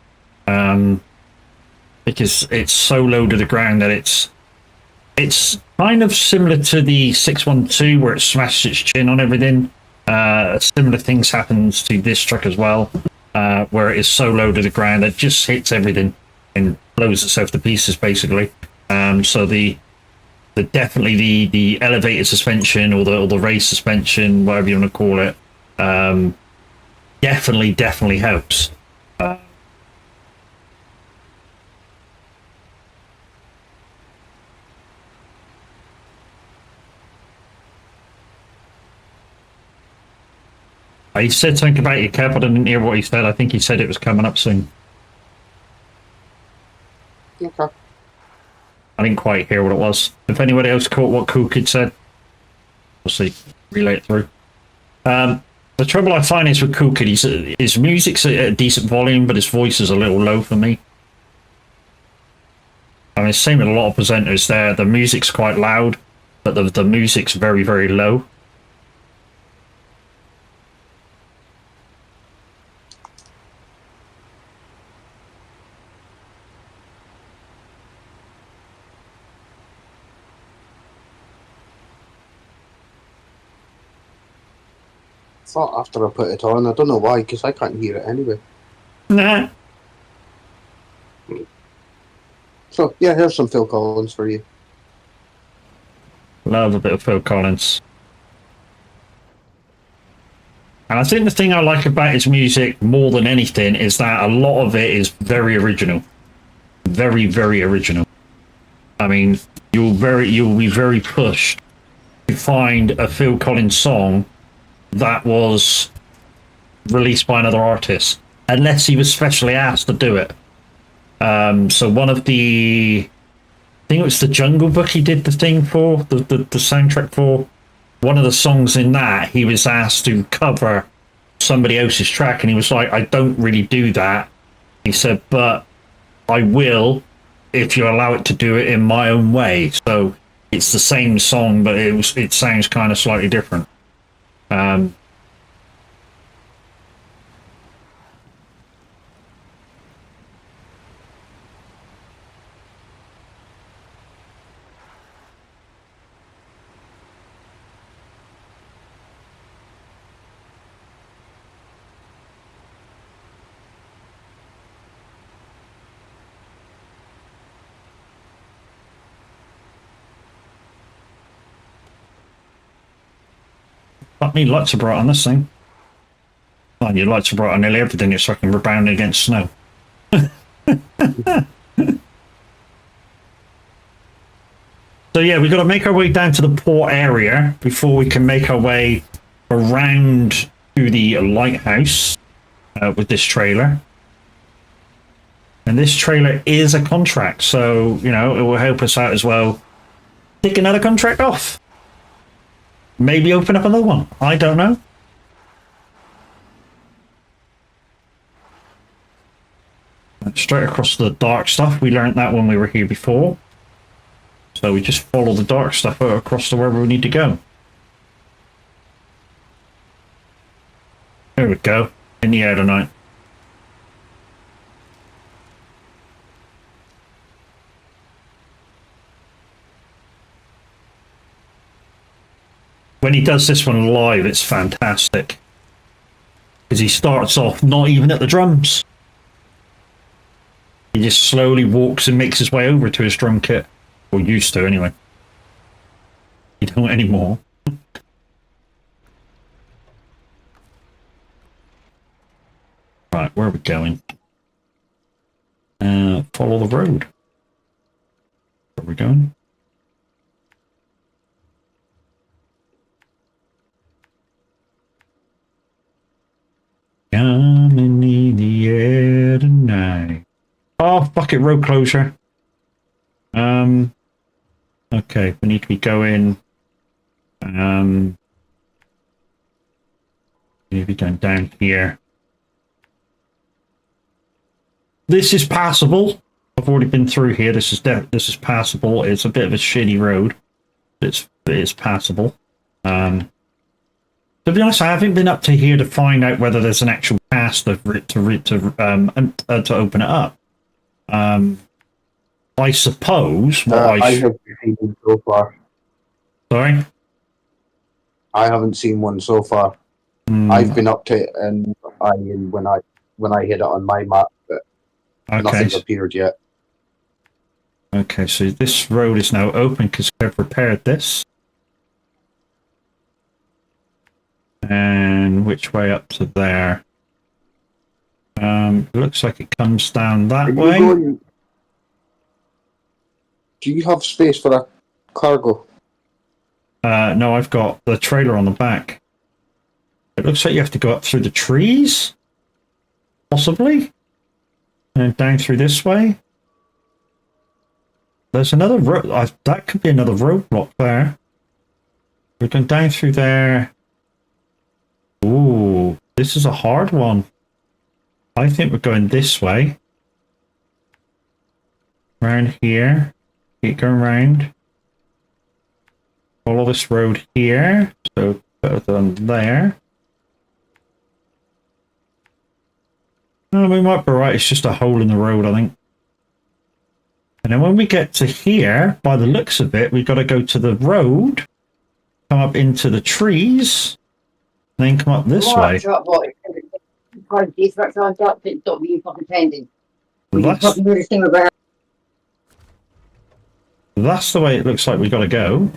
it. Because it's so low to the ground that it's kind of similar to the 612 where it smashed its chin on everything. Similar things happens to this truck as well, where it is so low to the ground that it just hits everything and blows itself to pieces basically. So the definitely the elevated suspension or the race suspension, whatever you want to call it, definitely helps. He said something about your cab, but I didn't hear what he said. I think he said it was coming up soon. Okay. I didn't quite hear what it was. If anybody else caught what Cook had said, we'll see. Relay it through. The trouble I find is with Cook, his music's at a decent volume, but his voice is a little low for me. I mean, same with a lot of presenters there. The music's quite loud, but the music's very, very low. Thought after I put it on, I don't know why, because I can't hear it anyway. Nah. So yeah, here's some Phil Collins for you. Love a bit of Phil Collins. And I think the thing I like about his music more than anything is that a lot of it is very original. Very, very original. I mean, you'll be very pushed to find a Phil Collins song that was released by another artist, unless he was specially asked to do it. So one of the think it was the Jungle Book he did the thing for, the soundtrack for. One of the songs in that, he was asked to cover somebody else's track, and he was like, I don't really do that. He said, but I will if you allow it to do it in my own way. So it's the same song, but it sounds kind of slightly different. Fuck me, lights are bright on this thing. Oh, your lights are bright on nearly everything. It's fucking rebounding against snow. So yeah, we've got to make our way down to the port area before we can make our way around to the lighthouse with this trailer. And this trailer is a contract, so, you know, it will help us out as well. Take another contract off. Maybe open up another one. I don't know. Straight across the dark stuff. We learned that when we were here before. So we just follow the dark stuff across to wherever we need to go. There we go. In the air tonight. When he does this one live, it's fantastic. Because he starts off not even at the drums. He just slowly walks and makes his way over to his drum kit. Or used to, anyway. You don't anymore. Right, where are we going? Follow the road. Where are we going? Coming in the air tonight. Oh, fuck it, road closure. Okay, we need to be going. We need to be going down here. This is passable. I've already been through here. This is passable. It's a bit of a shitty road. It's passable. To be honest, I haven't been up to here to find out whether there's an actual pass to open it up. I suppose what I haven't seen one so far. Sorry? I haven't seen one so far. I've been up to it, and when I hit it on my map, but nothing's appeared yet. Okay, so this road is now open because I've repaired this. And which way up to there? Looks like it comes down that way. Do you have space for a cargo? No, I've got the trailer on the back. It looks like you have to go up through the trees, possibly, and down through this way. There's another road. That could be another roadblock there. We're going down through there. Ooh, this is a hard one. I think we're going this way. Round here. Keep going round. Follow this road here. So better than there. No, we might be right. It's just a hole in the road, I think. And then when we get to here, by the looks of it, we've got to go to the road, come up into the trees, and then come up this way. That's the way it looks like we've got to go.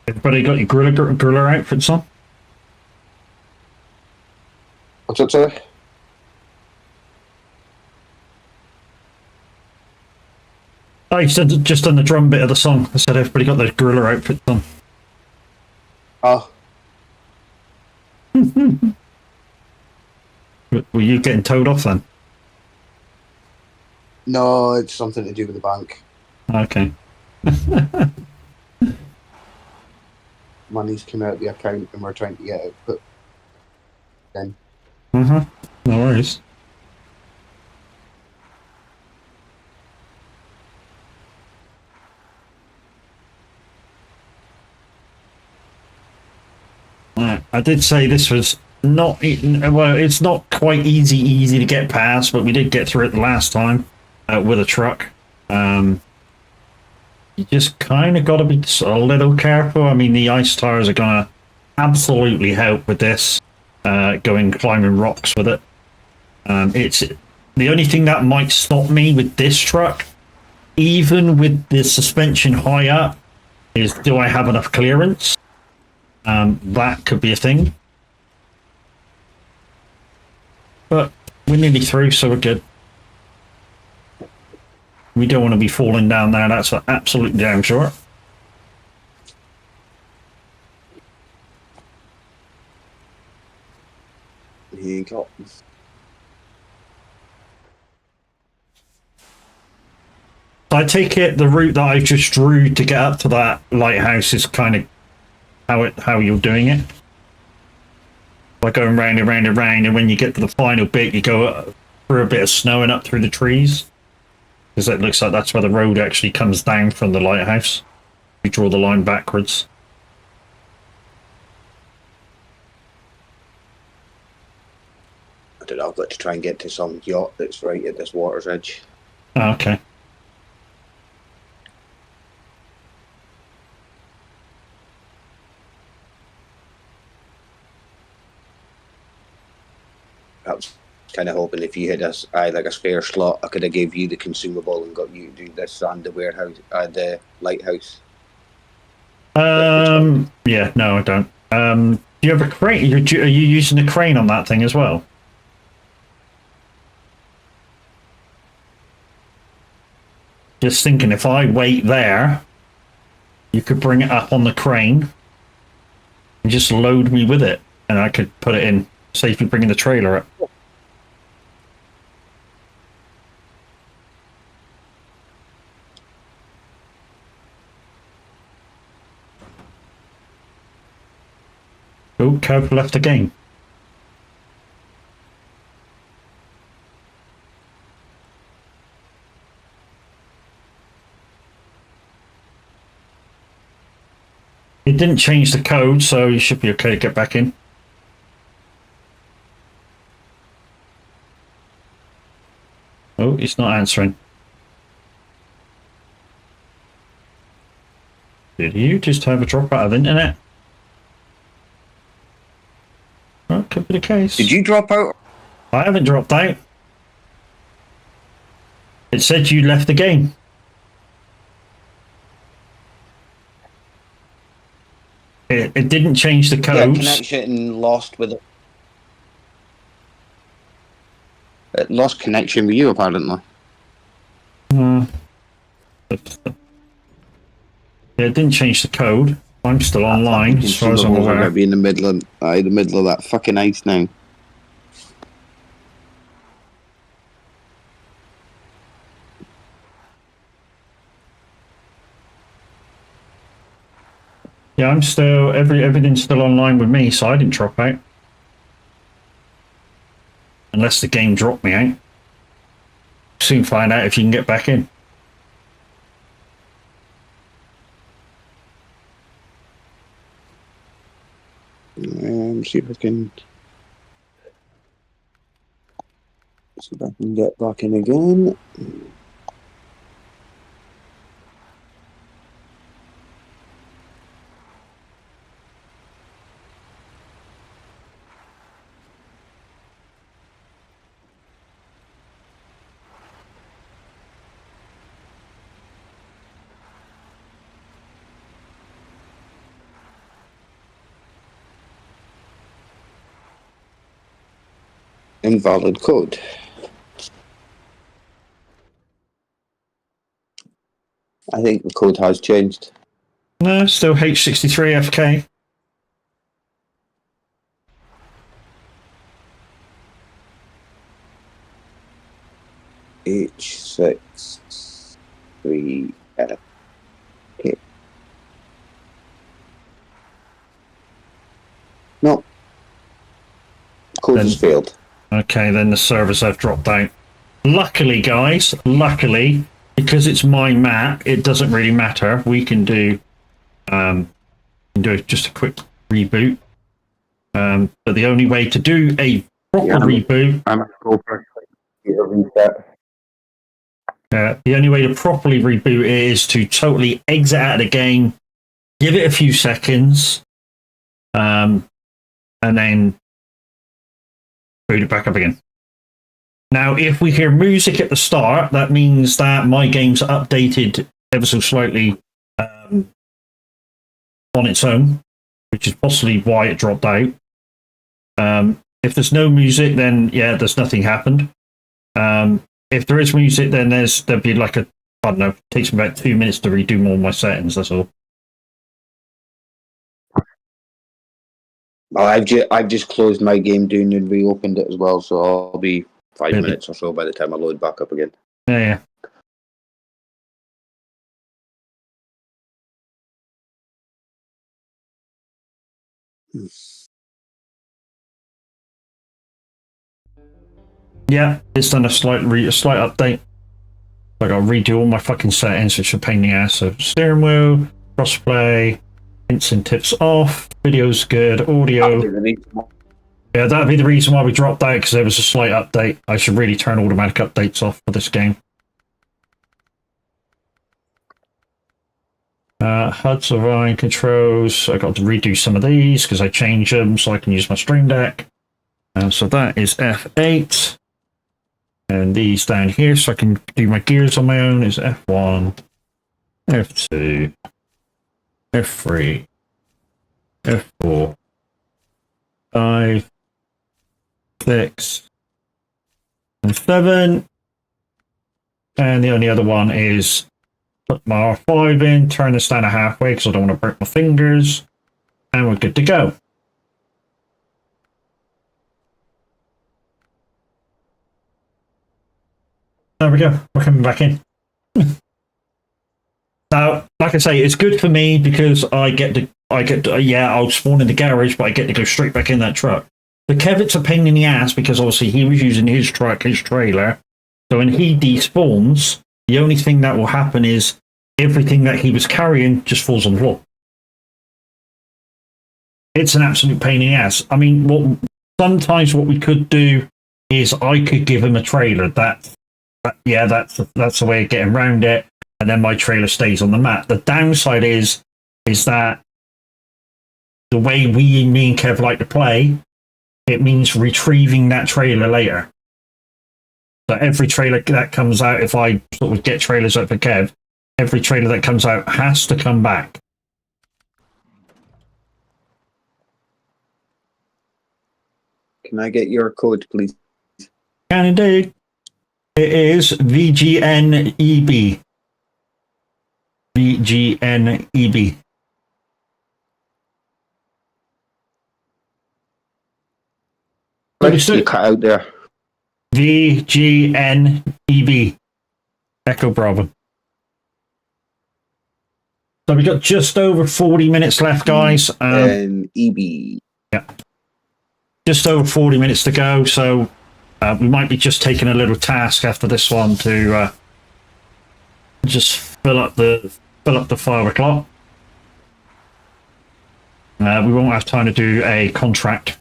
Everybody got your gorilla outfits on? What's that, sorry? Oh, you said just on the drum bit of the song. I said everybody got their gorilla outfits on. Oh, Were you getting towed off then? no, it's something to do with the bank. Okay. Money's come out of the account and we're trying to get it put in. No worries. I did say this was not well. It's not quite easy to get past, but we did get through it the last time with a truck. You just kind of got to be a little careful. I mean, the ice tires are gonna absolutely help with this. Going climbing rocks with it. It's the only thing that might stop me with this truck, even with the suspension high up, is do I have enough clearance? That could be a thing. But we're nearly through, so we're good. We don't want to be falling down there, that's for absolutely damn sure. Here you go. I take it the route that I just drew to get up to that lighthouse is kind of how you're doing it. By going round and round and round, and when you get to the final bit, you go through a bit of snow and up through the trees. Because it looks like that's where the road actually comes down from the lighthouse. You draw the line backwards. I don't know, I've got to try and get to some yacht that's right at this water's edge. Oh, okay. I was kind of hoping if you had like a spare slot, I could have gave you the consumable and got you to do this and the warehouse, the lighthouse. Yeah, no, I don't. Do you have a crane? Are you using a crane on that thing as well? Just thinking, if I wait there, you could bring it up on the crane and just load me with it, and I could put it in. Safely bringing the trailer up. Oh, Kev left the game. It didn't change the code, so you should be okay to get back in. Oh, he's not answering. Did you just have a drop out of internet? Well, could be the case. Did you drop out? I haven't dropped out. It said you left the game. It didn't change the codes. Yeah, connection lost with it. It lost connection with you, apparently. Yeah, it didn't change the code. I'm still online, as far as I'm aware. Might be in the middle of that fucking ice now. Yeah, I'm still everything's still online with me, so I didn't drop out. Unless the game dropped me out. Soon find out if you can get back in. See if I can get back in again. Invalid code. I think the code has changed. No, still H63FK. H63F. Okay. No. Code has failed. Okay, then the servers have dropped out. Luckily, guys, because it's my map, it doesn't really matter. We can do just a quick reboot. But the only way to do a proper reboot, I'm gonna go for a reset. the only way to properly reboot it is to totally exit out of the game, give it a few seconds, and then boot it back up again. Now, if we hear music at the start, that means that my game's updated ever so slightly on its own, which is possibly why it dropped out. If there's no music, then yeah, there's nothing happened. If there is music, then there'd be like I don't know, it takes me about 2 minutes to redo all my settings, that's all. Well, I've just closed my game down and reopened it as well, so I'll be 5 minutes or so by the time I load back up again. Yeah. Yeah, it's done a slight update. I got to redo all my fucking settings, which are a pain in the ass. So steering wheel, crossplay, hints and tips off, video's good, audio. Yeah, that'd be the reason why we dropped out, because there was a slight update. I should really turn automatic updates off for this game. HUD surviving controls. I got to redo some of these because I changed them so I can use my Stream Deck. So that is F8. And these down here, so I can do my gears on my own, is F1, F2, F3, F4, 5, 6, and 7. And the only other one is put my R5 in, turn this down to halfway because I don't want to break my fingers, and we're good to go. There we go. We're coming back in. Now, like I say, it's good for me because I'll spawn in the garage, but I get to go straight back in that truck. The Kevin's a pain in the ass because obviously he was using his truck, his trailer. So when he despawns, the only thing that will happen is everything that he was carrying just falls on the floor. It's an absolute pain in the ass. I mean, sometimes what we could do is I could give him a trailer. That's the way of getting around it, and then my trailer stays on the map. The downside is that the way me and Kev like to play, it means retrieving that trailer later. So every trailer that comes out, if I sort of get trailers out for Kev, every trailer that comes out has to come back. Can I get your code, please? Can indeed. It is VGNEB. VGNEB. You cut out there. VGNEB. Echo Bravo. So we got just over 40 minutes left, guys. And EB. Yeah. Just over 40 minutes to go, so we might be just taking a little task after this one to just fill up the 5 o'clock. We won't have time to do a contract.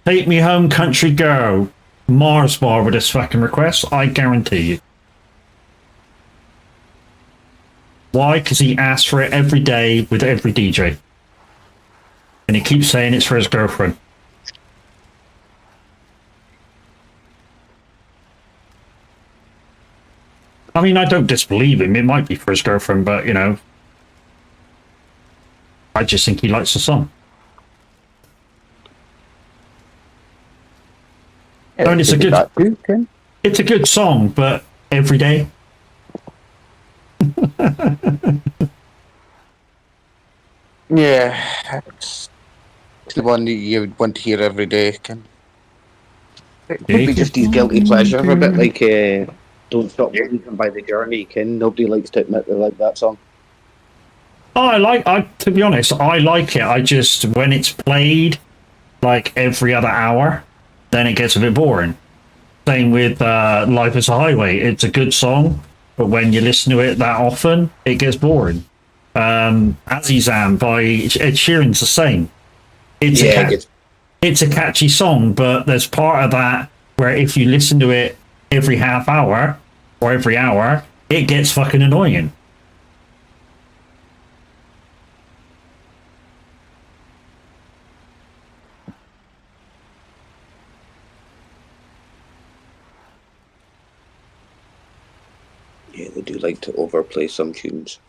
Take me home, country girl. Mars bar with this fucking request, I guarantee you. Why? Because he asks for it every day with every DJ. And he keeps saying it's for his girlfriend. I mean, I don't disbelieve him. It might be for his girlfriend, but, you know, I just think he likes the song. Yeah, I mean, it's could a be good, that too, Ken. it's a good song, but every day. Yeah, it's the one that you would want to hear every day, Ken. It could be just his guilty pleasure, a bit like "Don't Stop Believing" by The Journey. Ken, nobody likes to admit they like that song. Oh, to be honest, I like it. I just, when it's played like every other hour, then it gets a bit boring. Same with Life is a Highway. It's a good song, but when you listen to it that often, it gets boring. Azizam by Ed Sheeran's the same. It's Yeah, it gets. it's a catchy song, but there's part of that where if you listen to it every half hour or every hour, it gets fucking annoying. Yeah, they do like to overplay some tunes.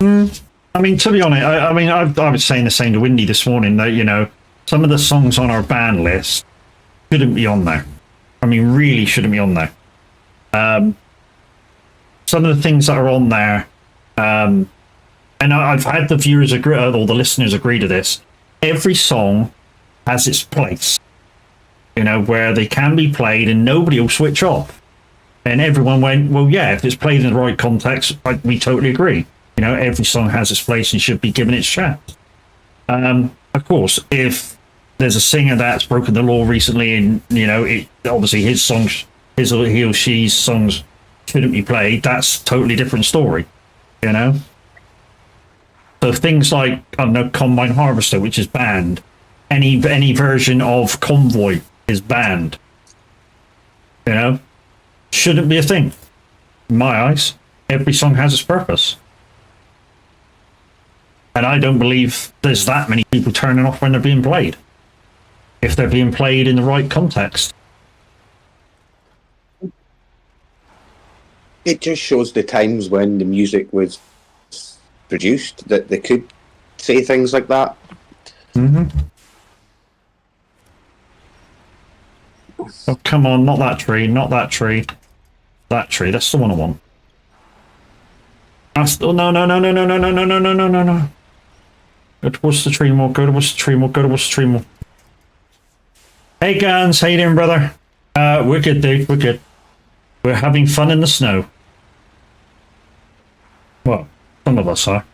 I mean, to be honest, I was saying the same to Windy this morning that, you know, some of the songs on our band list shouldn't be on there. I mean, really shouldn't be on there. Some of the things that are on there, and I've had the viewers agree, or the listeners agree to this. Every song has its place, you know, where they can be played and nobody will switch off. And everyone went, well, yeah, if it's played in the right context, we totally agree. You know, every song has its place and should be given its chance. Of course, if there's a singer that's broken the law recently, and you know, obviously his songs, his or he or she's songs shouldn't be played. That's a totally different story. You know. So things like, I don't know, Combine Harvester, which is banned. Any version of Convoy is banned. You know, shouldn't be a thing. In my eyes, every song has its purpose. And I don't believe there's that many people turning off when they're being played. If they're being played in the right context. It just shows the times when the music was produced that they could say things like that. Mm-hmm. Oh, come on, not that tree, not that tree. That tree, that's the one I want. That's, oh, no, no, no, no, no, no, no, no, no, no, no, no, no. Go towards the tree more, go towards the tree more, go towards the tree more. Hey, Gans, how you doing, brother? We're good, dude, we're good. We're having fun in the snow. Well, some of us are.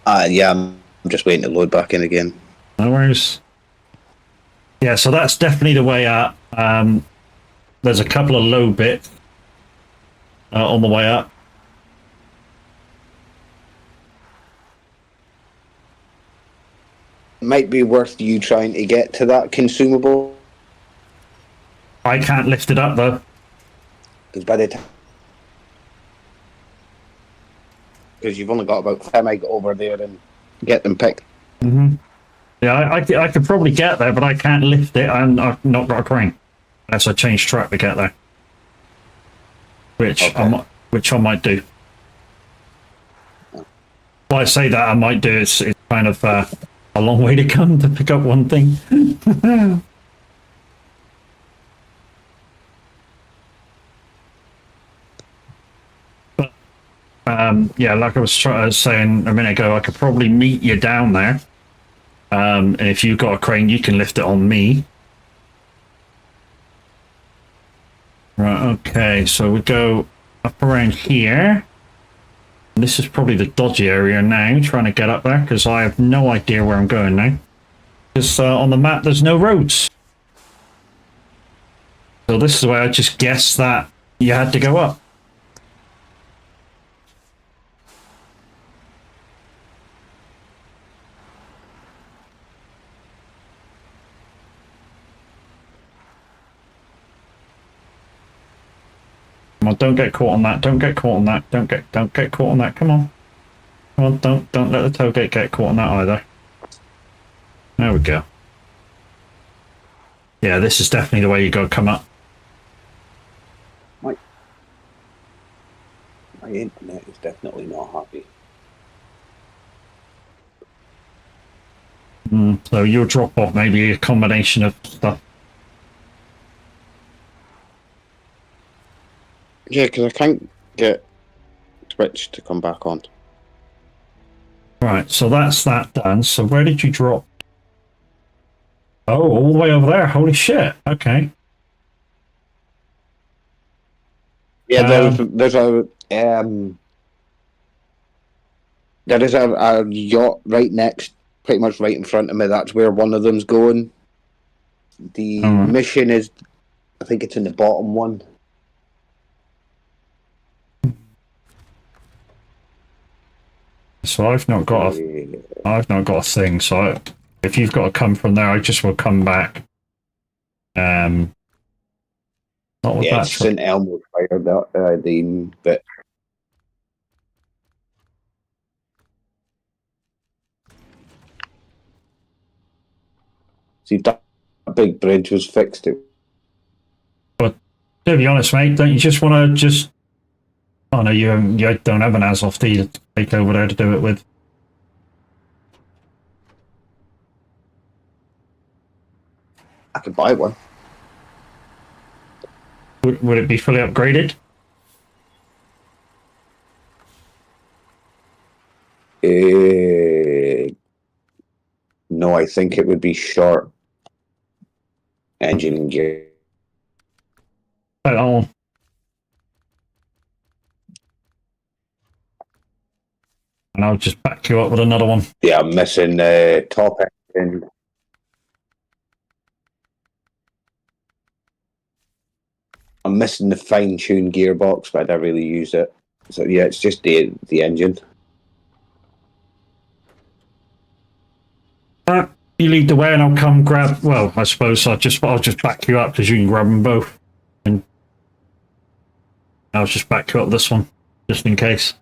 Yeah, I'm just waiting to load back in again. No worries. Yeah, so that's definitely the way up. There's a couple of low bits on the way up. Might be worth you trying to get to that consumable. I can't lift it up though. Because by the time, because you've only got about time I get over there and get them picked. Mm-hmm. Yeah, I could probably get there, but I can't lift it, and I've not got a crane unless I change track to get there, which Okay. I might do. Well, I say that I might do. It's kind of a long way to come to pick up one thing. But yeah, like I was saying a minute ago, I could probably meet you down there. And if you've got a crane, you can lift it on me. Right, okay, so we go up around here. This is probably the dodgy area now, trying to get up there, because I have no idea where I'm going now. Because on the map, there's no roads. So this is where I just guessed that you had to go up. Come on, don't get caught on that. Don't get caught on that. Don't get caught on that. Come on. Come on, don't let the tailgate get caught on that either. There we go. Yeah, this is definitely the way you got to come up. My internet is definitely not happy. Hmm. So your drop off may be a combination of stuff. Yeah, because I can't get Twitch to come back on. Right, so that's that done. So where did you drop? Oh, all the way over there. Holy shit. Okay. Yeah, there's a yacht right next, pretty much right in front of me. That's where one of them's going. The mission is, I think it's in the bottom one. So I've not got a thing. So if you've got to come from there, I just will come back. Not with Yeah, that. it's St. Elmo's fire but see, that big bridge was fixed. But to be honest, mate, don't you just want to just? Oh no, you don't have an Azoth to take over there to do it with. I could buy one. Would it be fully upgraded? No, I think it would be short engine and gear. Oh. And I'll just back you up with another one. Yeah, I'm missing top engine. I'm missing the fine-tuned gearbox, but I don't really use it. So yeah, it's just the engine. You lead the way, and I'll come grab. Well, I suppose I'll just back you up because you can grab them both, and I'll just back you up this one just in case.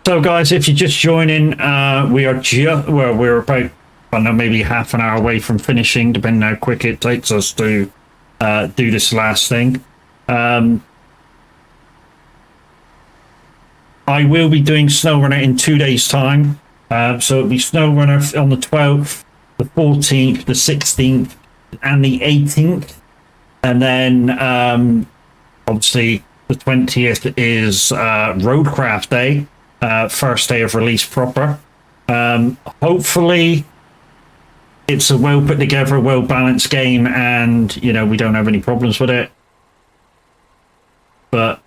So, guys, if you're just joining, we're about, I don't know, maybe half an hour away from finishing, depending how quick it takes us to do this last thing. I will be doing Snowrunner in 2 days' time. So it'll be Snowrunner on the 12th, the 14th, the 16th, and the 18th. And then, obviously, the 20th is Roadcraft Day. First day of release proper. Hopefully it's a well put together, well balanced game, and we don't have any problems with it. But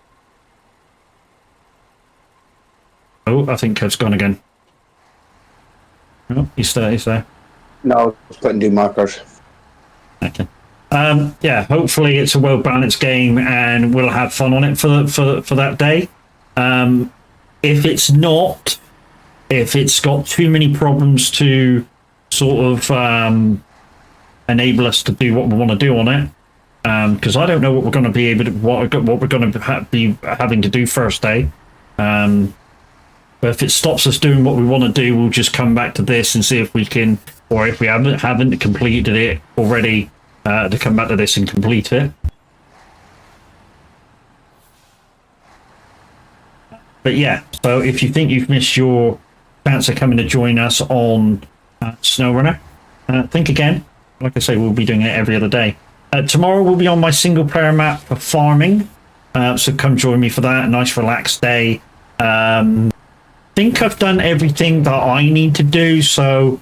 I think Kev's gone again. Oh, he's there. No, I was putting new markers. Okay. Yeah, hopefully it's a well balanced game and we'll have fun on it for that day. If it's not, if it's got too many problems to sort of enable us to do what we want to do on it, because I don't know what we're going to be able to, what we're going to be having to do first day. But if it stops us doing what we want to do, we'll just come back to this and see if we can, or if we haven't completed it already, to come back to this and complete it. But yeah, so if you think you've missed your chance of coming to join us on Snowrunner, think again. Like I say, we'll be doing it every other day. Tomorrow we'll be on my single player map for farming. So come join me for that. A nice relaxed day. I think I've done everything that I need to do. So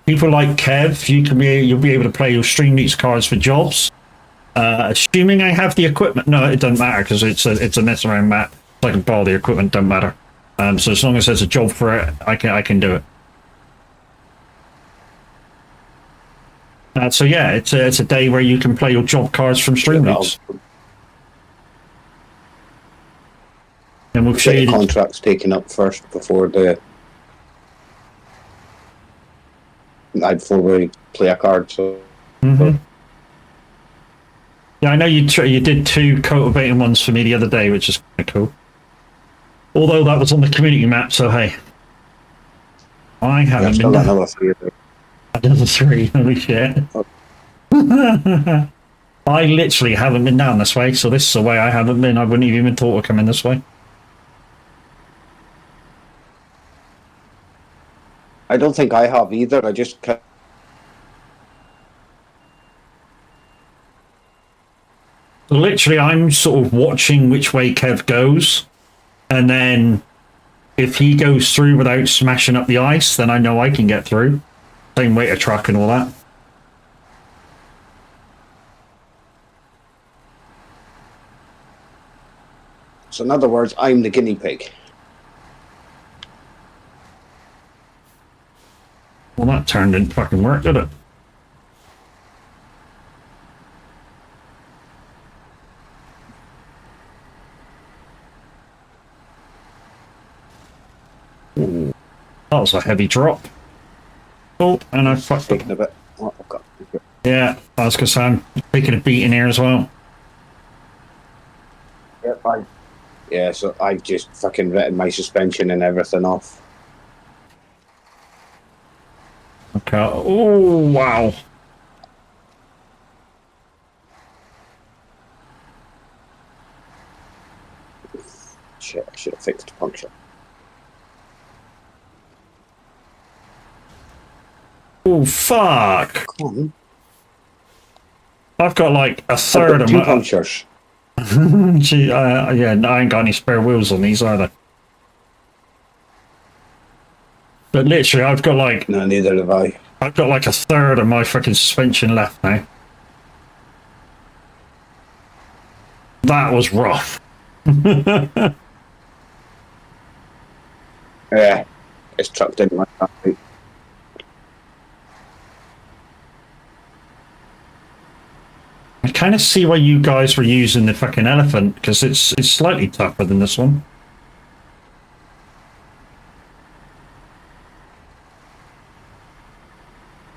people like Kev, you'll be able to play your Stream Meets cards for jobs. Assuming I have the equipment. No, it doesn't matter because it's a mess around map. I can borrow the equipment, don't matter. So as long as there's a job for it, I can do it. So yeah, it's a day where you can play your job cards from Stream Meets. And we'll show you the contracts taken up first before before we play a card. So. Mm-hmm. Yeah, I know you did 2 cultivating ones for me the other day, which is kind of cool. Although that was on the community map, so hey. I Yeah, haven't still been got down. another 3 of them. Another 3, holy shit. Oh. I literally haven't been down this way, so this is the way I haven't been. I wouldn't have even thought of coming this way. I don't think I have either. I just Literally, I'm sort of watching which way Kev goes, and then if he goes through without smashing up the ice, then I know I can get through. Same weight of truck and all that. So in other words, I'm the guinea pig. Well, that turn didn't fucking work, did it? Ooh, that was a heavy drop. Oh, and I fucked up. Taking a bit. Oh, I've got. Yeah, I was going to say I'm taking a beating here as well. Yeah, fine. Yeah, so I've just fucking written my suspension and everything off. Okay. Oh, wow. Shit, I should have fixed the puncture. Oh, fuck. Come on. I've got like a I've third got of 2 my... punctures. Gee, yeah, I ain't got any spare wheels on these either. But literally, I've got like... No, neither have I. I've got like a third of my fucking suspension left now. That was rough. Yeah, it's trucked in like that. I kind of see why you guys were using the fucking elephant, because it's slightly tougher than this one.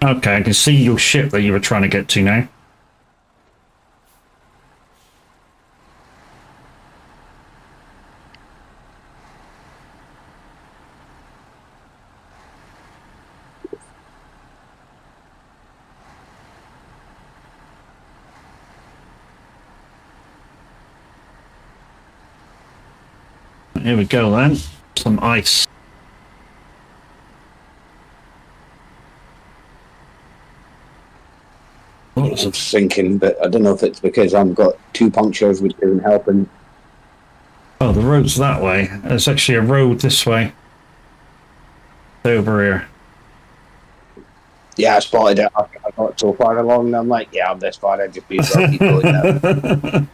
Okay, I can see your ship that you were trying to get to now. Here we go then. Some ice. Oh, I'm sinking, but I don't know if it's because I've got 2 punctures, which isn't helping. Oh, the road's that way. There's actually a road this way. Over here. Yeah, I spotted it after I got so far along, and I'm like, yeah, I'm this far, I just be keep going now.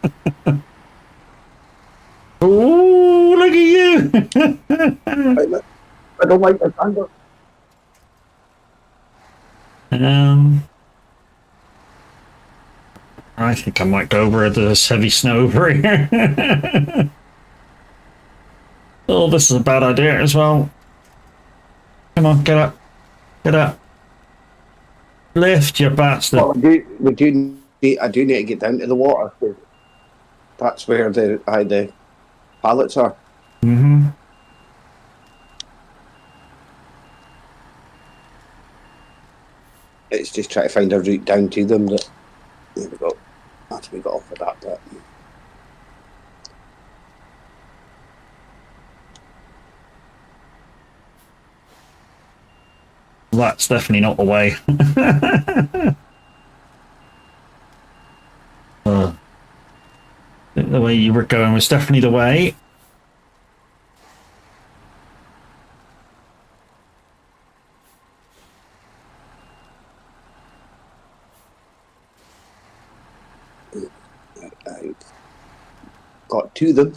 Oh, look at you! I don't like this angle. I think I might go over this heavy snow over here. Oh, this is a bad idea as well. Come on, get up. Get up. Lift, you bastard. Well, I do need to get down to the water, 'cause that's where the pallets are. Mm-hmm. It's just trying to find a route down to them. That there we go. That's we got off of that bit. That's definitely not the way. The way you were going was definitely the way. I got to them.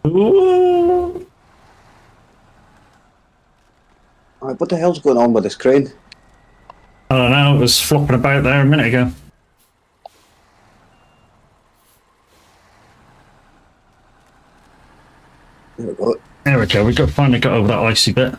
Ooh. What the hell's going on with this crane? I don't know, it was flopping about there a minute ago. There we go. There we go, we finally got over that icy bit.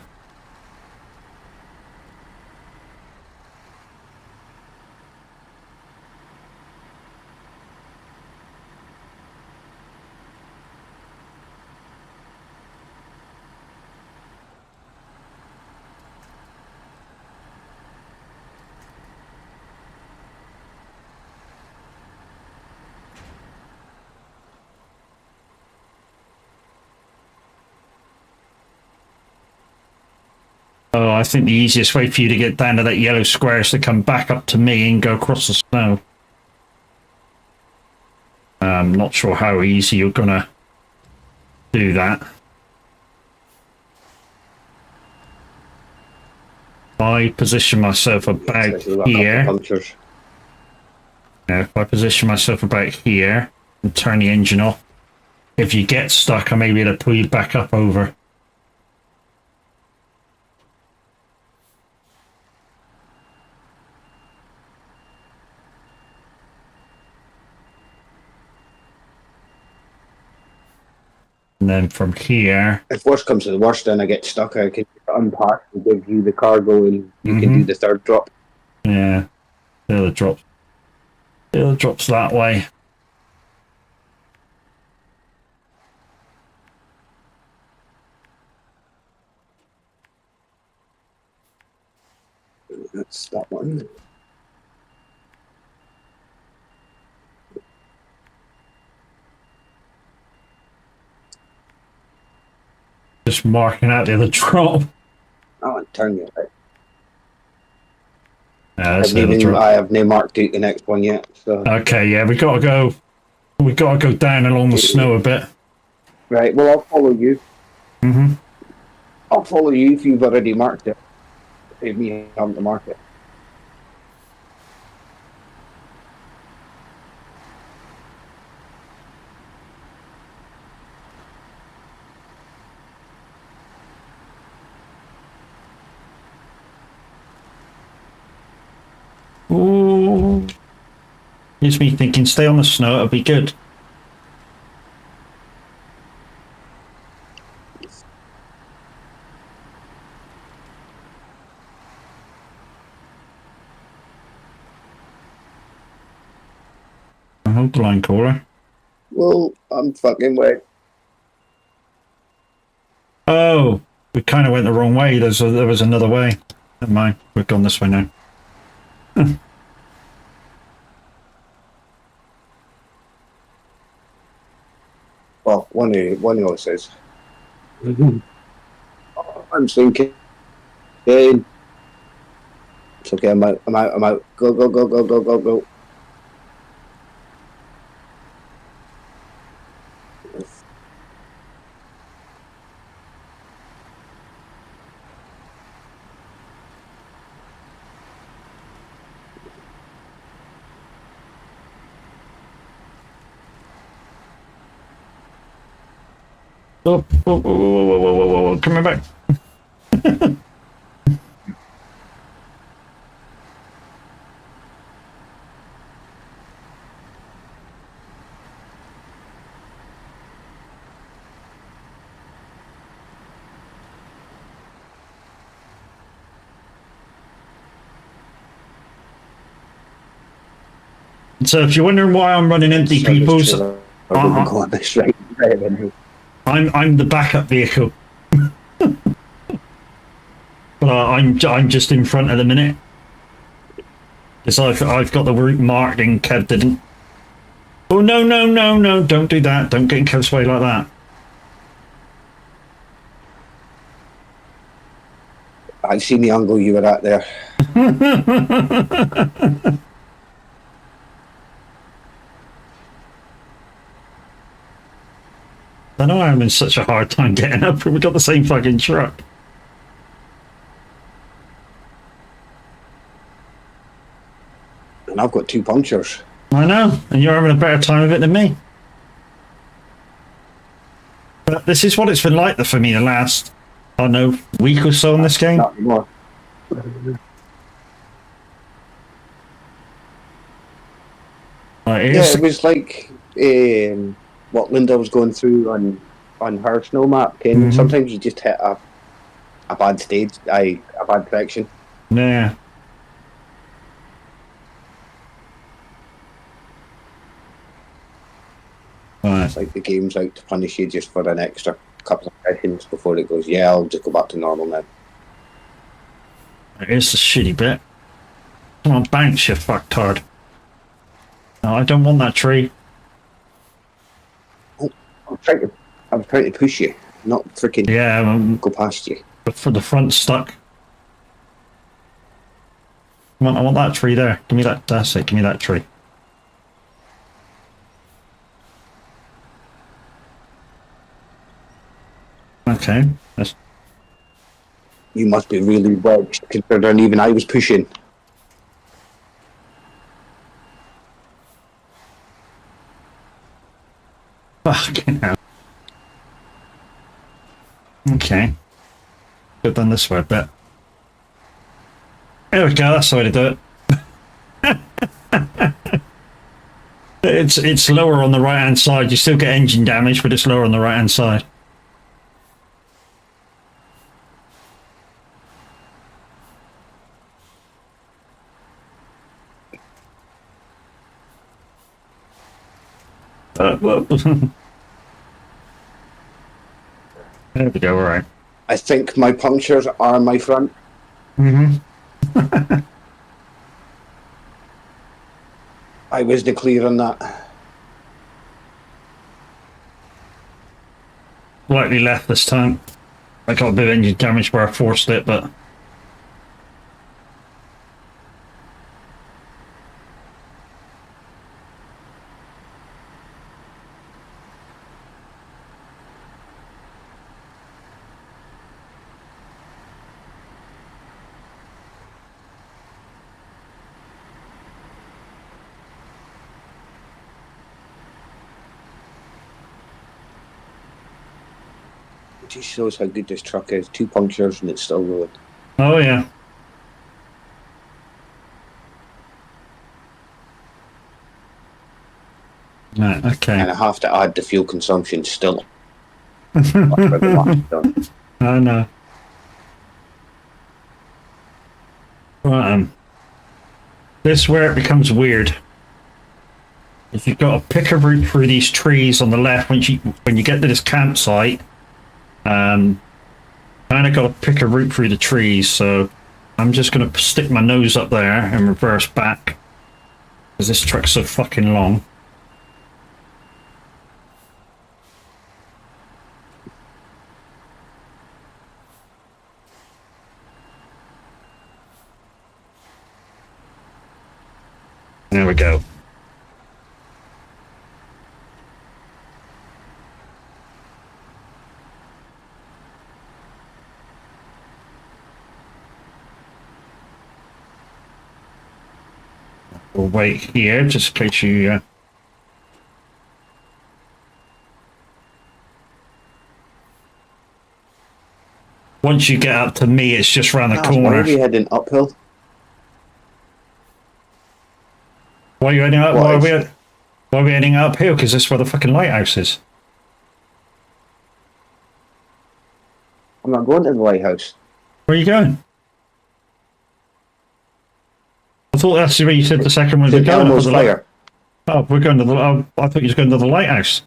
I think the easiest way for you to get down to that yellow square is to come back up to me and go across the snow. I'm not sure how easy you're gonna do that. I position myself about here. Now, if I position myself about here and turn the engine off, if you get stuck, I may be able to pull you back up over. And then from here... If worst comes to the worst, then I get stuck, I can unpack and give you the cargo and you can do the third drop. Yeah, the other drops. The other drops that way. That's that one. Just marking out the other drop. Oh, turn you right. Yeah, that's the other drop. I have no marked out the next one yet. So. Okay, yeah, we gotta go down along the snow a bit. Right, well, I'll follow you. I'll follow you if you've already marked it. Save me having to mark it. Ooh. Here's me thinking, stay on the snow, it'll be good. I hope the line caller. Well, I'm fucking wet. Oh, we kind of went the wrong way. There was another way. Never mind, we've gone this way now. Well, one of us says. I'm thinking. It's okay, I'm out. Go, go, go, go, go, go, go. Oh, coming back. So if you're wondering why I'm running empty peoples, I'm the backup vehicle. But I'm just in front at the minute. Because I've got the route marked and Kev didn't. Oh no, don't do that. Don't get in Kev's way like that. I see the angle you were at there. I know I'm in such a hard time getting up, but we've got the same fucking truck. And I've got 2 punctures. I know, and you're having a better time of it than me. But this is what it's been like for me the last, I don't know, week or so in this game. Not anymore. It was like what Linda was going through on her snow map. Sometimes you just hit a bad stage, a bad section. Yeah. Right. It's like the game's out to punish you just for an extra couple of seconds before it goes, yeah, I'll just go back to normal now. Here's the shitty bit. Come on, banks, you fucktard. No, I don't want that tree. Oh, I'm trying to push you, not freaking go past you. But for the front stuck. Come on, I want that tree there. Give me that. That's it. Give me that tree. Okay. That's... You must be really wedged, considering even I was pushing. Fucking hell. Okay. Could have done this way a bit. There we go. That's the way to do it. It's lower on the right hand side. You still get engine damage, but it's lower on the right hand side. There we go. All right. I think my punctures are my front. Mm-hmm. I was the clear on that. Slightly left this time. I got a bit of engine damage where I forced it, but... It just shows how good this truck is. 2 punctures and it's still rolling. Oh, yeah. Right, okay. And I have to add the fuel consumption still. I know. Right, this is where it becomes weird. If you've got to pick a route through these trees on the left, when you get to this campsite, kind of got to pick a route through the trees. So I'm just going to stick my nose up there and reverse back because this truck's so fucking long. There we go. We'll wait here just in case you... Once you get up to me, it's just round the corner. Why are we heading uphill? Why are you heading up? Why are we heading uphill? Because this is where the fucking lighthouse is. I'm not going to the lighthouse. Where are you going? I thought that's where you said the second one was St. going. Elmo's Fire. Oh, we're going to the... Oh, I thought you were going to the lighthouse.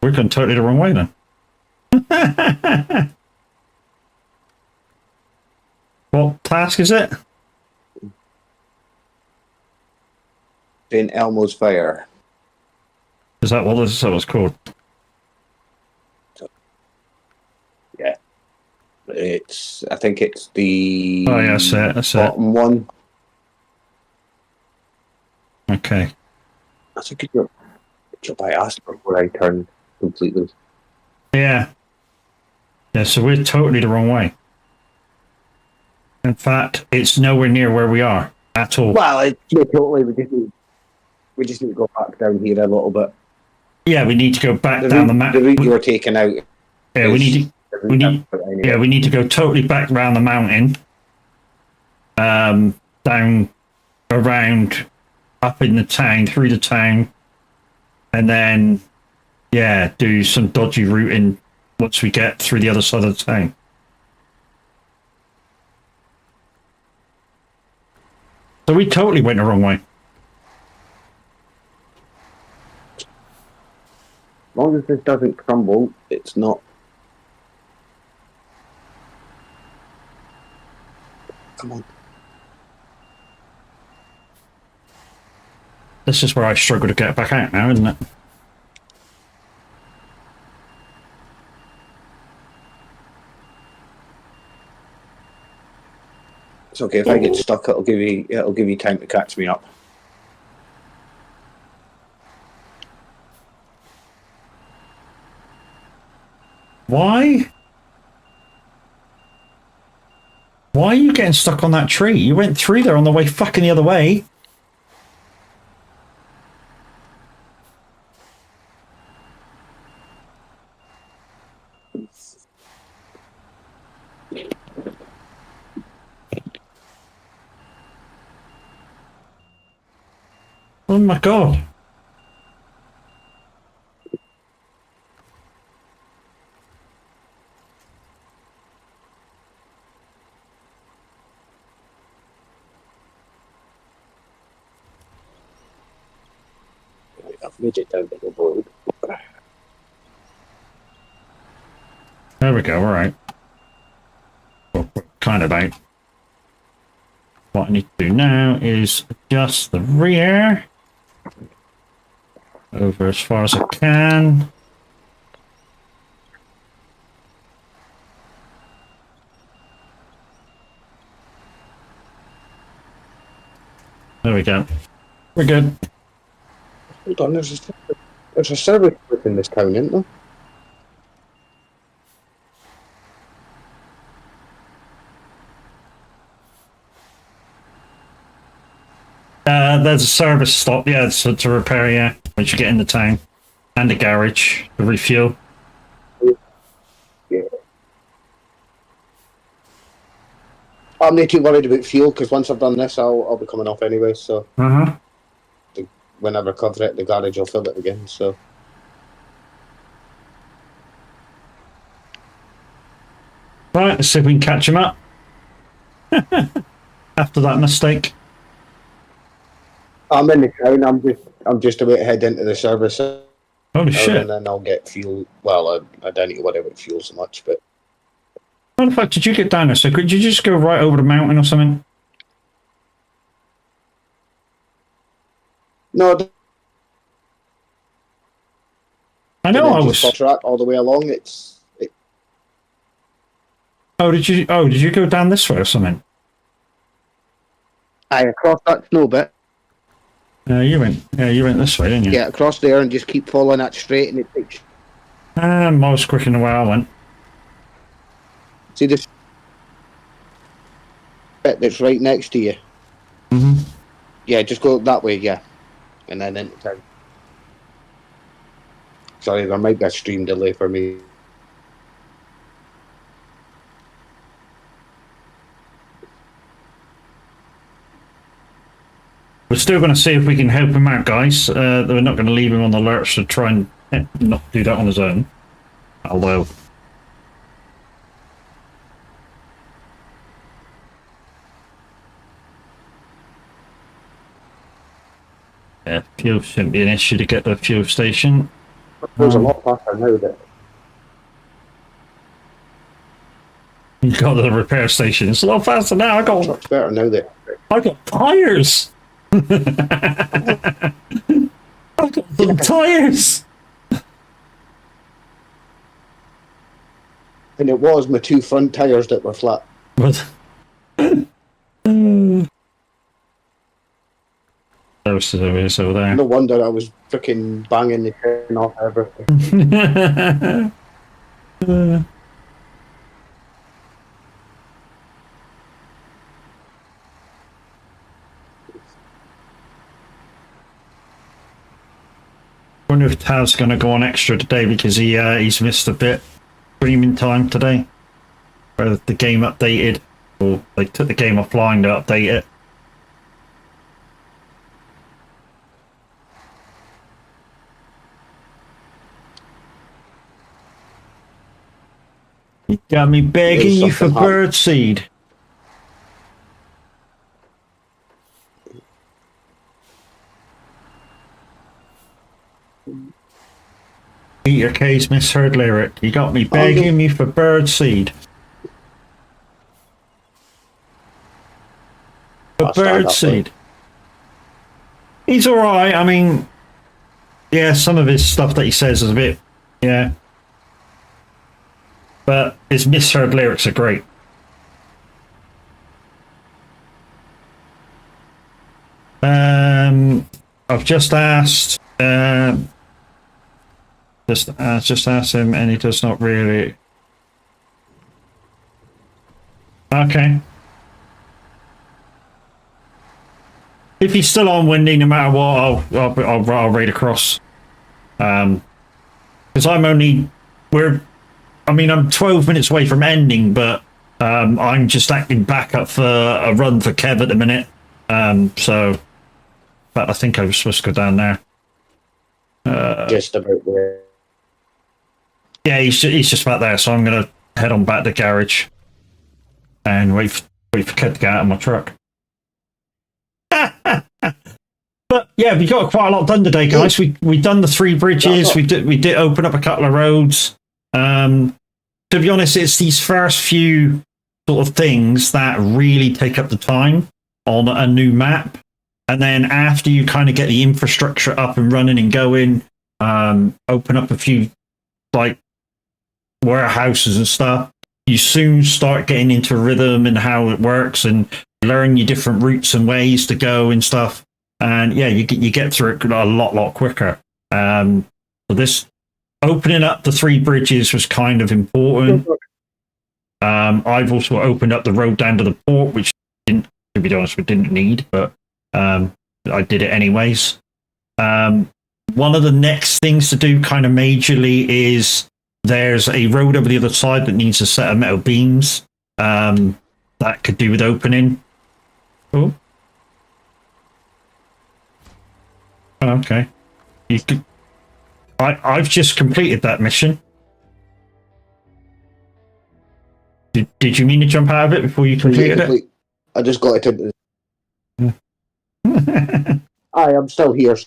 We're going totally the wrong way then. What task is it? St. Elmo's Fire. Is that what this was called? Yeah. I think it's the Oh, yeah, that's it. bottom one. Okay. That's a good job. I asked before I turned completely. Yeah. Yeah, so we're totally the wrong way. In fact, it's nowhere near where we are at all. Well, totally. We just need to go back down here a little bit. Yeah, we need to go back down the map. The route you were taking out. Yeah, we need to go totally back around the mountain, down around, up in the town, through the town, and then do some dodgy routing once we get through the other side of the town. So we totally went the wrong way. As long as this doesn't crumble, it's not. Come on. This is where I struggle to get back out now, isn't it? It's okay if I get stuck. It'll give you time to catch me up. Why? Why are you getting stuck on that tree? You went through there on the way fucking the other way. Oh my god. I've made it down to the board. There we go, alright. Well, we're kind of out. What I need to do now is adjust the rear over as far as I can. There we go. We're good. Hold on, there's a service within this town, isn't there? There's a service stop, yeah, so to repair, yeah, once you get in the town. And a garage to refuel. Yeah. I'm not too worried about fuel, because once I've done this, I'll be coming off anyway, so when I recover it, the garage will fill it again, so... Right, let's see if we can catch him up. After that mistake. I'm in the town, I'm just about to head into the service. Holy shit. And then I'll get fuel. Well, I don't need to worry about fuel so much, but... How the fuck did you get down there? So could you just go right over the mountain or something? No, I know I was... track all the way along, Oh, did you go down this way or something? Across that snow bit. You went this way, didn't you? Yeah, across there and just keep following that straight and it takes... Miles quicker than the way I went. See this bit that's right next to you? Mm-hmm. Yeah, just go that way, yeah. And then into town. Sorry, there might be a stream delay for me. We're still going to see if we can help him out, guys. We're not going to leave him on the lurch to try and not do that on his own. Although... Yeah, fuel shouldn't be an issue to get to the fuel station. There's a lot faster now that... You got to the repair station. It's a lot faster now. It's better now that... I got tires! I've got some tires! And it was my two front tyres that were flat. What? Service over there. No wonder I was freaking banging the chain off everything. I wonder if Taz's going to go on extra today because he's missed a bit streaming time today. Where the game updated, or they took the game offline to update it. You got me begging you for birdseed. Peter K's misheard lyric. You got me begging me for birdseed. For birdseed. He's alright, I mean... Yeah, some of his stuff that he says is a bit... Yeah. But his misheard lyrics are great. I've just asked. Just asked him, and he does not really. Okay. If he's still on windy, no matter what, I'll raid across. Because I'm 12 minutes away from ending, but I'm just acting backup for a run for Kev at the minute. But I think I was supposed to go down there. Just about there. Yeah, he's just about there, so I'm gonna head on back to the garage and wait for Kev to get out of my truck. But yeah, we got quite a lot done today, guys. We done the 3 bridges. We did open up a couple of roads. To be honest, it's these first few sort of things that really take up the time on a new map. And then after you kind of get the infrastructure up and running and going, open up a few like warehouses and stuff, you soon start getting into rhythm and how it works and learn your different routes and ways to go and stuff. And yeah, you get through it a lot quicker. So this opening up the 3 bridges was kind of important. I've also opened up the road down to the port, which to be honest, we didn't need, but I did it anyways. One of the next things to do kind of majorly is there's a road over the other side that needs a set of metal beams that could do with opening. Oh. Okay. I've just completed that mission. Did you mean to jump out of it before you completed it? I just got it into. I'm still here.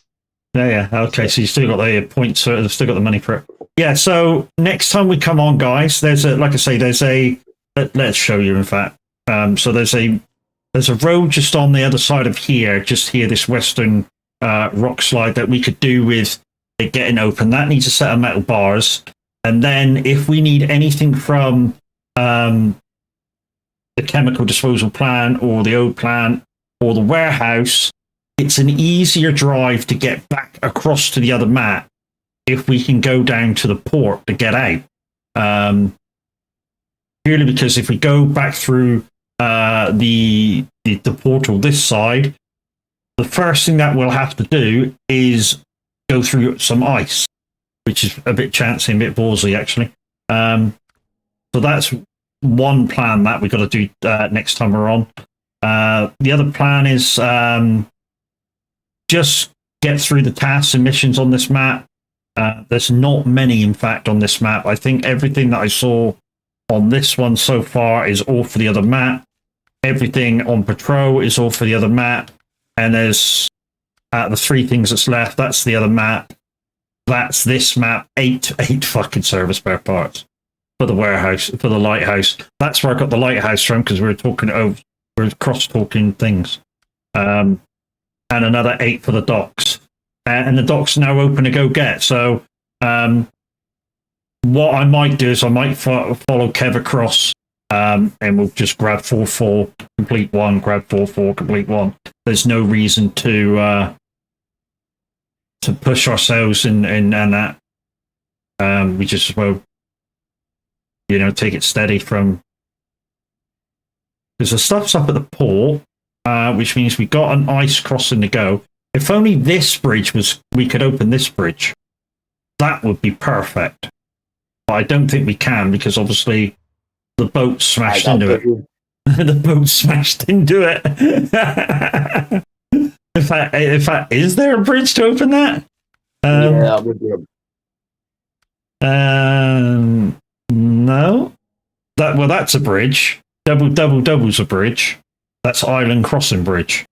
Yeah. Okay, so you still got the points. Still got the money for it. Yeah. So next time we come on, guys, let's show you. In fact, so there's a road just on the other side of here, just here, this western rock slide that we could do with it getting open. That needs a set of metal bars, and then if we need anything from the chemical disposal plant or the old plant or the warehouse, it's an easier drive to get back across to the other map if we can go down to the port to get out. Purely because if we go back through the portal this side, the first thing that we'll have to do is go through some ice, which is a bit chancy and a bit ballsy, actually. So that's one plan that we've got to do next time we're on. The other plan is just get through the tasks and missions on this map. There's not many, in fact, on this map. I think everything that I saw on this one so far is all for the other map. Everything on patrol is all for the other map. And there's the 3 things that's left. That's the other map. That's this map. 8 fucking service spare parts for the warehouse, for the lighthouse. That's where I got the lighthouse from, because we're cross talking things. And another 8 for the docks. And the docks are now open to go get. So what I might do is I might follow Kev across, and we'll just grab 4-4, complete 1, grab 4-4, complete 1. There's no reason to push ourselves and that. We just well, take it steady from, because the stuff's up at the port, which means we got an ice crossing to go. If only this bridge we could open this bridge. That would be perfect. But I don't think we can, because obviously the boat smashed into it. The boat smashed into it. In fact, is there a bridge to open that? Yeah, that would be no. That's a bridge. Double's a bridge. That's Island Crossing Bridge.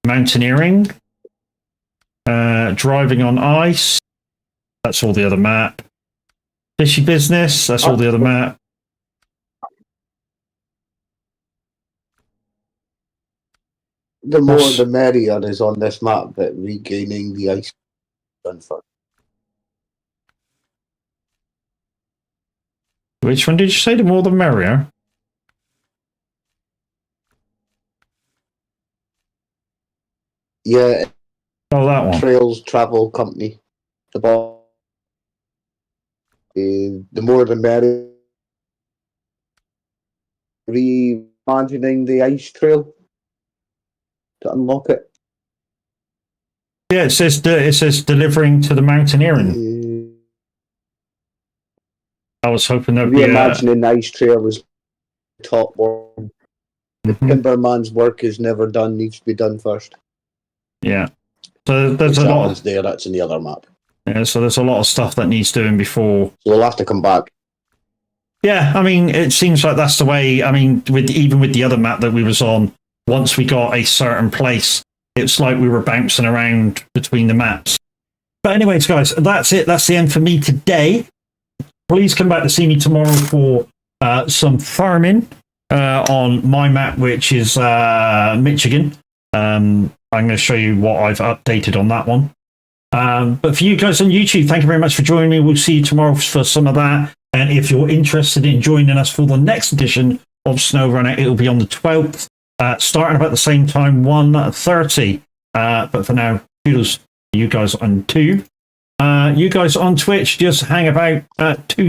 Mountaineering. Driving on ice. That's all the other map. Fishy business. That's all the other map. The more the merrier is on this map, but regaining the ice done for. Which one did you say? The more the merrier? Yeah, Oh, that one. Trails Travel Company. The more the merrier. Reimagining the ice trail to unlock it. Yeah, it says delivering to the mountaineering. I was hoping there'd be Reimagining the ice trail was top one. The timberman's work is never done; needs to be done first. Yeah. So there's a that lot. One's there. That's in the other map. Yeah. So there's a lot of stuff that needs doing before. So we'll have to come back. Yeah, I mean, it seems like that's the way. I mean, even with the other map that we was on, once we got a certain place, it's like we were bouncing around between the maps. But anyways, guys, that's it. That's the end for me today. Please come back to see me tomorrow for some farming on my map, which is Michigan. I'm going to show you what I've updated on that one. But for you guys on YouTube, thank you very much for joining me. We'll see you tomorrow for some of that. And if you're interested in joining us for the next edition of Snowrunner, it'll be on the 12th, starting about the same time, 1:30. But for now, kudos to you guys on YouTube. You guys on Twitch, just hang about 2